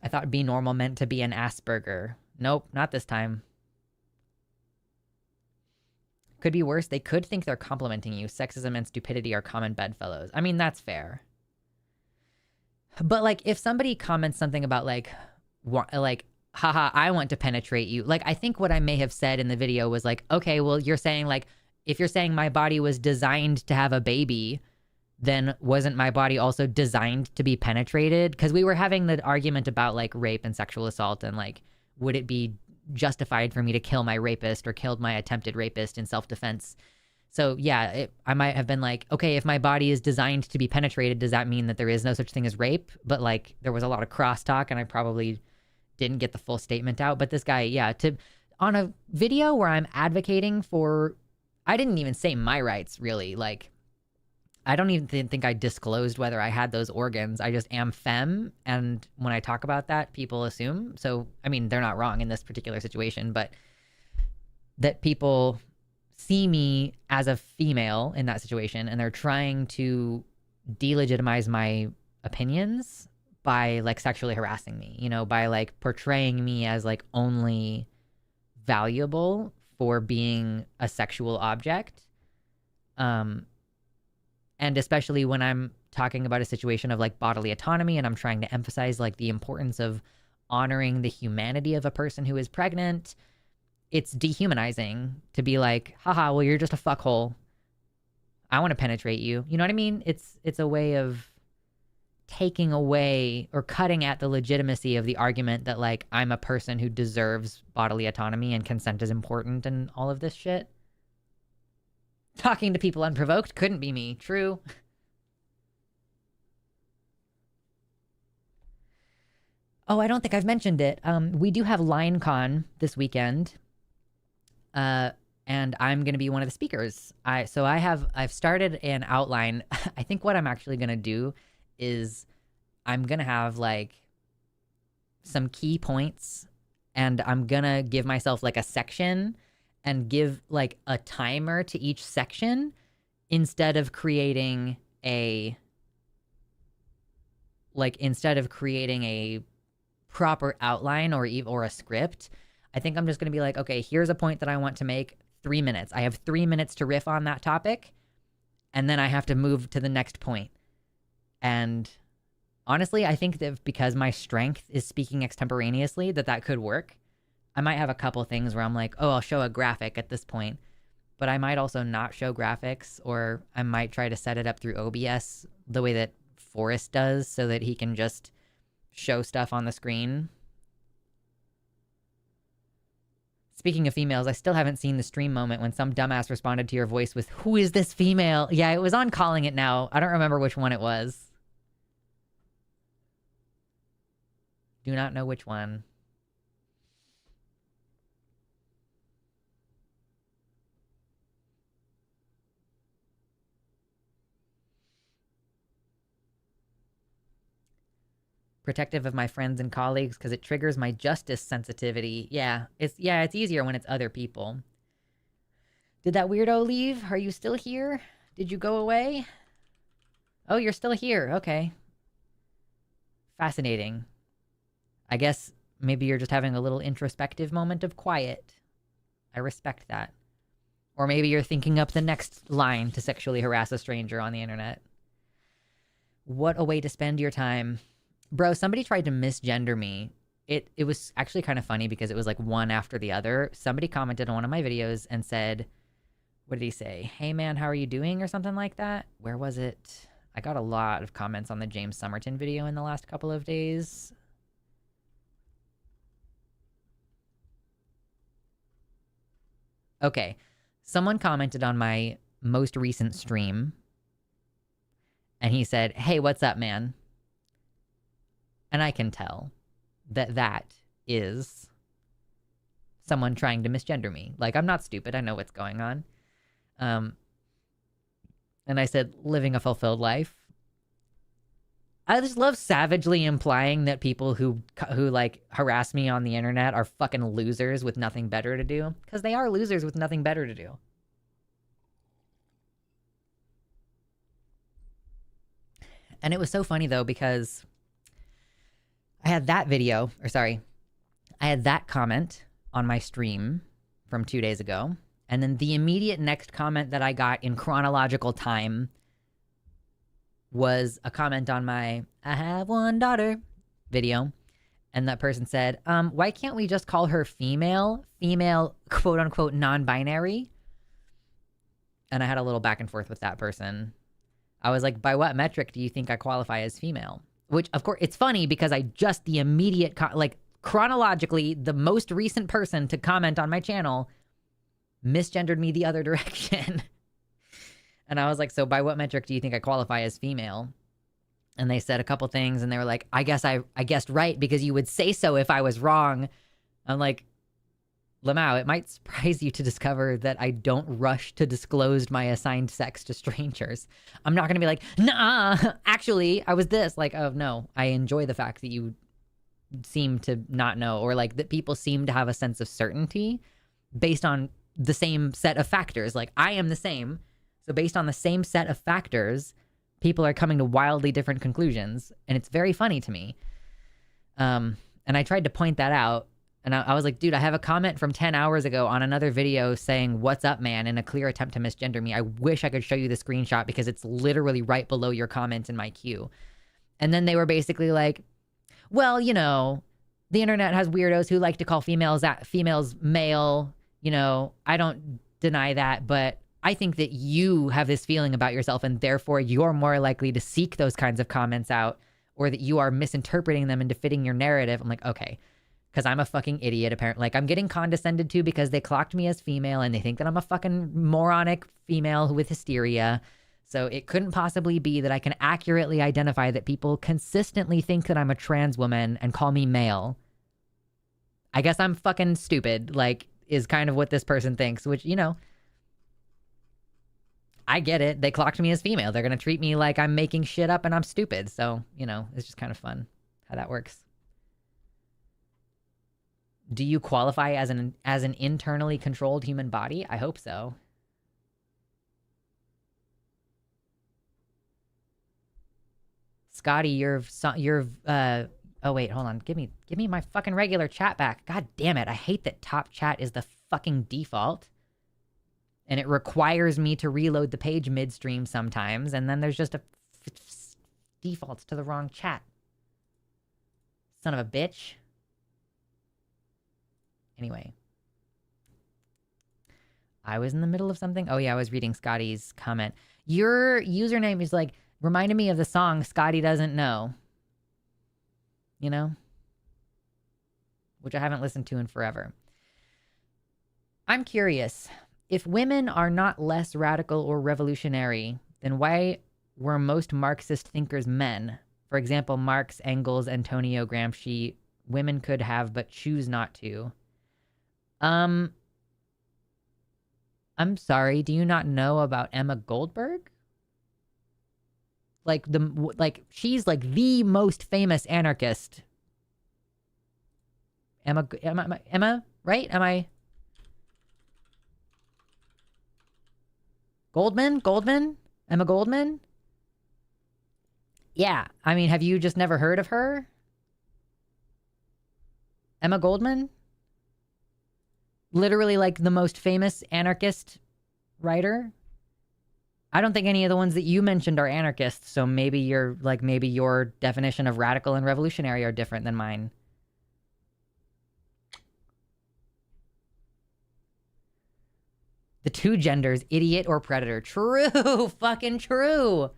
I thought be normal meant to be an Asperger. Nope, not this time. Could be worse. They could think they're complimenting you. Sexism and stupidity are common bedfellows. I mean, that's fair. But like if somebody comments something about like haha, I want to penetrate you. Like I think what I may have said in the video was like, okay, well you're saying like if you're saying my body was designed to have a baby, then wasn't my body also designed to be penetrated? Because we were having the argument about like rape and sexual assault and like would it be justified for me to kill my rapist or killed my attempted rapist in self-defense? So yeah, I might have been like, okay, if my body is designed to be penetrated, does that mean that there is no such thing as rape? But like there was a lot of crosstalk and I probably didn't get the full statement out. But this guy, yeah, on a video where I'm advocating for, I didn't even say my rights really. Like I don't even think I disclosed whether I had those organs. I just am femme. And when I talk about that, people assume. So, I mean, they're not wrong in this particular situation, but that people see me as a female in that situation and they're trying to delegitimize my opinions by like sexually harassing me, by like portraying me as like only valuable for being a sexual object. And especially when I'm talking about a situation of like bodily autonomy and I'm trying to emphasize like the importance of honoring the humanity of a person who is pregnant, it's dehumanizing to be like, haha, well, you're just a fuckhole. I want to penetrate you. You know what I mean? It's a way of taking away or cutting at the legitimacy of the argument that like I'm a person who deserves bodily autonomy and consent is important and all of this shit. Talking to people unprovoked couldn't be me. True. Oh, I don't think I've mentioned it. We do have LineCon this weekend. And I'm going to be one of the speakers. I've started an outline. I think what I'm actually going to do is I'm going to have like some key points and I'm going to give myself like a section and give like a timer to each section instead of creating a proper outline or a script. I think I'm just going to be like, okay, here's a point that I want to make, 3 minutes. I have 3 minutes to riff on that topic, and then I have to move to the next point. And honestly, I think that because my strength is speaking extemporaneously, that could work. I might have a couple things where I'm like, oh, I'll show a graphic at this point, but I might also not show graphics, or I might try to set it up through OBS the way that Forrest does so that he can just show stuff on the screen. Speaking of females, I still haven't seen the stream moment when some dumbass responded to your voice with, "Who is this female?" Yeah, it was on Calling It Now. I don't remember which one it was. Do not know which one. protective of my friends and colleagues because it triggers my justice sensitivity. Yeah, it's easier when it's other people. Did that weirdo leave? Are you still here? Did you go away? Oh, you're still here. Okay. Fascinating. I guess maybe you're just having a little introspective moment of quiet. I respect that. Or maybe you're thinking up the next line to sexually harass a stranger on the internet. What a way to spend your time. Bro, somebody tried to misgender me. It was actually kind of funny because it was like one after the other. Somebody commented on one of my videos and said, what did he say? Hey man, how are you doing? Or something like that. Where was it? I got a lot of comments on the James Somerton video in the last couple of days. Okay. Someone commented on my most recent stream and he said, hey, what's up, man? And I can tell that that is someone trying to misgender me. Like, I'm not stupid. I know what's going on. And I said, living a fulfilled life. I just love savagely implying that people who like harass me on the internet are fucking losers with nothing better to do, because they are losers with nothing better to do. And it was so funny though, because I had that video, or sorry, I had that comment on my stream from 2 days ago, and then the immediate next comment that I got in chronological time was a comment on my I have one daughter video. And that person said, why can't we just call her female, quote unquote, non-binary? And I had a little back and forth with that person. I was like, by what metric do you think I qualify as female? Which, of course, it's funny because I just the immediate, like chronologically, the most recent person to comment on my channel misgendered me the other direction. And I was like, so by what metric do you think I qualify as female? And they said a couple things and they were like, I guessed right because you would say so if I was wrong. I'm like, Lamau, it might surprise you to discover that I don't rush to disclose my assigned sex to strangers. I'm not going to be like, nah, actually, I was this. Like, oh, no, I enjoy the fact that you seem to not know, or like that people seem to have a sense of certainty based on the same set of factors. Like, I am the same. So based on the same set of factors, people are coming to wildly different conclusions. And it's very funny to me. And I tried to point that out. And I was like, dude, I have a comment from 10 hours ago on another video saying, what's up, man, in a clear attempt to misgender me. I wish I could show you the screenshot because it's literally right below your comment in my queue. And then they were basically like, well, you know, the internet has weirdos who like to call females male. You know, I don't deny that, but I think that you have this feeling about yourself and therefore you're more likely to seek those kinds of comments out, or that you are misinterpreting them into fitting your narrative. I'm like, okay, because I'm a fucking idiot apparently. Like, I'm getting condescended to because they clocked me as female and they think that I'm a fucking moronic female with hysteria. So it couldn't possibly be that I can accurately identify that people consistently think that I'm a trans woman and call me male. I guess I'm fucking stupid, like, is kind of what this person thinks, which, you know, I get it. They clocked me as female. They're going to treat me like I'm making shit up and I'm stupid. So, you know, it's just kind of fun how that works. Do you qualify as an internally controlled human body? I hope so. Scotty, oh wait, hold on. Give me my fucking regular chat back. God damn it. I hate that top chat is the fucking default. And it requires me to reload the page midstream sometimes, and then there's just a defaults to the wrong chat. Son of a bitch. Anyway. I was in the middle of something. Oh yeah, I was reading Scotty's comment. Your username is like, reminded me of the song Scotty Doesn't Know. You know? Which I haven't listened to in forever. I'm curious. If women are not less radical or revolutionary, then why were most Marxist thinkers men? For example, Marx, Engels, Antonio Gramsci, women could have but choose not to. I'm sorry, do you not know about Emma Goldberg? like she's like the most famous anarchist. Emma, right? Am I Goldman? Emma Goldman? Yeah. I mean, have you just never heard of her? Emma Goldman? Literally like the most famous anarchist writer. I don't think any of the ones that you mentioned are anarchists, so maybe your definition of radical and revolutionary are different than mine. The two genders, idiot or predator. True, fucking true.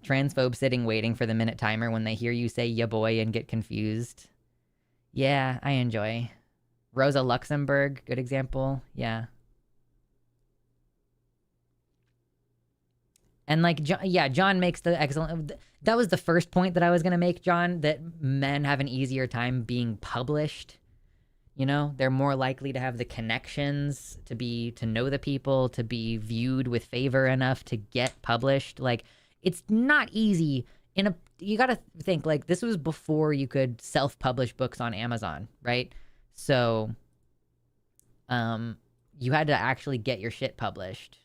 Transphobe sitting waiting for the minute timer when they hear you say ya boy and get confused. Yeah, I enjoy. Rosa Luxemburg, good example. Yeah. And like, John makes the excellent. That was the first point that I was going to make, John, that men have an easier time being published. You know, they're more likely to have the connections to know the people, to be viewed with favor enough to get published. Like, it's not easy. You got to think, like, this was before you could self-publish books on Amazon, right? So, you had to actually get your shit published.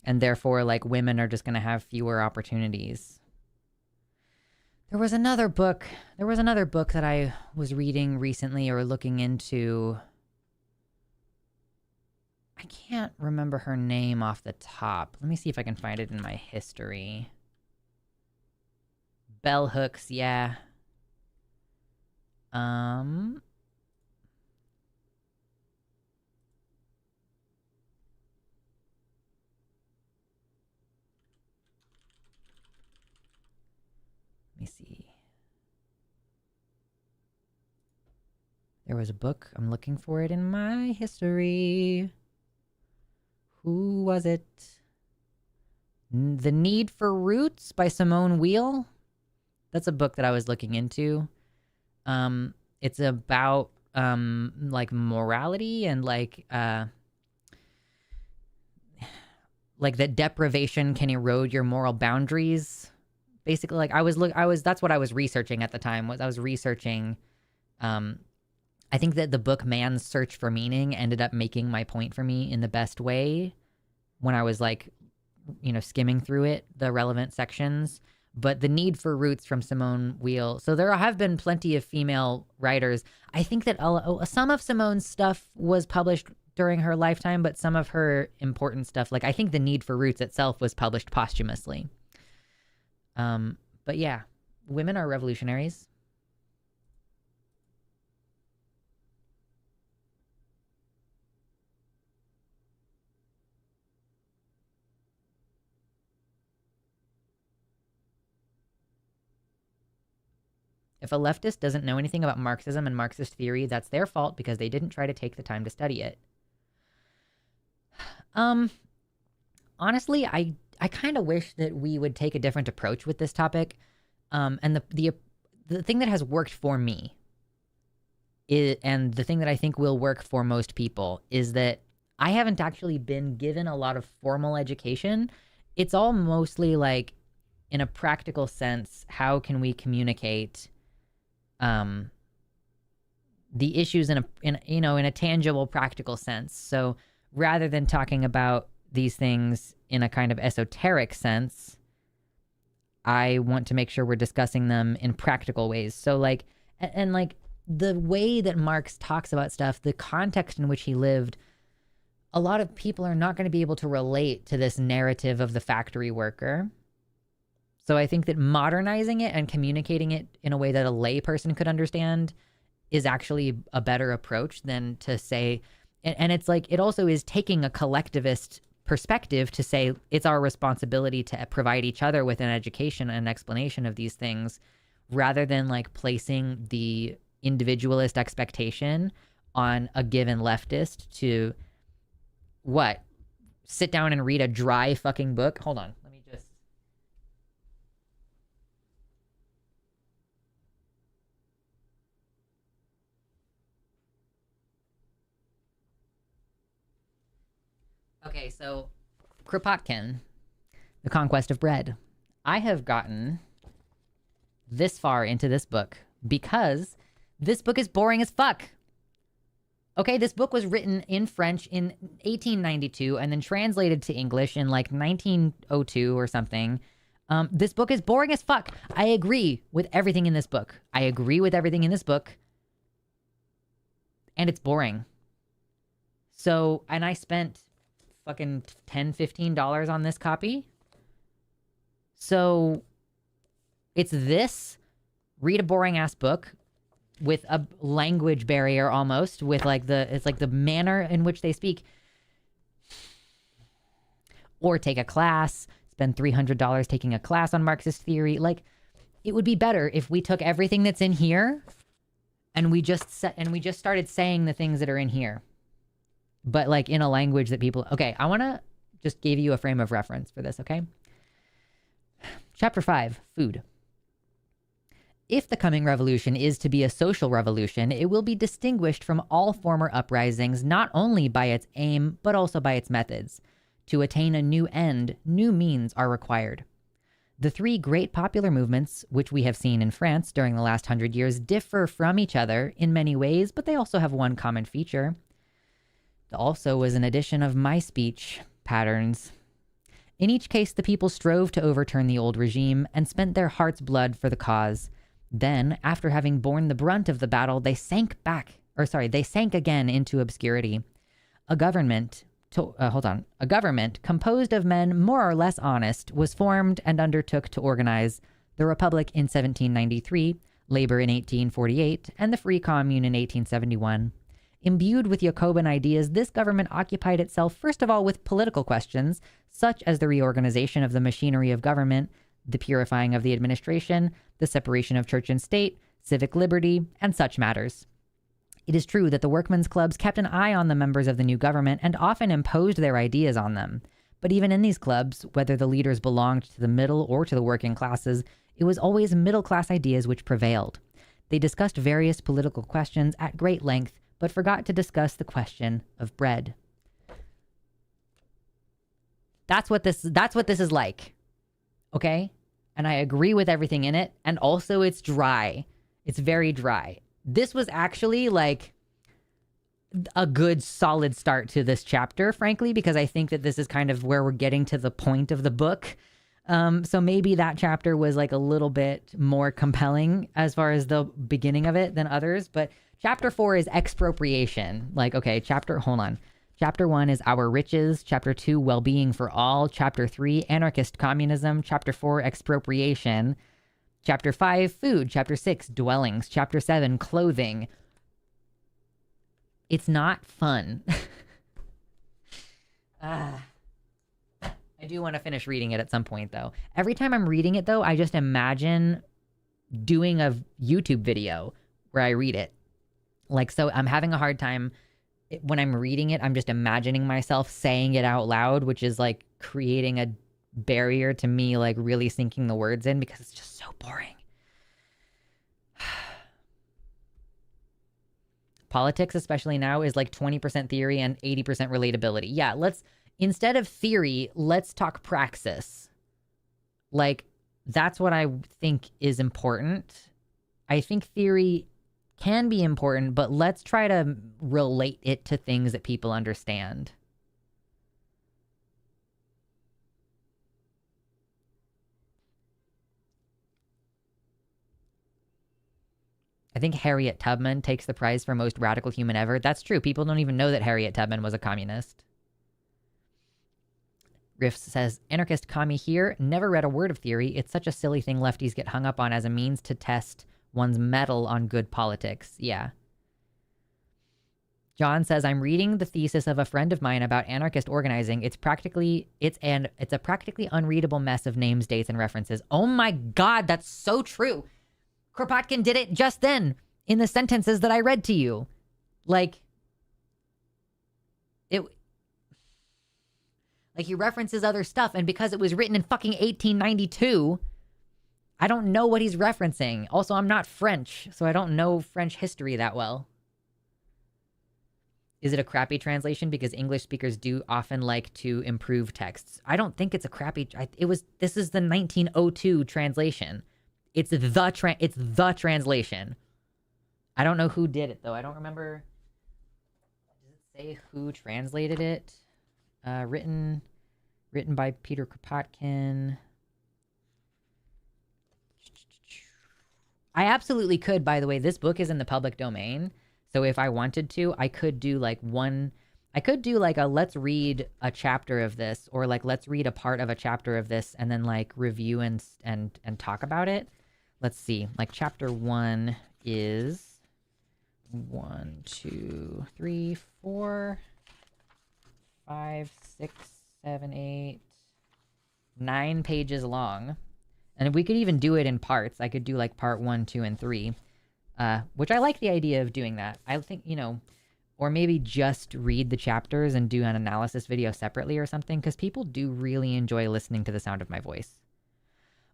And therefore, like, women are just going to have fewer opportunities. There was another book that I was reading recently or looking into. I can't remember her name off the top. Let me see if I can find it in my history. Bell Hooks, yeah. Let me see. There was a book. I'm looking for it in my history. Who was it? The Need for Roots by Simone Weil. That's a book that I was looking into. It's about like morality and like that deprivation can erode your moral boundaries. Basically, like that's what I was researching at the time. I was researching I think that the book Man's Search for Meaning ended up making my point for me in the best way when I was like, skimming through it, the relevant sections. But The Need for Roots from Simone Weil. So there have been plenty of female writers. I think that some of Simone's stuff was published during her lifetime, but some of her important stuff, like I think The Need for Roots itself was published posthumously. But yeah, women are revolutionaries. If a leftist doesn't know anything about Marxism and Marxist theory, that's their fault because they didn't try to take the time to study it. Honestly, I kind of wish that we would take a different approach with this topic. And the thing that has worked for me and the thing that I think will work for most people is that I haven't actually been given a lot of formal education. It's all mostly like, in a practical sense, how can we communicate the issues in a tangible, practical sense. So rather than talking about these things in a kind of esoteric sense, I want to make sure we're discussing them in practical ways. So like, and like the way that Marx talks about stuff, the context in which he lived, a lot of people are not going to be able to relate to this narrative of the factory worker. So I think that modernizing it and communicating it in a way that a layperson could understand is actually a better approach than to say, and it's like, it also is taking a collectivist perspective to say it's our responsibility to provide each other with an education and explanation of these things, rather than like placing the individualist expectation on a given leftist to what? Sit down and read a dry fucking book? Hold on. Let me just. Okay, so Kropotkin, The Conquest of Bread. I have gotten this far into this book because this book is boring as fuck. Okay, this book was written in French in 1892 and then translated to English in like 1902 or something. This book is boring as fuck. I agree with everything in this book. And it's boring. So, and I spent fucking $10, $15 on this copy. So it's this, read a boring ass book with a language barrier almost, with like it's like the manner in which they speak. Or take a class, spend $300 taking a class on Marxist theory. Like, it would be better if we took everything that's in here and we just started saying the things that are in here. But like in a language that people, okay, I want to just give you a frame of reference for this, okay? Chapter 5, food. If the coming revolution is to be a social revolution, it will be distinguished from all former uprisings not only by its aim, but also by its methods. To attain a new end, new means are required. The three great popular movements, which we have seen in France during the last 100 years, differ from each other in many ways, but they also have one common feature. Also was an addition of my speech patterns. In each case, the people strove to overturn the old regime and spent their heart's blood for the cause. Then, after having borne the brunt of the battle, they sank again into obscurity. A government composed of men more or less honest was formed and undertook to organize the Republic in 1793, labor in 1848, and the Free Commune in 1871. Imbued with Jacobin ideas, this government occupied itself first of all with political questions, such as the reorganization of the machinery of government, the purifying of the administration, the separation of church and state, civic liberty, and such matters. It is true that the workmen's clubs kept an eye on the members of the new government and often imposed their ideas on them. But even in these clubs, whether the leaders belonged to the middle or to the working classes, it was always middle-class ideas which prevailed. They discussed various political questions at great length, but forgot to discuss the question of bread. That's what this is like. Okay? And I agree with everything in it. And also it's dry. It's very dry. This was actually like a good solid start to this chapter, frankly, because I think that this is kind of where we're getting to the point of the book. So maybe that chapter was like a little bit more compelling as far as the beginning of it than others. But chapter 4 is expropriation. Like, okay, hold on. Chapter 1 is our riches. Chapter 2, well-being for all. Chapter 3, anarchist communism. Chapter 4, expropriation. Chapter 5, food. Chapter 6, dwellings. Chapter 7, clothing. It's not fun. I do want to finish reading it at some point, though. Every time I'm reading it, though, I just imagine doing a YouTube video where I read it. Like, so I'm having a hard time when I'm reading it. I'm just imagining myself saying it out loud, which is like creating a barrier to me, like really sinking the words in because it's just so boring. Politics, especially now, is like 20% theory and 80% relatability. Yeah, instead of theory, let's talk praxis. Like, that's what I think is important. I think theory can be important, but let's try to relate it to things that people understand. I think Harriet Tubman takes the prize for most radical human ever. That's true. People don't even know that Harriet Tubman was a communist. Riffs says, anarchist commie here, never read a word of theory. It's such a silly thing lefties get hung up on as a means to test one's mettle on good politics. Yeah. John says, I'm reading the thesis of a friend of mine about anarchist organizing. It's a practically unreadable mess of names, dates, and references. Oh my God, that's so true. Kropotkin did it just then in the sentences that I read to you. Like, Like, he references other stuff, and because it was written in fucking 1892, I don't know what he's referencing. Also, I'm not French, so I don't know French history that well. Is it a crappy translation? Because English speakers do often like to improve texts. I don't think it's a crappy. This is the 1902 translation. It's the translation. I don't know who did it though. I don't remember. Does it say who translated it? Written by Peter Kropotkin. I absolutely could, by the way. This book is in the public domain. So if I wanted to, I could do like a let's read a chapter of this, or like let's read a part of a chapter of this and then like review and talk about it. Let's see. Like chapter 1 is 1, 2, 3, 4, 5, 6, 7, 8, 9 pages long. And we could even do it in parts. I could do like part 1, 2, and 3. Which I like the idea of doing that. I think, or maybe just read the chapters and do an analysis video separately or something, because people do really enjoy listening to the sound of my voice.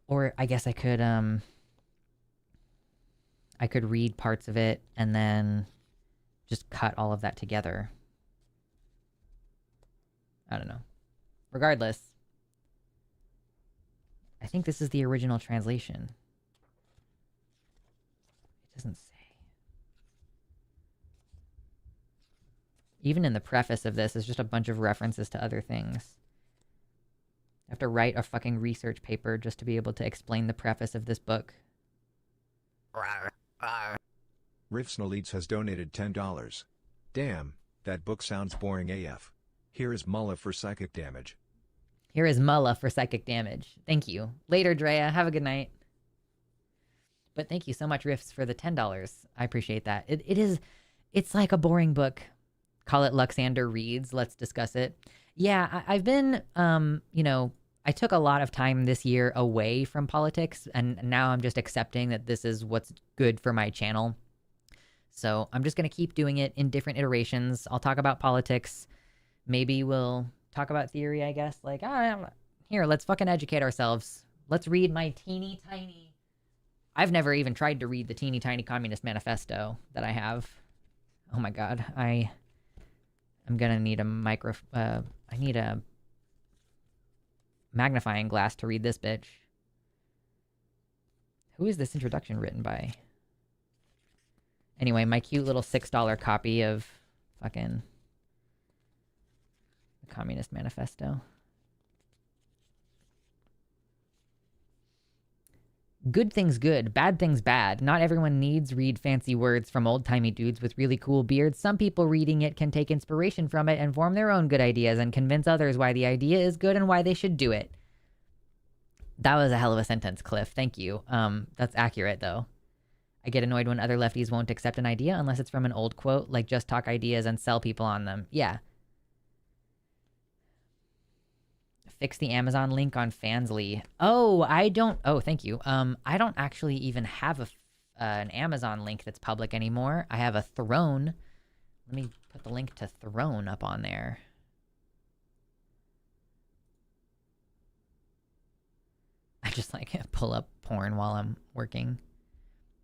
Or I guess I could read parts of it and then just cut all of that together. I don't know. Regardless, I think this is the original translation. Doesn't say. Even in the preface of this is just a bunch of references to other things. I have to write a fucking research paper just to be able to explain the preface of this book. Riffs No Leads has donated $10. Damn, that book sounds boring AF. Here is Mullah for psychic damage. Here is Mullah for psychic damage. Thank you. Later, Drea. Have a good night. But thank you so much, Riffs, for the $10. I appreciate that. It's like a boring book. Call it Luxander Reads. Let's discuss it. Yeah, I've been, I took a lot of time this year away from politics, and now I'm just accepting that this is what's good for my channel. So I'm just going to keep doing it in different iterations. I'll talk about politics. Maybe we'll talk about theory, I guess. Like, here, let's fucking educate ourselves. Let's read my teeny tiny... I've never even tried to read the teeny tiny Communist Manifesto that I have. Oh my god, I'm gonna need I need a magnifying glass to read this bitch. Who is this introduction written by? Anyway, my cute little $6 copy of fucking the Communist Manifesto. Good things good, bad things bad. Not everyone needs read fancy words from old-timey dudes with really cool beards. Some people reading it can take inspiration from it and form their own good ideas and convince others why the idea is good and why they should do it. That was a hell of a sentence, Cliff. Thank you. That's accurate, though. I get annoyed when other lefties won't accept an idea unless it's from an old quote, like just talk ideas and sell people on them. Yeah. Fix the Amazon link on Fansly. Oh, thank you. I don't actually even have an Amazon link that's public anymore. I have a Throne. Let me put the link to Throne up on there. I just pull up porn while I'm working.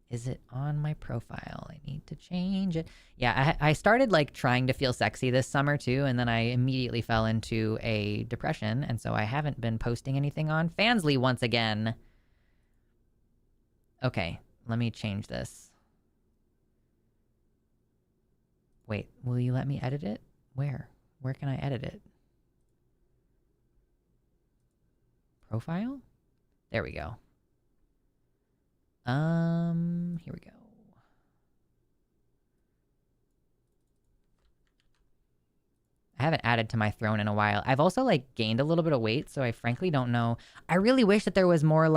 Is it on my profile? I need to change it. Yeah, I started trying to feel sexy this summer too, and then I immediately fell into a depression, and so I haven't been posting anything on Fansly once again. Okay, let me change this. Wait, will you let me edit it? Where? Where can I edit it? Profile? There we go. Here we go. I haven't added to my Throne in a while. I've also gained a little bit of weight, so I frankly don't know. I really wish that there was more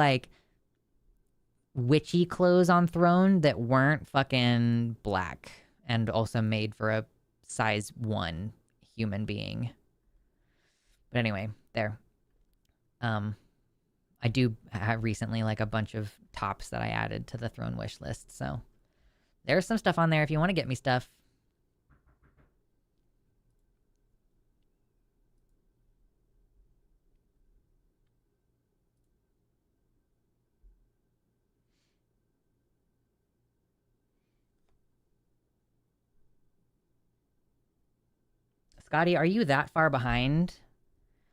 witchy clothes on Throne that weren't fucking black and also made for a size 1 human being. But anyway, there. I do have recently a bunch of tops that I added to the Throne wish list, so there's some stuff on there if you want to get me stuff. Scotty, are you that far behind?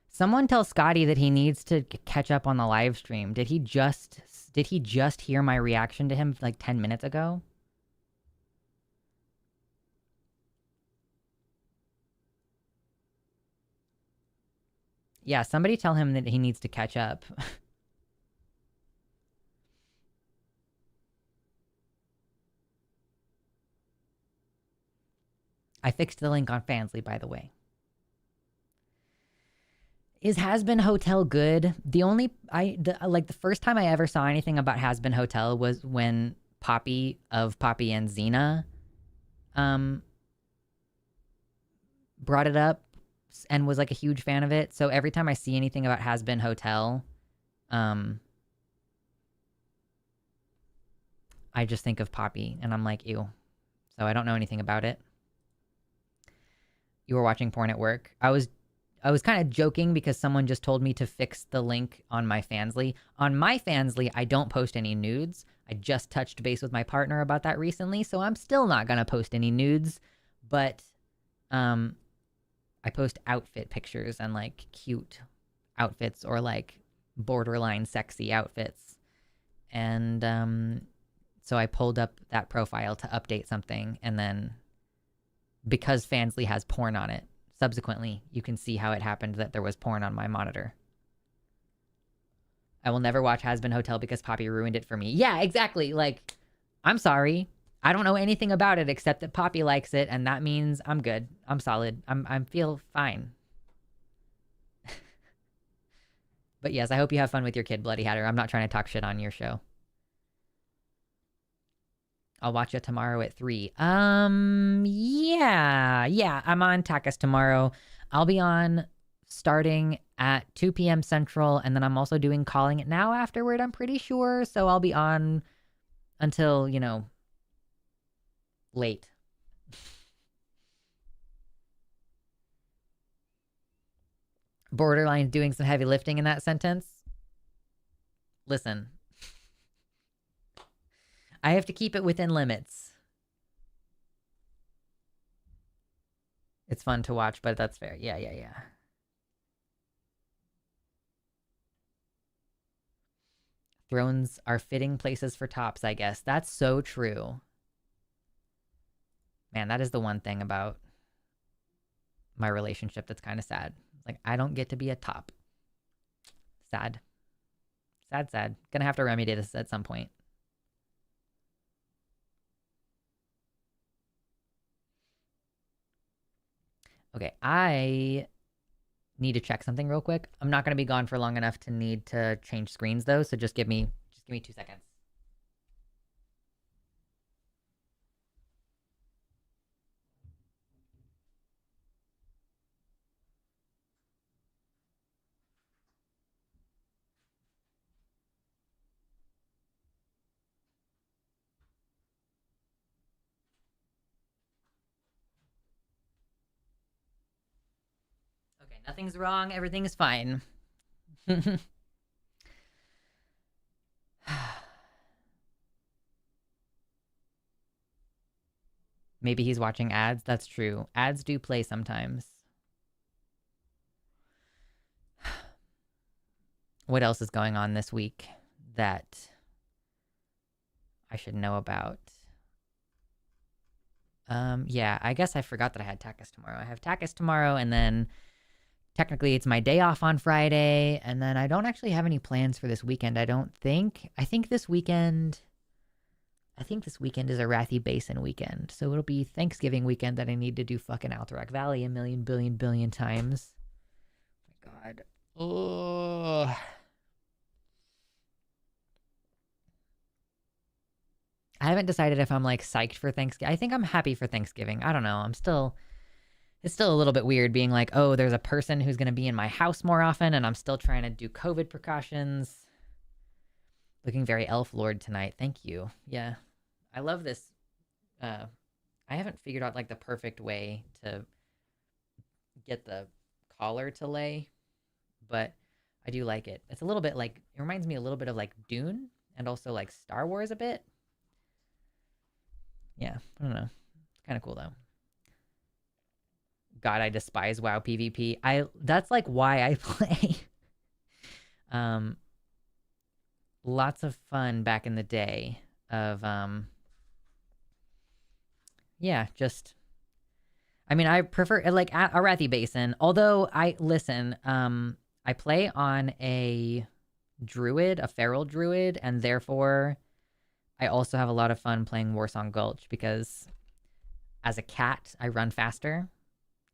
Someone tell Scotty that he needs to catch up on the live stream. Did he just hear my reaction to him like 10 minutes ago? Yeah, somebody tell him that he needs to catch up. I fixed the link on Fansly, by the way. Is Has-Been Hotel good? The first time I ever saw anything about Has-Been Hotel was when Poppy of Poppy and Xena brought it up and was like a huge fan of it. So every time I see anything about Has-Been Hotel, I just think of Poppy and I'm like, ew. So I don't know anything about it. You were watching porn at work. I was kind of joking because someone just told me to fix the link on my Fansly. On my Fansly, I don't post any nudes. I just touched base with my partner about that recently, so I'm still not going to post any nudes. But I post outfit pictures and like cute outfits or like borderline sexy outfits. And so I pulled up that profile to update something, and then because Fansly has porn on it, subsequently, you can see how it happened that there was porn on my monitor. I will never watch Has-Been Hotel because Poppy ruined it for me. Yeah, exactly. Like, I'm sorry. I don't know anything about it except that Poppy likes it, and that means I'm good. I'm solid. I feel fine. But yes, I hope you have fun with your kid, Bloody Hatter. I'm not trying to talk shit on your show. I'll watch it tomorrow at 3. Yeah, I'm on Takas tomorrow. I'll be on starting at 2 p.m. Central, and then I'm also doing Calling It Now afterward, I'm pretty sure. So I'll be on until, late. Borderline doing some heavy lifting in that sentence. Listen. I have to keep it within limits. It's fun to watch, but that's fair. Yeah. Thrones are fitting places for tops, I guess. That's so true. Man, that is the one thing about my relationship that's kind of sad. Like, I don't get to be a top. Sad. Sad. Gonna have to remedy this at some point. Okay, I need to check something real quick. I'm not going to be gone for long enough to need to change screens though, so just give me 2 seconds. Okay, nothing's wrong. Everything's fine. Maybe he's watching ads. That's true. Ads do play sometimes. What else is going on this week that I should know about? Yeah, I guess I forgot that I had Takas tomorrow. I have Takas tomorrow, and then technically it's my day off on Friday, and then I don't actually have any plans for this weekend, I don't think. I think this weekend is a Wrathy Basin weekend, so it'll be Thanksgiving weekend that I need to do fucking Alterac Valley a million billion times. Oh my god. Ugh. I haven't decided if I'm like psyched for Thanksgiving. I think I'm happy for Thanksgiving. I don't know. It's still a little bit weird being like, oh, there's a person who's going to be in my house more often, and I'm still trying to do COVID precautions. Looking very elf lord tonight. Thank you. Yeah. I love this. I haven't figured out like the perfect way to get the collar to lay, but I do like it. It's a little bit like, it reminds me a little bit of like Dune and also like Star Wars a bit. Yeah, I don't know. It's kind of cool though. God, I despise WoW PvP. That's like why I play. um Lots of fun back in the day of yeah, just I mean, I prefer like Arathi Basin. Although I play on a druid, a feral druid, and therefore I also have a lot of fun playing Warsong Gulch because as a cat, I run faster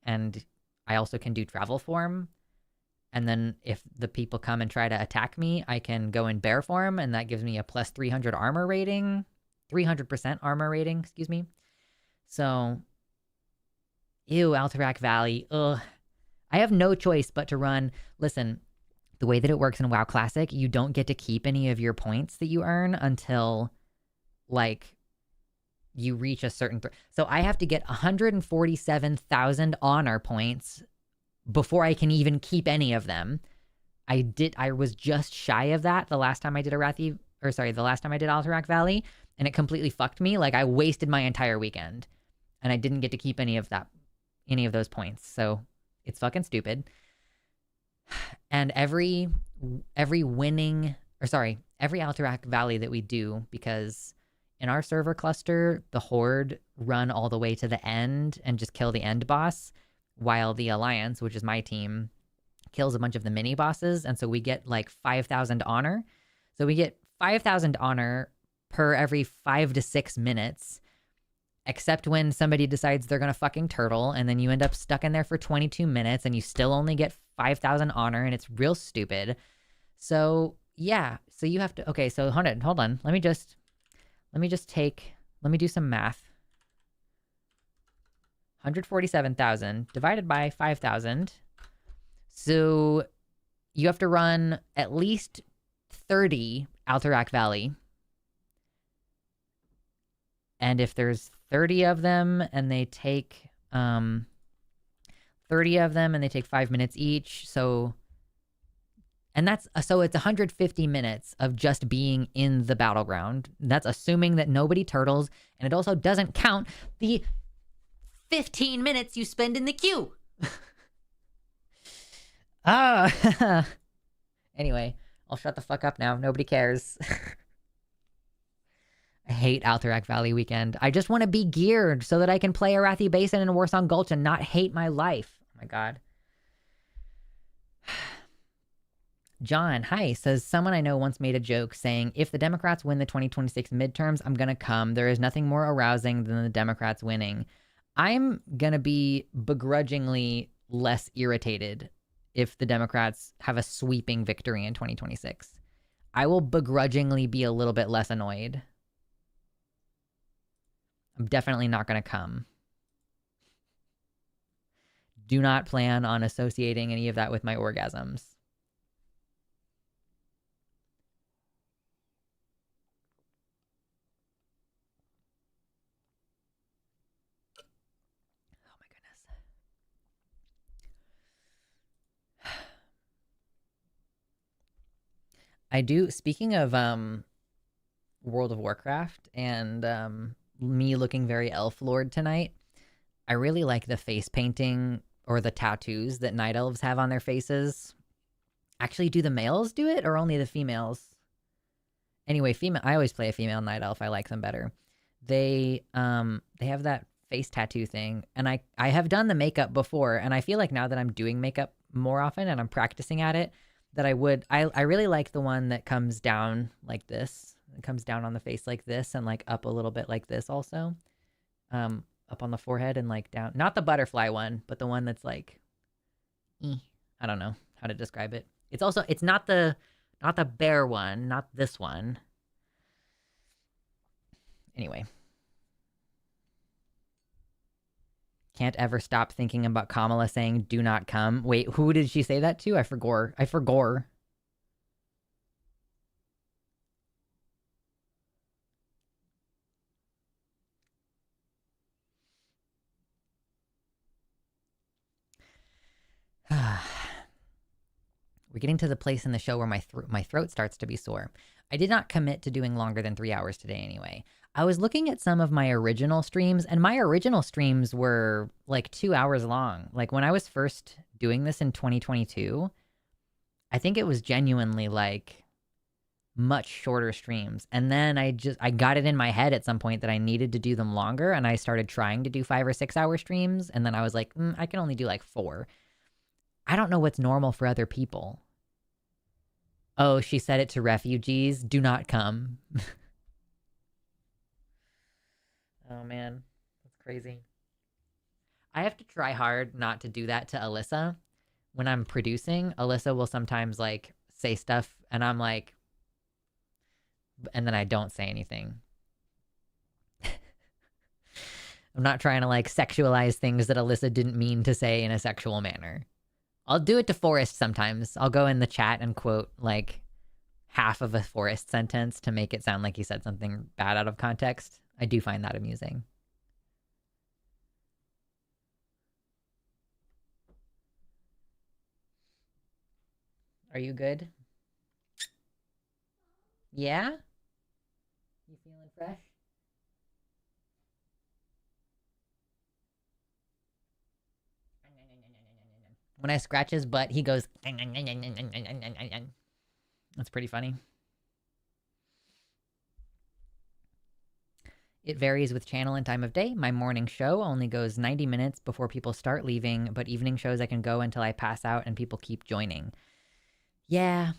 and I also can do travel form. And then if the people come and try to attack me, I can go in bear form and that gives me a plus 300 armor rating, 300% armor rating, excuse me. So, ew, Alterac Valley. Ugh. I have no choice but to run. Listen, the way that it works in WoW Classic, you don't get to keep any of your points that you earn until like you reach a certain so I have to get 147,000 honor points before I can even keep any of them. I was just shy of that the last time I did the last time I did Alterac Valley, and it completely fucked me. Like I wasted my entire weekend and I didn't get to keep any of those points. So it's fucking stupid. And every Alterac Valley that we do, because in our server cluster, the Horde run all the way to the end and just kill the end boss, while the Alliance, which is my team, kills a bunch of the mini bosses. And so we get like 5,000 honor. So we get 5,000 honor per every 5 to 6 minutes, except when somebody decides they're going to fucking turtle, and then you end up stuck in there for 22 minutes and you still only get 5,000 honor, and it's real stupid. So yeah, so you have to, okay, so hold on. Let me do some math. 147,000 divided by 5,000. So you have to run at least 30 Alterac Valley. And if there's 30 of them and they take 5 minutes each, so it's 150 minutes of just being in the battleground. That's assuming that nobody turtles, and it also doesn't count the 15 minutes you spend in the queue. Anyway, I'll shut the fuck up now. Nobody cares. I hate Alterac Valley weekend. I just want to be geared so that I can play Arathi Basin and Warsong Gulch and not hate my life. Oh my god. John, hi, says someone I know once made a joke saying, if the Democrats win the 2026 midterms, I'm gonna come. There is nothing more arousing than the Democrats winning. I'm gonna be begrudgingly less irritated if the Democrats have a sweeping victory in 2026. I will begrudgingly be a little bit less annoyed. I'm definitely not going to come. Do not plan on associating any of that with my orgasms. Oh my goodness. I do, speaking of World of Warcraft and me looking very elf lord tonight, I really like the face painting or the tattoos that night elves have on their faces. Actually, do the males do it or only the females? Anyway, I always play a female night elf. I like them better. They have that face tattoo thing, and I have done the makeup before, and I feel like now that I'm doing makeup more often and I'm practicing at it, that I really like the one that comes down like this. It comes down on the face like this and like up a little bit like this also. Up on the forehead and like down. Not the butterfly one, but the one that's like, I don't know how to describe it. It's not the bear one, not this one. Anyway. Can't ever stop thinking about Kamala saying, do not come. Wait, who did she say that to? I forgot. We're getting to the place in the show where my throat starts to be sore. I did not commit to doing longer than 3 hours today anyway. I was looking at some of my original streams, and my original streams were like 2 hours long. Like when I was first doing this in 2022, I think it was genuinely like much shorter streams. And then I got it in my head at some point that I needed to do them longer, and I started trying to do 5 or 6 hour streams, and then I was like, I can only do like 4. I don't know what's normal for other people. Oh, she said it to refugees, do not come. Oh man, that's crazy. I have to try hard not to do that to Alyssa. When I'm producing, Alyssa will sometimes like say stuff and I'm like, and then I don't say anything. I'm not trying to like sexualize things that Alyssa didn't mean to say in a sexual manner. I'll do it to Forrest sometimes. I'll go in the chat and quote like half of a Forrest sentence to make it sound like he said something bad out of context. I do find that amusing. Are you good? Yeah? You feeling fresh? When I scratch his butt, he goes. That's pretty funny. It varies with channel and time of day. My morning show only goes 90 minutes before people start leaving, but evening shows I can go until I pass out and people keep joining. Yeah,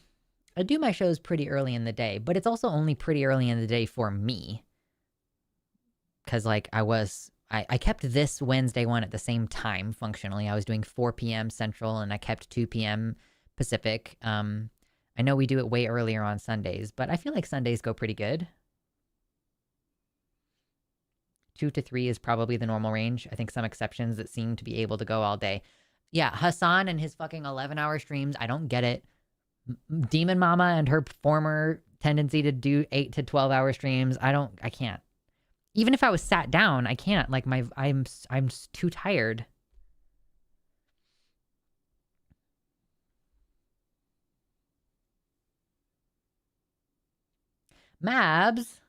I do my shows pretty early in the day, but it's also only pretty early in the day for me. Because, like, I kept this Wednesday one at the same time, functionally. I was doing 4 p.m. Central, and I kept 2 p.m. Pacific. I know we do it way earlier on Sundays, but I feel like Sundays go pretty good. 2 to 3 is probably the normal range. I think some exceptions that seem to be able to go all day. Yeah, Hassan and his fucking 11-hour streams, I don't get it. Demon Mama and her former tendency to do 8 to 12-hour streams, I can't. Even if I was sat down, I can't. Like I'm too tired. Mabs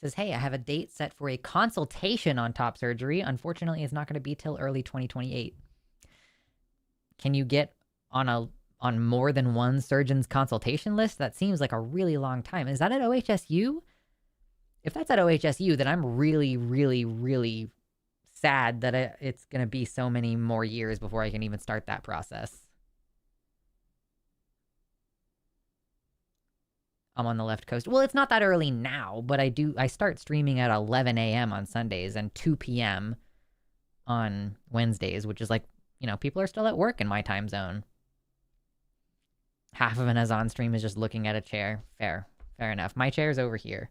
says, hey, I have a date set for a consultation on top surgery. Unfortunately, it's not going to be till early 2028. Can you get on more than one surgeon's consultation list? That seems like a really long time. Is that at OHSU? If that's at OHSU, then I'm really, really, really sad that it's going to be so many more years before I can even start that process. I'm on the left coast. Well, it's not that early now, but I start streaming at 11 a.m. on Sundays and 2 p.m. on Wednesdays, which is like, people are still at work in my time zone. Half of an Azan stream is just looking at a chair. Fair enough. My chair's over here,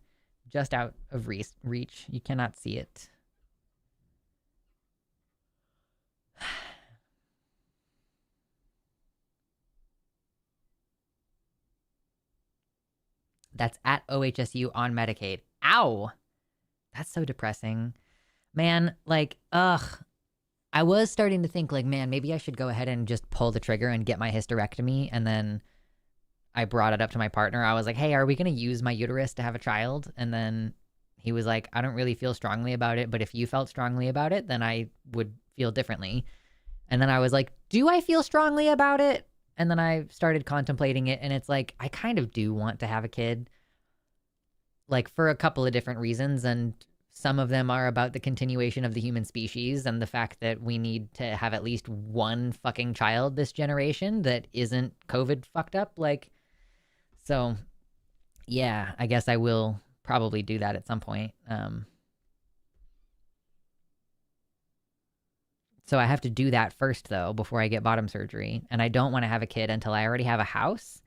just out of reach. You cannot see it. That's at OHSU on Medicaid. Ow! That's so depressing. Man, like, ugh. I was starting to think, like, man, maybe I should go ahead and just pull the trigger and get my hysterectomy. And then I brought it up to my partner. I was like, hey, are we going to use my uterus to have a child? And then he was like, I don't really feel strongly about it, but if you felt strongly about it, then I would feel differently. And then I was like, do I feel strongly about it? And then I started contemplating it, and it's like, I kind of do want to have a kid, like, for a couple of different reasons, and some of them are about the continuation of the human species and the fact that we need to have at least one fucking child this generation that isn't COVID fucked up, like, so, yeah, I guess I will probably do that at some point. So I have to do that first, though, before I get bottom surgery. And I don't want to have a kid until I already have a house.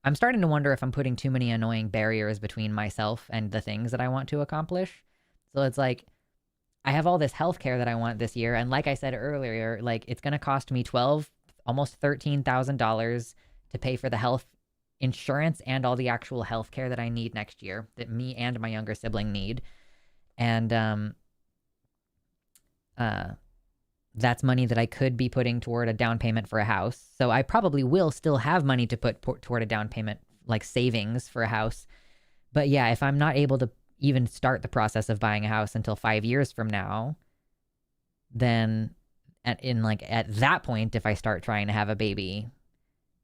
I'm starting to wonder if I'm putting too many annoying barriers between myself and the things that I want to accomplish. So it's like, I have all this healthcare that I want this year. And like I said earlier, like, it's going to cost me almost $13,000 to pay for the health insurance and all the actual healthcare that I need next year, that me and my younger sibling need. And, that's money that I could be putting toward a down payment for a house. So I probably will still have money to put toward a down payment, like savings for a house. But yeah, if I'm not able to even start the process of buying a house until 5 years from now, then at that point, if I start trying to have a baby,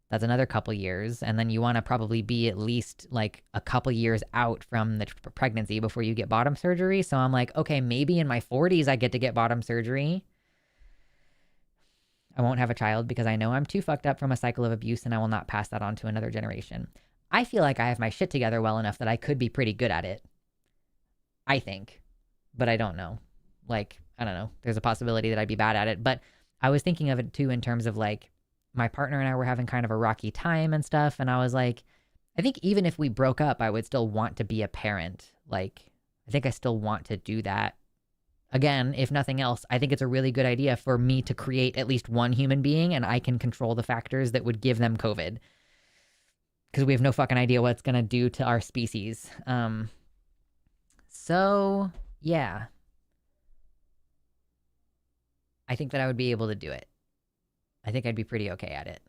that's another couple years. And then you want to probably be at least like a couple years out from the pregnancy before you get bottom surgery. So I'm like, okay, maybe in my 40s, I get to get bottom surgery. I won't have a child because I know I'm too fucked up from a cycle of abuse and I will not pass that on to another generation. I feel like I have my shit together well enough that I could be pretty good at it. I think, but I don't know. Like, I don't know. There's a possibility that I'd be bad at it, but I was thinking of it too in terms of like my partner and I were having kind of a rocky time and stuff. And I was like, I think even if we broke up, I would still want to be a parent. Like, I think I still want to do that. Again, if nothing else, I think it's a really good idea for me to create at least one human being and I can control the factors that would give them COVID. Because we have no fucking idea what it's going to do to our species. So, yeah. I think that I would be able to do it. I think I'd be pretty okay at it.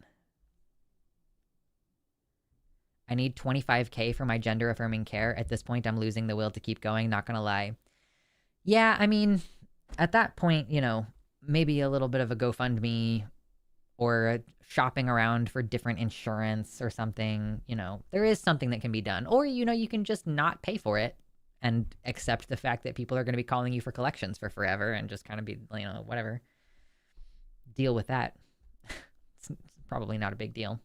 I need $25K for my gender affirming care. At this point, I'm losing the will to keep going, not gonna lie. Yeah, I mean, at that point, you know, maybe a little bit of a GoFundMe or shopping around for different insurance or something, you know, there is something that can be done. Or, you know, you can just not pay for it and accept the fact that people are going to be calling you for collections for forever and just kind of be, you know, whatever. Deal with that. It's probably not a big deal.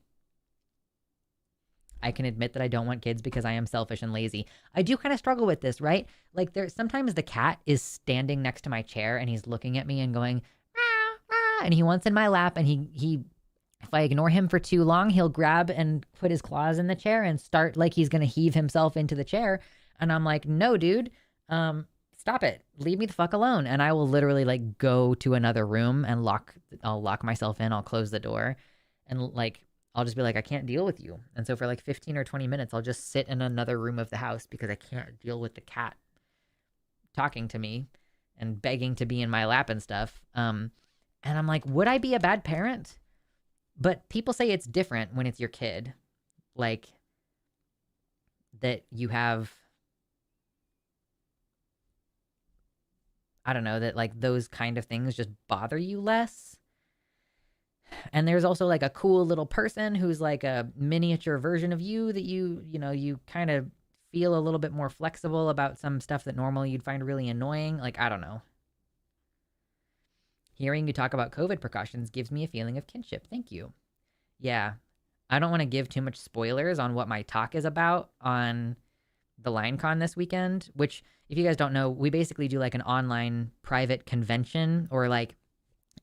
I can admit that I don't want kids because I am selfish and lazy. I do kind of struggle with this, right? Like sometimes the cat is standing next to my chair and he's looking at me and going, ah, ah, and he wants in my lap and he if I ignore him for too long, he'll grab and put his claws in the chair and start like he's going to heave himself into the chair. And I'm like, no, dude, stop it. Leave me the fuck alone. And I will literally like go to another room and I'll lock myself in. I'll close the door and like, I'll just be like, I can't deal with you. And so for like 15 or 20 minutes, I'll just sit in another room of the house because I can't deal with the cat talking to me and begging to be in my lap and stuff. And I'm like, would I be a bad parent? But people say it's different when it's your kid. Like that you have, I don't know, that like those kind of things just bother you less. And there's also like a cool little person who's like a miniature version of you that you kind of feel a little bit more flexible about some stuff that normally you'd find really annoying. Like, I don't know. Hearing you talk about COVID precautions gives me a feeling of kinship. Thank you. Yeah. I don't want to give too much spoilers on what my talk is about on the LineCon this weekend, which if you guys don't know, we basically do like an online private convention, or like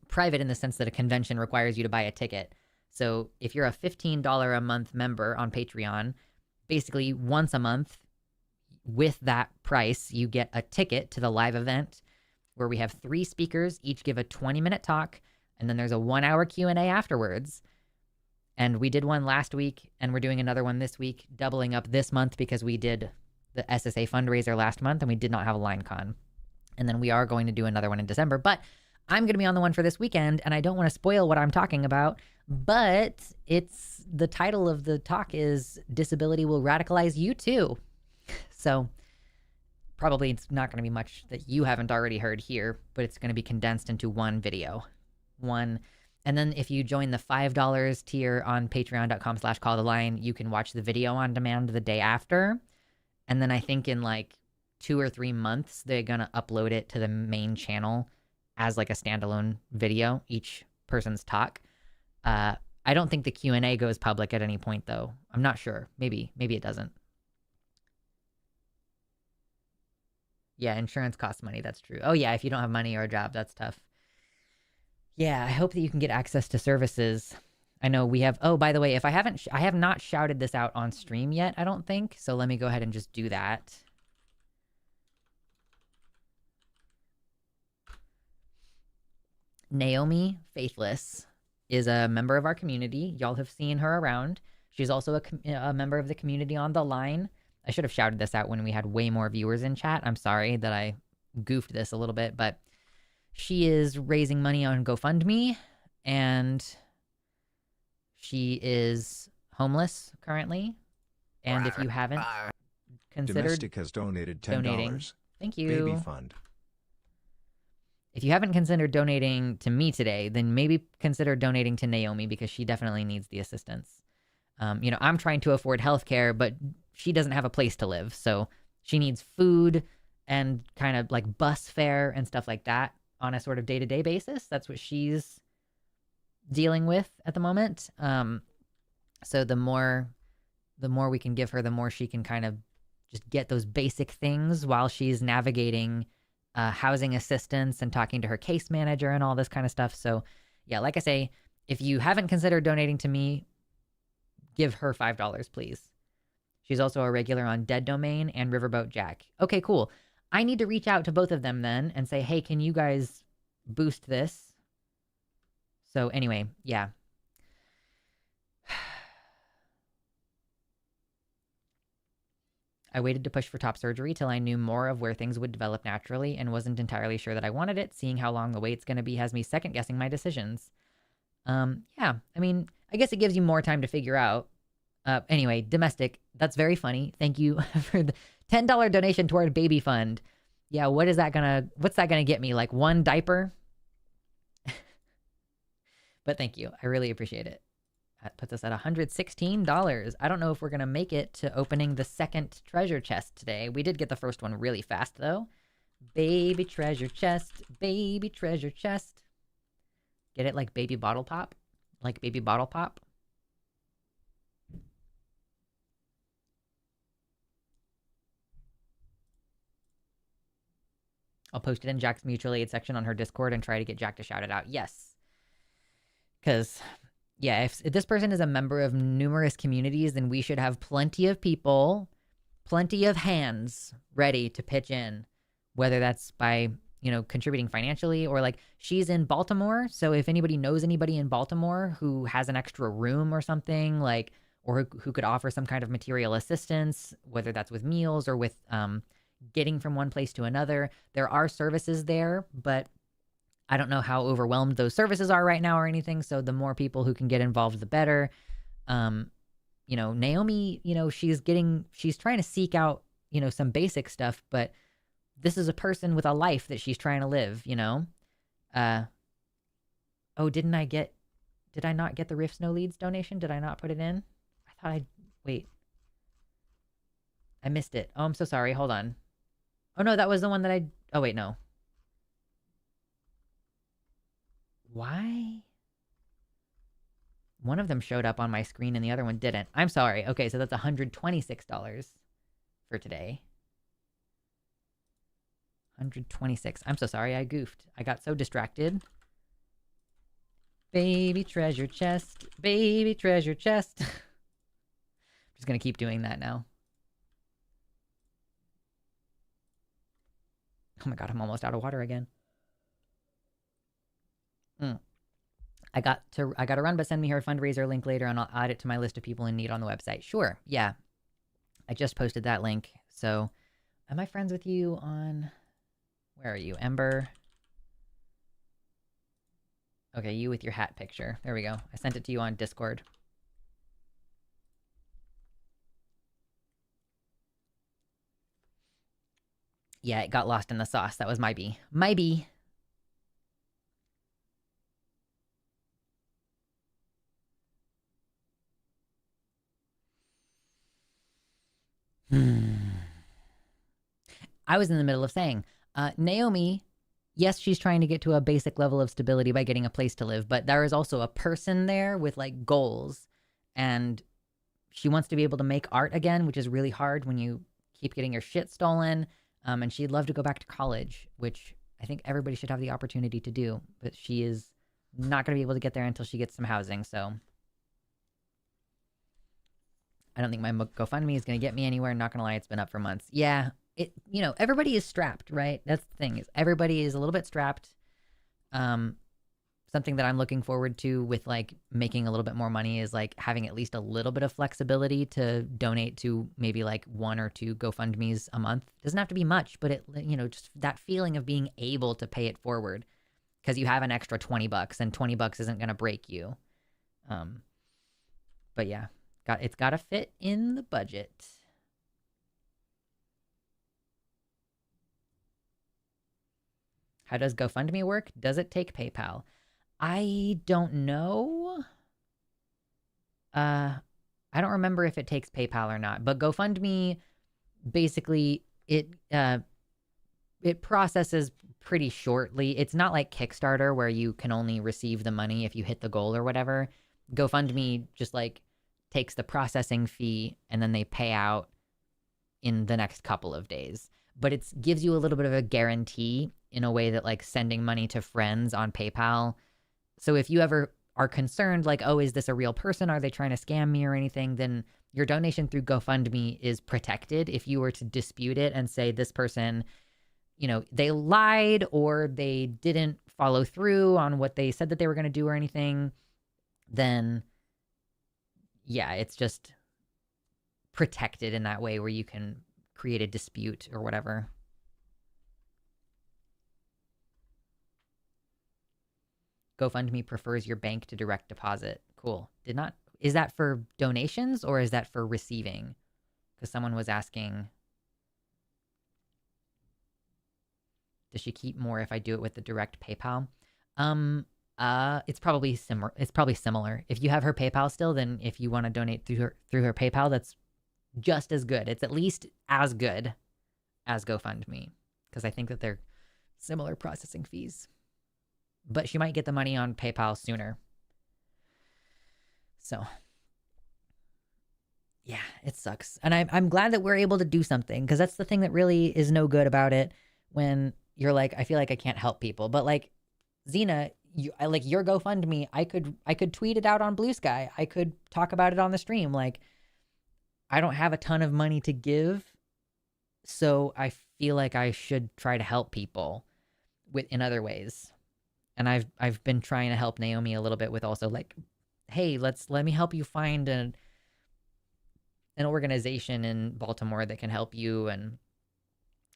private in the sense that a convention requires you to buy a ticket. So if you're a $15 a month member on Patreon, basically once a month with that price, you get a ticket to the live event where we have 3 speakers, each give a 20-minute talk, and then there's a 1-hour Q&A afterwards. And we did one last week, and we're doing another one this week, doubling up this month because we did the SSA fundraiser last month, and we did not have a LineCon. And then we are going to do another one in December. But I'm going to be on the one for this weekend, and I don't want to spoil what I'm talking about, but the title of the talk is Disability Will Radicalize You Too. So probably it's not going to be much that you haven't already heard here, but it's going to be condensed into one video. And then if you join the $5 tier on patreon.com/calltheline, you can watch the video on demand the day after. And then I think in like 2 or 3 months, they're going to upload it to the main channel as like a standalone video, each person's talk. I don't think the Q&A goes public at any point though. I'm not sure. Maybe it doesn't. Yeah, insurance costs money. That's true. Oh yeah, if you don't have money or a job, that's tough. Yeah, I hope that you can get access to services. I know we have, oh, by the way, I have not shouted this out on stream yet, I don't think. So let me go ahead and just do that. Naomi Faithless is a member of our community. Y'all have seen her around. She's also a member of the community on the line. I should have shouted this out when we had way more viewers in chat. I'm sorry that I goofed this a little bit, but she is raising money on GoFundMe, and she is homeless currently. And if you haven't considered Domestic has donated $10. donating. Thank you. Baby fund. If you haven't considered donating to me today, then maybe consider donating to Naomi because she definitely needs the assistance. I'm trying to afford healthcare, but she doesn't have a place to live. So she needs food and kind of like bus fare and stuff like that on a sort of day-to-day basis. That's what she's dealing with at the moment. So the more we can give her, the more she can kind of just get those basic things while she's navigating housing assistance and talking to her case manager and all this kind of stuff. So yeah, like I say, if you haven't considered donating to me, give her $5, please. She's also a regular on Dead Domain and Riverboat Jack. Okay, cool. I need to reach out to both of them then and say, hey, can you guys boost this? So anyway, yeah. I waited to push for top surgery till I knew more of where things would develop naturally and wasn't entirely sure that I wanted it. Seeing how long the wait's going to be has me second guessing my decisions. Yeah, I mean, I guess it gives you more time to figure out. Anyway, domestic, that's very funny. Thank you for the $10 donation toward baby fund. Yeah, what's that gonna get me? Like one diaper? But thank you. I really appreciate it. That puts us at $116. I don't know if we're gonna make it to opening the second treasure chest today. We did get the first one really fast though. Baby treasure chest, baby treasure chest. Get it like baby bottle pop? Like baby bottle pop? I'll post it in Jack's mutual aid section on her Discord and try to get Jack to shout it out. Yes. Because, yeah, if this person is a member of numerous communities, then we should have plenty of people, plenty of hands ready to pitch in, whether that's by, contributing financially or like she's in Baltimore. So if anybody knows anybody in Baltimore who has an extra room or something, like, or who could offer some kind of material assistance, whether that's with meals or with, getting from one place to another. There are services there, but I don't know how overwhelmed those services are right now or anything. So the more people who can get involved, the better. Naomi, she's trying to seek out, some basic stuff, but this is a person with a life that she's trying to live, did I not get the Rifts No Leads donation? Did I not put it in? Wait. I missed it. Oh, I'm so sorry. Hold on. Oh, no, that was the one that oh, wait, no. Why? One of them showed up on my screen and the other one didn't. I'm sorry. Okay, so that's $126 for today. 126. I'm so sorry. I goofed. I got so distracted. Baby treasure chest. Baby treasure chest. I'm just going to keep doing that now. Oh my god, I'm almost out of water again. I got to run, but send me her fundraiser link later and I'll add it to my list of people in need on the website. Sure, yeah. I just posted that link. So, am I friends with you on... Where are you? Ember? Okay, you with your hat picture. There we go. I sent it to you on Discord. Yeah, it got lost in the sauce. That was my bee. My bee. I was in the middle of saying, Naomi, yes, she's trying to get to a basic level of stability by getting a place to live, but there is also a person there with like goals, and she wants to be able to make art again, which is really hard when you keep getting your shit stolen. And she'd love to go back to college, which I think everybody should have the opportunity to do, but she is not going to be able to get there until she gets some housing, so I don't think my GoFundMe is going to get me anywhere. Not going to lie, it's been up for months. Yeah, everybody is strapped, right? That's the thing, is everybody is a little bit strapped. Something that I'm looking forward to with like making a little bit more money is like having at least a little bit of flexibility to donate to maybe like 1 or 2 GoFundMes a month. Doesn't have to be much, but it, just that feeling of being able to pay it forward because you have an extra $20 and $20 isn't going to break you. But yeah, it's got to fit in the budget. How does GoFundMe work? Does it take PayPal? I don't know. Uh, I don't remember if it takes PayPal or not, but GoFundMe basically it processes pretty shortly. It's not like Kickstarter where you can only receive the money if you hit the goal or whatever. GoFundMe just like takes the processing fee and then they pay out in the next couple of days. But it gives you a little bit of a guarantee in a way that like sending money to friends on PayPal. So if you ever are concerned like, oh, is this a real person? Are they trying to scam me or anything? Then your donation through GoFundMe is protected. If you were to dispute it and say this person, you know, they lied or they didn't follow through on what they said that they were going to do or anything, then yeah, it's just protected in that way where you can create a dispute or whatever. GoFundMe prefers your bank to direct deposit. Cool. Is that for donations or is that for receiving? Because someone was asking, does she keep more if I do it with the direct PayPal? It's probably similar. It's probably similar. If you have her PayPal still, then if you want to donate through her PayPal, that's just as good. It's at least as good as GoFundMe because I think that they're similar processing fees. But she might get the money on PayPal sooner. So, yeah, it sucks. And I'm glad that we're able to do something because that's the thing that really is no good about it when you're like, I feel like I can't help people. But like, Xena, I like your GoFundMe, I could tweet it out on Blue Sky. I could talk about it on the stream. Like, I don't have a ton of money to give, so I feel like I should try to help people in other ways. And I've been trying to help Naomi a little bit with also like, hey, let me help you find an organization in Baltimore that can help you. And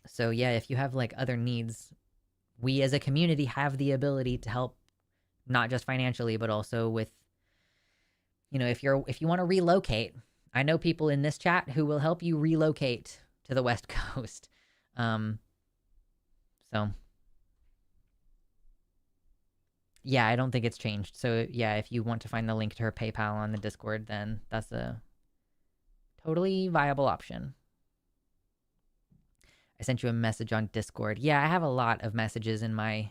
so yeah, if you have like other needs, we as a community have the ability to help, not just financially, but also with, you know, if you want to relocate. I know people in this chat who will help you relocate to the West Coast. So yeah, I don't think it's changed. So yeah, if you want to find the link to her PayPal on the Discord, then that's a totally viable option. I sent you a message on Discord. Yeah, I have a lot of messages in my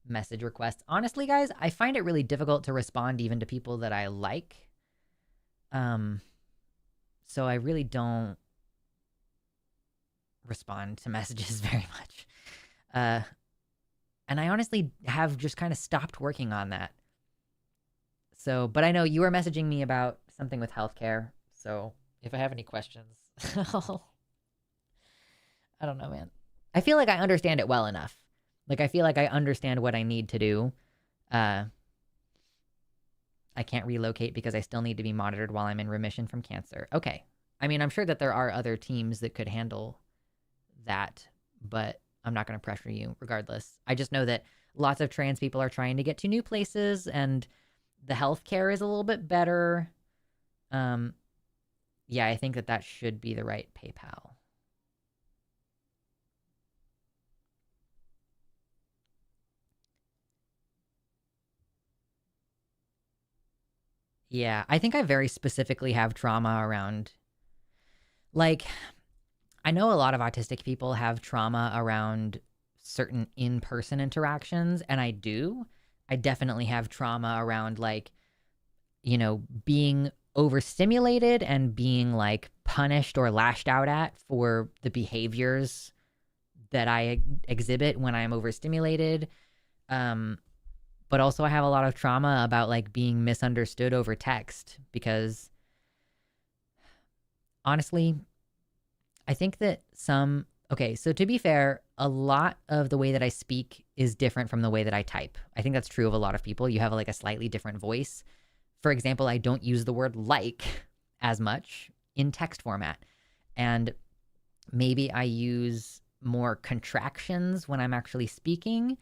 message requests. Honestly, guys, I find it really difficult to respond even to people that I like. So I really don't respond to messages very much. And I honestly have just kind of stopped working on that. So, but I know you were messaging me about something with healthcare. So if I have any questions, I don't know, man. I feel like I understand it well enough. Like, I feel like I understand what I need to do. I can't relocate because I still need to be monitored while I'm in remission from cancer. Okay. I mean, I'm sure that there are other teams that could handle that, but I'm not going to pressure you regardless. I just know that lots of trans people are trying to get to new places and the healthcare is a little bit better. Yeah, I think that should be the right PayPal. Yeah, I think I very specifically have trauma around, like, I know a lot of autistic people have trauma around certain in-person interactions, and I do. I definitely have trauma around, like, you know, being overstimulated and being, like, punished or lashed out at for the behaviors that I exhibit when I'm overstimulated. But also I have a lot of trauma about, like, being misunderstood over text because, honestly, I think that okay, so to be fair, a lot of the way that I speak is different from the way that I type. I think that's true of a lot of people. You have like a slightly different voice. For example, I don't use the word like as much in text format. And maybe I use more contractions when I'm actually speaking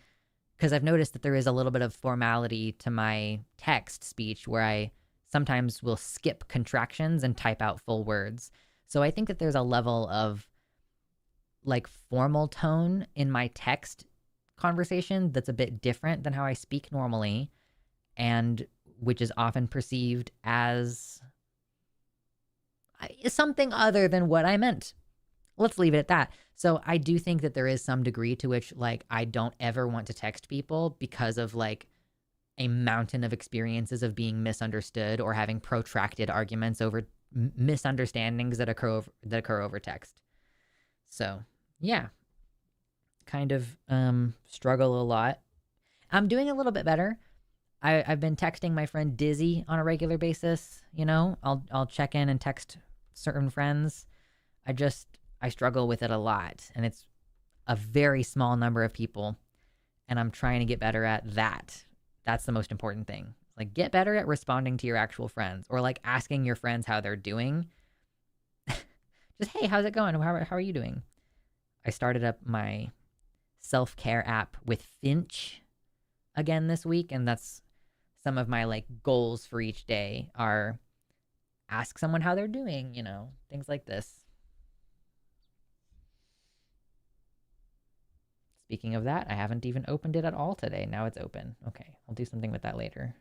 because I've noticed that there is a little bit of formality to my text speech where I sometimes will skip contractions and type out full words. So I think that there's a level of like formal tone in my text conversation that's a bit different than how I speak normally, and which is often perceived as something other than what I meant. Let's leave it at that. So I do think that there is some degree to which, like, I don't ever want to text people because of, like, a mountain of experiences of being misunderstood or having protracted arguments over misunderstandings that occur over text. So, yeah. Kind of struggle a lot. I'm doing a little bit better. I've been texting my friend Dizzy on a regular basis, you know? I'll check in and text certain friends. I struggle with it a lot, and it's a very small number of people, and I'm trying to get better at that. That's the most important thing. Like, get better at responding to your actual friends, or like asking your friends how they're doing. Just, hey, how's it going? How are you doing? I started up my self-care app with Finch again this week, and that's some of my like goals for each day are ask someone how they're doing, you know, things like this. Speaking of that, I haven't even opened it at all today. Now it's open. Okay, I'll do something with that later.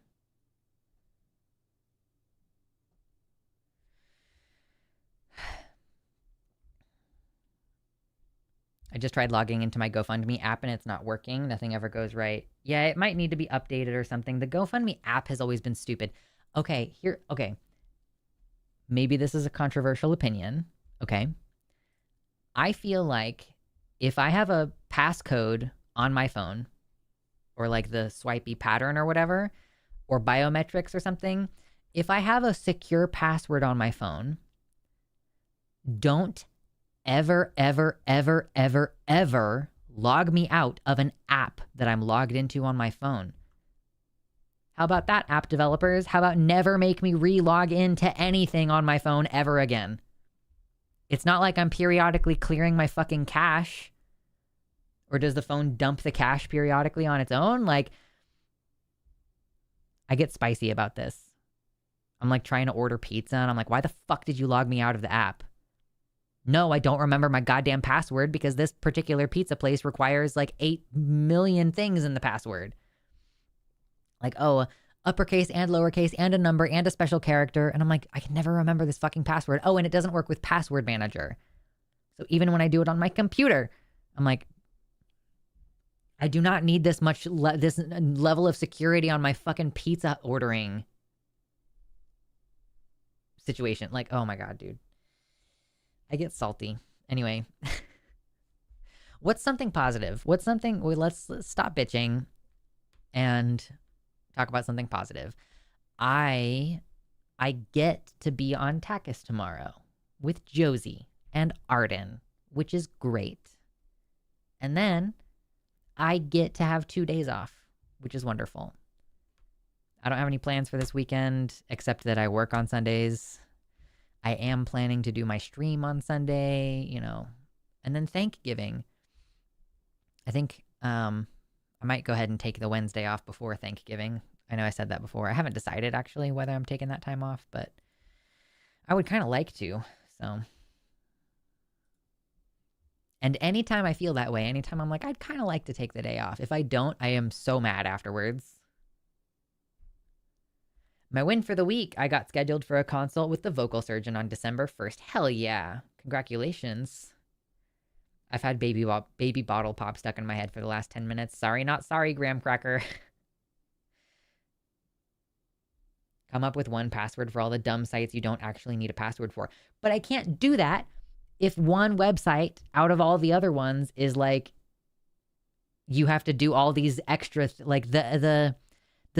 I just tried logging into my GoFundMe app and it's not working. Nothing ever goes right. Yeah, it might need to be updated or something. The GoFundMe app has always been stupid. Okay. Maybe this is a controversial opinion. Okay. I feel like if I have a passcode on my phone, or like the swipey pattern or whatever, or biometrics or something, if I have a secure password on my phone, don't ever log me out of an app that I'm logged into on my phone. How about that, app developers? How about never make me re-log into anything on my phone ever again? It's not like I'm periodically clearing my fucking cache. Or does the phone dump the cache periodically on its own? Like, I get spicy about this. I'm like trying to order pizza and I'm like, why the fuck did you log me out of the app? No, I don't remember my goddamn password because this particular pizza place requires like 8 million things in the password. Like, oh, uppercase and lowercase and a number and a special character. And I'm like, I can never remember this fucking password. Oh, and it doesn't work with Password Manager. So even when I do it on my computer, I'm like, I do not need this much, this level of security on my fucking pizza ordering situation. Like, oh my God, dude. I get salty. Anyway, what's something positive? What's something, well, let's stop bitching and talk about something positive. I get to be on Takis tomorrow with Josie and Arden, which is great. And then I get to have 2 days off, which is wonderful. I don't have any plans for this weekend except that I work on Sundays. I am planning to do my stream on Sunday, you know, and then Thanksgiving. I think I might go ahead and take the Wednesday off before Thanksgiving. I know I said that before. I haven't decided actually whether I'm taking that time off, but I would kind of like to. So, and anytime I feel that way, anytime I'm like, I'd kind of like to take the day off. If I don't, I am so mad afterwards. My win for the week, I got scheduled for a consult with the vocal surgeon on December 1st. Hell yeah. Congratulations. I've had baby bottle pop stuck in my head for the last 10 minutes. Sorry, not sorry, Graham Cracker. Come up with one password for all the dumb sites you don't actually need a password for. But I can't do that if one website out of all the other ones is like, you have to do all these extra, like the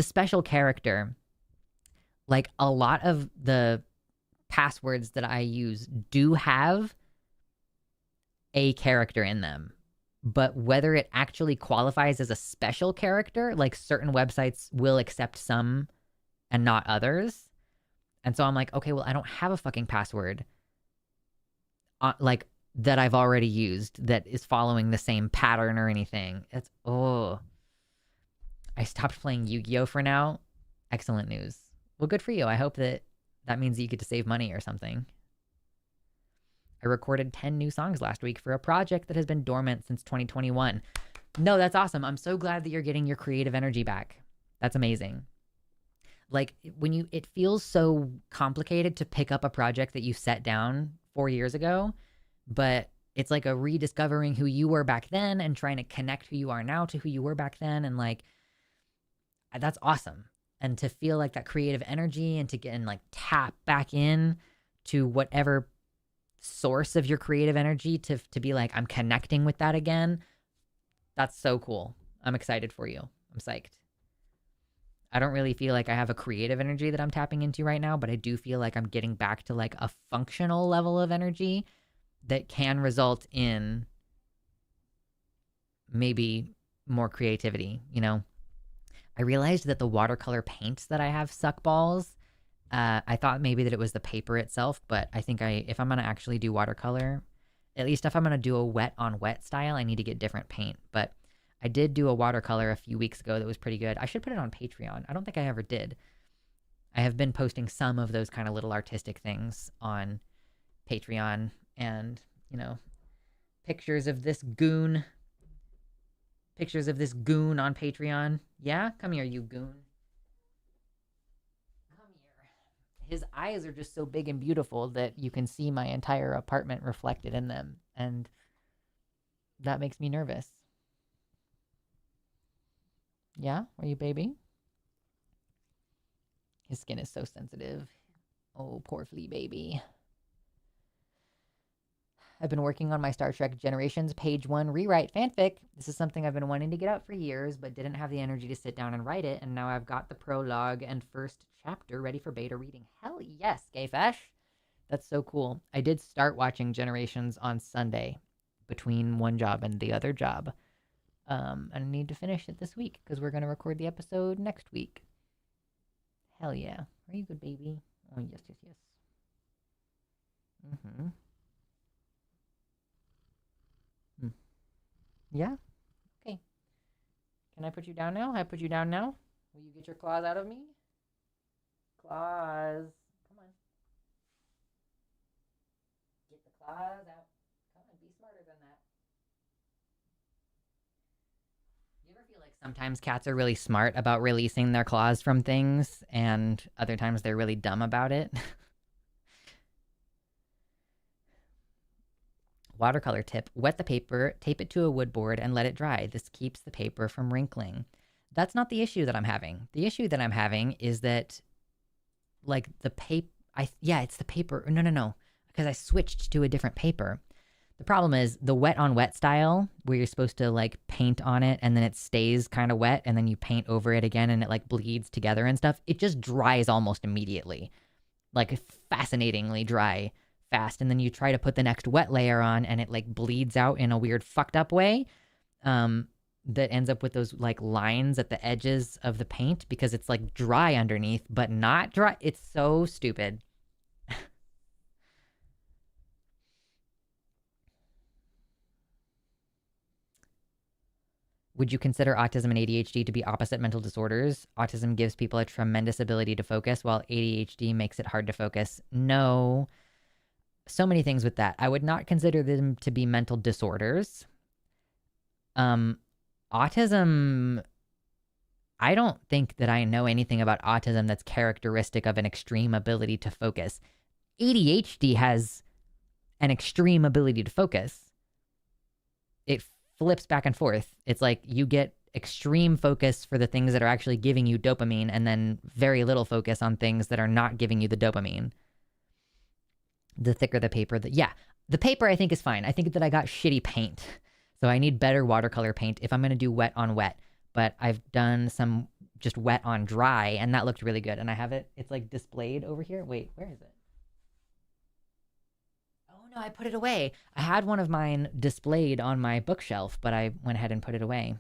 special character. Like, a lot of the passwords that I use do have a character in them, but whether it actually qualifies as a special character, like certain websites will accept some and not others. And so I'm like, okay, well, I don't have a fucking password like that I've already used that is following the same pattern or anything. It's, oh, I stopped playing Yu-Gi-Oh for now. Excellent news. Well, good for you. I hope that means that you get to save money or something. I recorded 10 new songs last week for a project that has been dormant since 2021. No, that's awesome. I'm so glad that you're getting your creative energy back. That's amazing. Like when you, it feels so complicated to pick up a project that you set down 4 years ago, but it's like a rediscovering who you were back then and trying to connect who you are now to who you were back then. And like, that's awesome. And to feel like that creative energy and to get and like tap back in to whatever source of your creative energy to be like, I'm connecting with that again. That's so cool. I'm excited for you. I'm psyched. I don't really feel like I have a creative energy that I'm tapping into right now, but I do feel like I'm getting back to like a functional level of energy that can result in maybe more creativity, you know? I realized that the watercolor paints that I have suck balls. I thought maybe that it was the paper itself, but I think if I'm going to actually do watercolor, at least if I'm going to do a wet on wet style, I need to get different paint. But I did do a watercolor a few weeks ago that was pretty good. I should put it on Patreon. I don't think I ever did. I have been posting some of those kind of little artistic things on Patreon and, you know, pictures of this goon. Pictures of this goon on Patreon. Yeah? Come here, you goon. Come here. His eyes are just so big and beautiful that you can see my entire apartment reflected in them. And that makes me nervous. Yeah? Are you baby? His skin is so sensitive. Oh, poor flea baby. I've been working on my Star Trek Generations page 1 rewrite fanfic. This is something I've been wanting to get out for years, but didn't have the energy to sit down and write it, and now I've got the prologue and first chapter ready for beta reading. Hell yes, Gayfesh! That's so cool. I did start watching Generations on Sunday between one job and the other job. And I need to finish it this week because we're going to record the episode next week. Hell yeah. Are you good, baby? Oh, yes, yes, yes. Mm-hmm. Yeah? Okay. Can I put you down now? I put you down now? Will you get your claws out of me? Claws. Come on. Get the claws out. Come on, be smarter than that. You ever feel like sometimes cats are really smart about releasing their claws from things, and other times they're really dumb about it? Watercolor tip: wet the paper, tape it to a wood board, and let it dry. This keeps the paper from wrinkling. That's not the issue that I'm having. The issue that I'm having is that, like, the paper. Yeah, it's the paper. No, because I switched to a different paper. The problem is the wet on wet style, where you're supposed to like paint on it and then it stays kind of wet, and then you paint over it again and it like bleeds together and stuff. It just dries almost immediately, like fascinatingly dry. Fast, and then you try to put the next wet layer on and it like bleeds out in a weird fucked up way that ends up with those like lines at the edges of the paint because it's like dry underneath but not dry. It's so stupid. Would you consider autism and ADHD to be opposite mental disorders? Autism gives people a tremendous ability to focus while ADHD makes it hard to focus. No. So many things with that. I would not consider them to be mental disorders. Autism, I don't think that I know anything about autism that's characteristic of an extreme ability to focus. ADHD has an extreme ability to focus. It flips back and forth. It's like you get extreme focus for the things that are actually giving you dopamine and then very little focus on things that are not giving you the dopamine. The thicker the paper, the paper I think is fine. I think that I got shitty paint. So I need better watercolor paint if I'm going to do wet on wet. But I've done some just wet on dry, and that looked really good. And I have it, it's like displayed over here. Wait, where is it? Oh no, I put it away. I had one of mine displayed on my bookshelf, but I went ahead and put it away.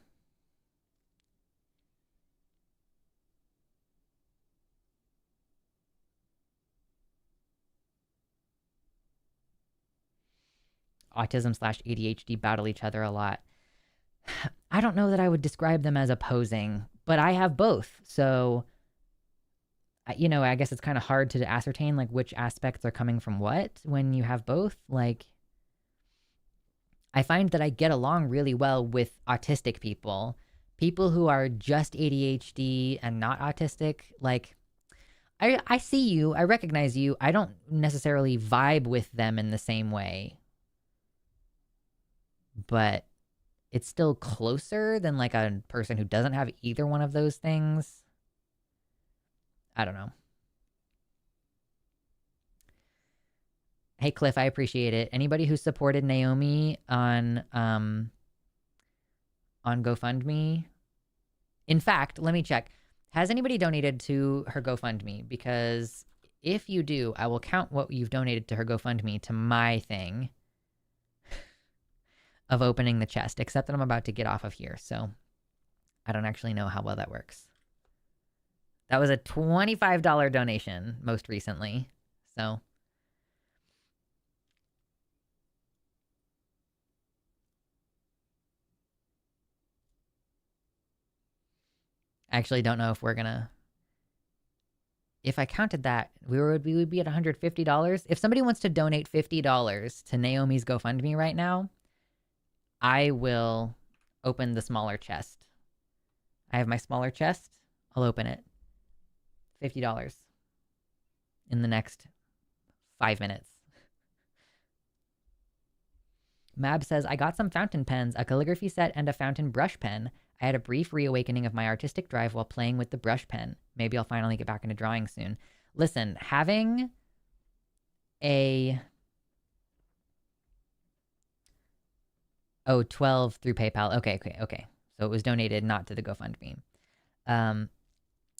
Autism/ADHD battle each other a lot. I don't know that I would describe them as opposing, but I have both. So, I guess it's kind of hard to ascertain like which aspects are coming from what when you have both. Like, I find that I get along really well with autistic people. People who are just ADHD and not autistic, like I see you, I recognize you. I don't necessarily vibe with them in the same way. But it's still closer than like a person who doesn't have either one of those things. I don't know. Hey Cliff, I appreciate it. Anybody who supported Naomi on GoFundMe? In fact, let me check. Has anybody donated to her GoFundMe? Because if you do, I will count what you've donated to her GoFundMe to my thing of opening the chest, except that I'm about to get off of here, so I don't actually know how well that works. That was a $25 donation most recently, so I actually don't know if we're gonna. If I counted that, we would be at $150. If somebody wants to donate $50 to Naomi's GoFundMe right now, I will open the smaller chest. I have my smaller chest. I'll open it. $50 in the next 5 minutes. Mab says, I got some fountain pens, a calligraphy set, and a fountain brush pen. I had a brief reawakening of my artistic drive while playing with the brush pen. Maybe I'll finally get back into drawing soon. Listen, having a... 12 through PayPal. Okay. So it was donated, not to the GoFundMe.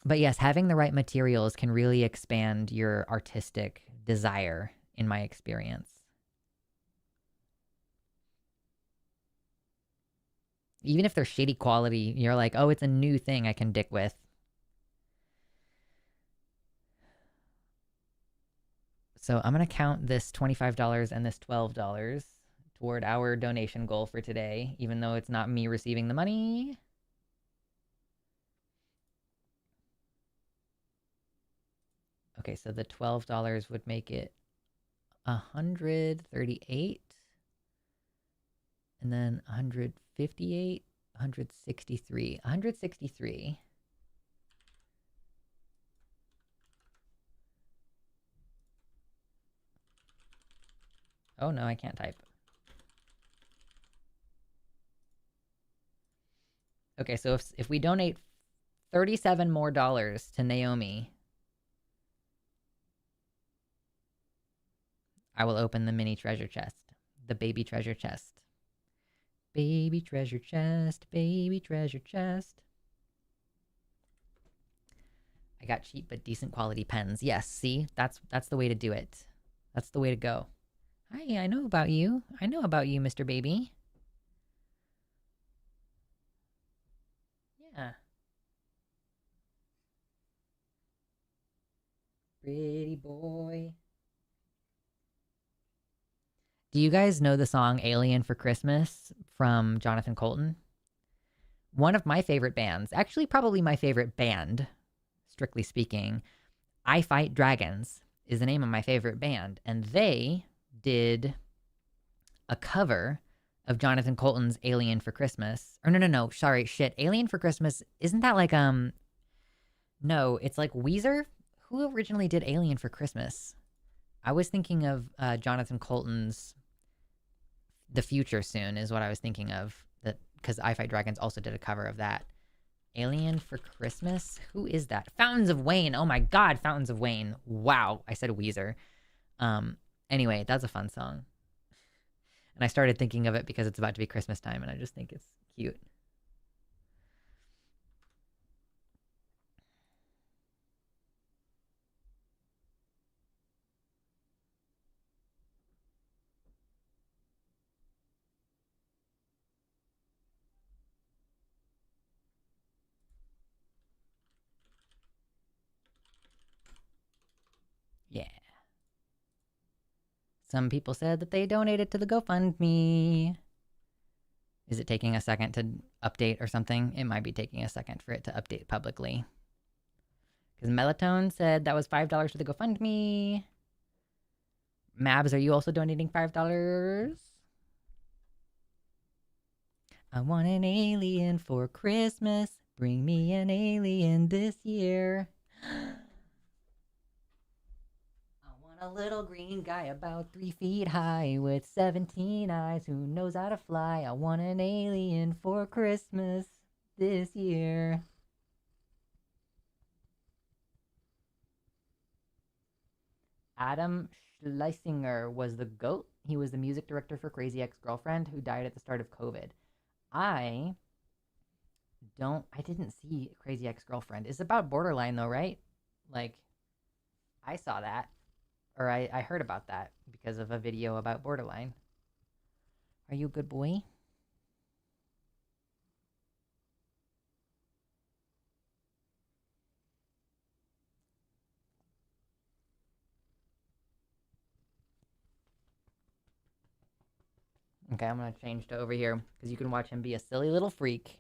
But yes, having the right materials can really expand your artistic desire, in my experience. Even if they're shitty quality, you're like, oh, it's a new thing I can dick with. So I'm going to count this $25 and this $12 toward our donation goal for today, even though it's not me receiving the money. Okay, so the $12 would make it 138, and then 158, 163, 163. Oh no, I can't type. Okay, so if we donate $37 more to Naomi, I will open the mini treasure chest. The baby treasure chest. Baby treasure chest. Baby treasure chest. I got cheap but decent quality pens. Yes, see? That's the way to do it. That's the way to go. Hi, I know about you. I know about you, Mr. Baby. Yeah. Pretty boy. Do you guys know the song Alien for Christmas from Jonathan Coulton? One of my favorite bands, actually probably my favorite band, strictly speaking, I Fight Dragons is the name of my favorite band, and they did a cover of Jonathan Coulton's Alien for Christmas. Or no, sorry, shit. Alien for Christmas, isn't that like, no, it's like Weezer? Who originally did Alien for Christmas? I was thinking of Jonathan Coulton's The Future Soon is what I was thinking of, that because I Fight Dragons also did a cover of that. Alien for Christmas? Who is that? Fountains of Wayne. Oh my god, Fountains of Wayne. Wow, I said Weezer. Anyway, that's a fun song. And I started thinking of it because it's about to be Christmas time, and I just think it's cute. Yeah. Some people said that they donated to the GoFundMe. Is it taking a second to update or something? It might be taking a second for it to update publicly. Because Melatonin said that was $5 to the GoFundMe. Mabs, are you also donating $5? I want an alien for Christmas. Bring me an alien this year. I want a little green guy about 3 feet high with 17 eyes who knows how to fly. I want an alien for Christmas this year. Adam Schlesinger was the GOAT. He was the music director for Crazy Ex-Girlfriend, who died at the start of COVID. I didn't see Crazy Ex-Girlfriend. It's about borderline though, right? Like, I saw that. Or I heard about that because of a video about borderline. Are you a good boy? Okay, I'm gonna change to over here because you can watch him be a silly little freak.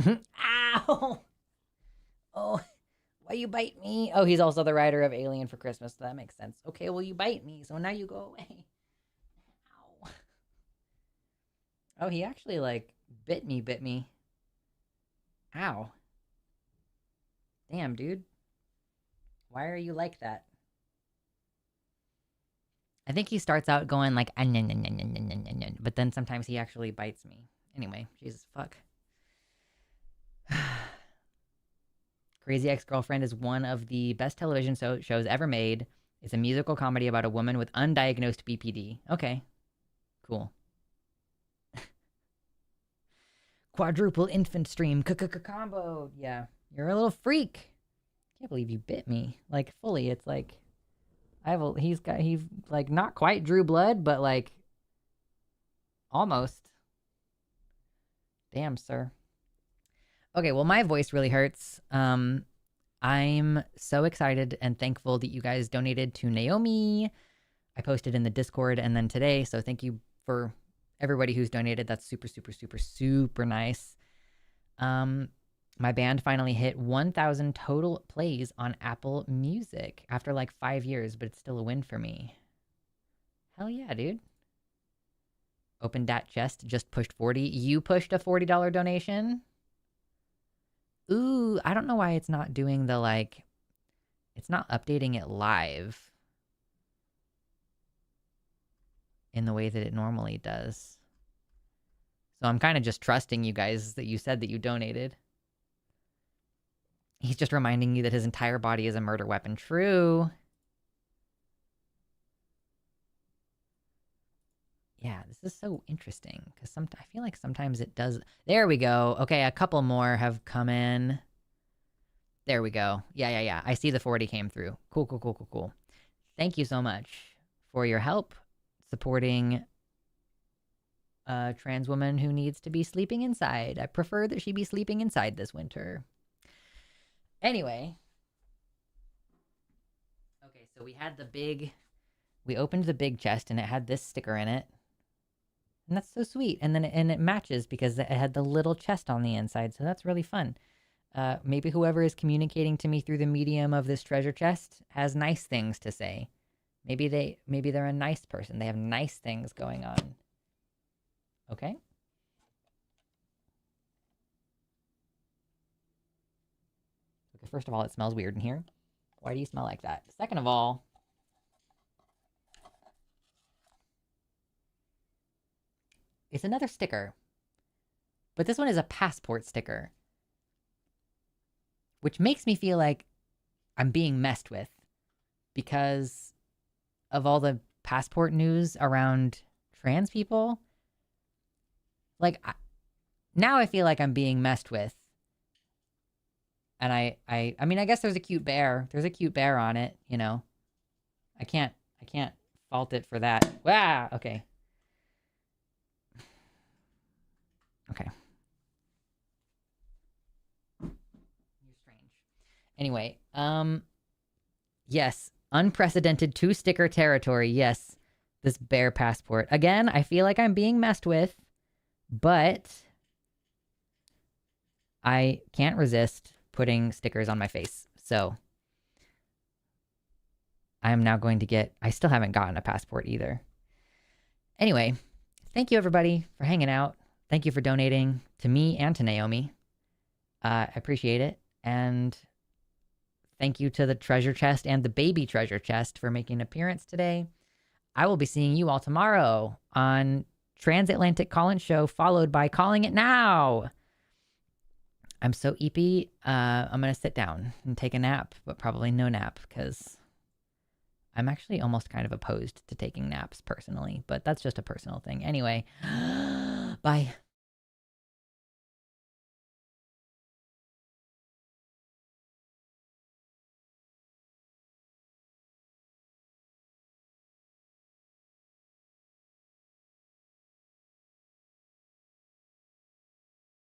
Ow! Oh, why you bite me? Oh, he's also the writer of Alien for Christmas, so that makes sense. Okay, well, you bite me, so now you go away. Ow. Oh, he actually, like, bit me. Ow. Damn, dude. Why are you like that? I think he starts out going like, but then sometimes he actually bites me. Anyway, Jesus fuck. Crazy Ex-Girlfriend is one of the best television shows ever made. It's a musical comedy about a woman with undiagnosed BPD. Okay, cool. Quadruple infant stream combo. Yeah, you're a little freak. Can't believe you bit me. Like, fully, it's like he's like not quite Drew Blood, but like almost. Damn, sir. Okay, well, my voice really hurts. I'm so excited and thankful that you guys donated to Naomi. I posted in the Discord and then today, so thank you for everybody who's donated. That's super, super, super, super nice. My band finally hit 1,000 total plays on Apple Music after like 5 years, but it's still a win for me. Hell yeah, dude. Open Dat Chest just pushed 40. You pushed a $40 donation? Ooh, I don't know why it's not doing the, like, it's not updating it live in the way that it normally does. So I'm kind of just trusting you guys that you said that you donated. He's just reminding you that his entire body is a murder weapon. True. Yeah, this is so interesting because I feel like sometimes it does. There we go. Okay, a couple more have come in. There we go. Yeah. I see the 40 came through. Cool. Thank you so much for your help supporting a trans woman who needs to be sleeping inside. I prefer that she be sleeping inside this winter. Anyway. Okay, so we opened the big chest and it had this sticker in it. And that's so sweet. And then it matches because it had the little chest on the inside. So that's really fun. Maybe whoever is communicating to me through the medium of this treasure chest has nice things to say. Maybe they're a nice person. They have nice things going on. Okay? Okay, first of all, it smells weird in here. Why do you smell like that? Second of all, it's another sticker. But this one is a passport sticker. Which makes me feel like I'm being messed with because of all the passport news around trans people. Like, now I feel like I'm being messed with. And I mean, I guess there's a cute bear. There's a cute bear on it, you know. I can't fault it for that. Ah, okay. Okay. You're strange. Anyway, yes, unprecedented 2-sticker territory. Yes, this bear passport. Again, I feel like I'm being messed with. But I can't resist putting stickers on my face. So I am now going to get, I still haven't gotten a passport either. Anyway, thank you everybody for hanging out. Thank you for donating to me and to Naomi. I appreciate it. And thank you to the treasure chest and the baby treasure chest for making an appearance today. I will be seeing you all tomorrow on Transatlantic Call-In Show, followed by Calling It Now. I'm so eepy. I'm going to sit down and take a nap, but probably no nap because I'm actually almost kind of opposed to taking naps personally, but that's just a personal thing. Anyway, bye.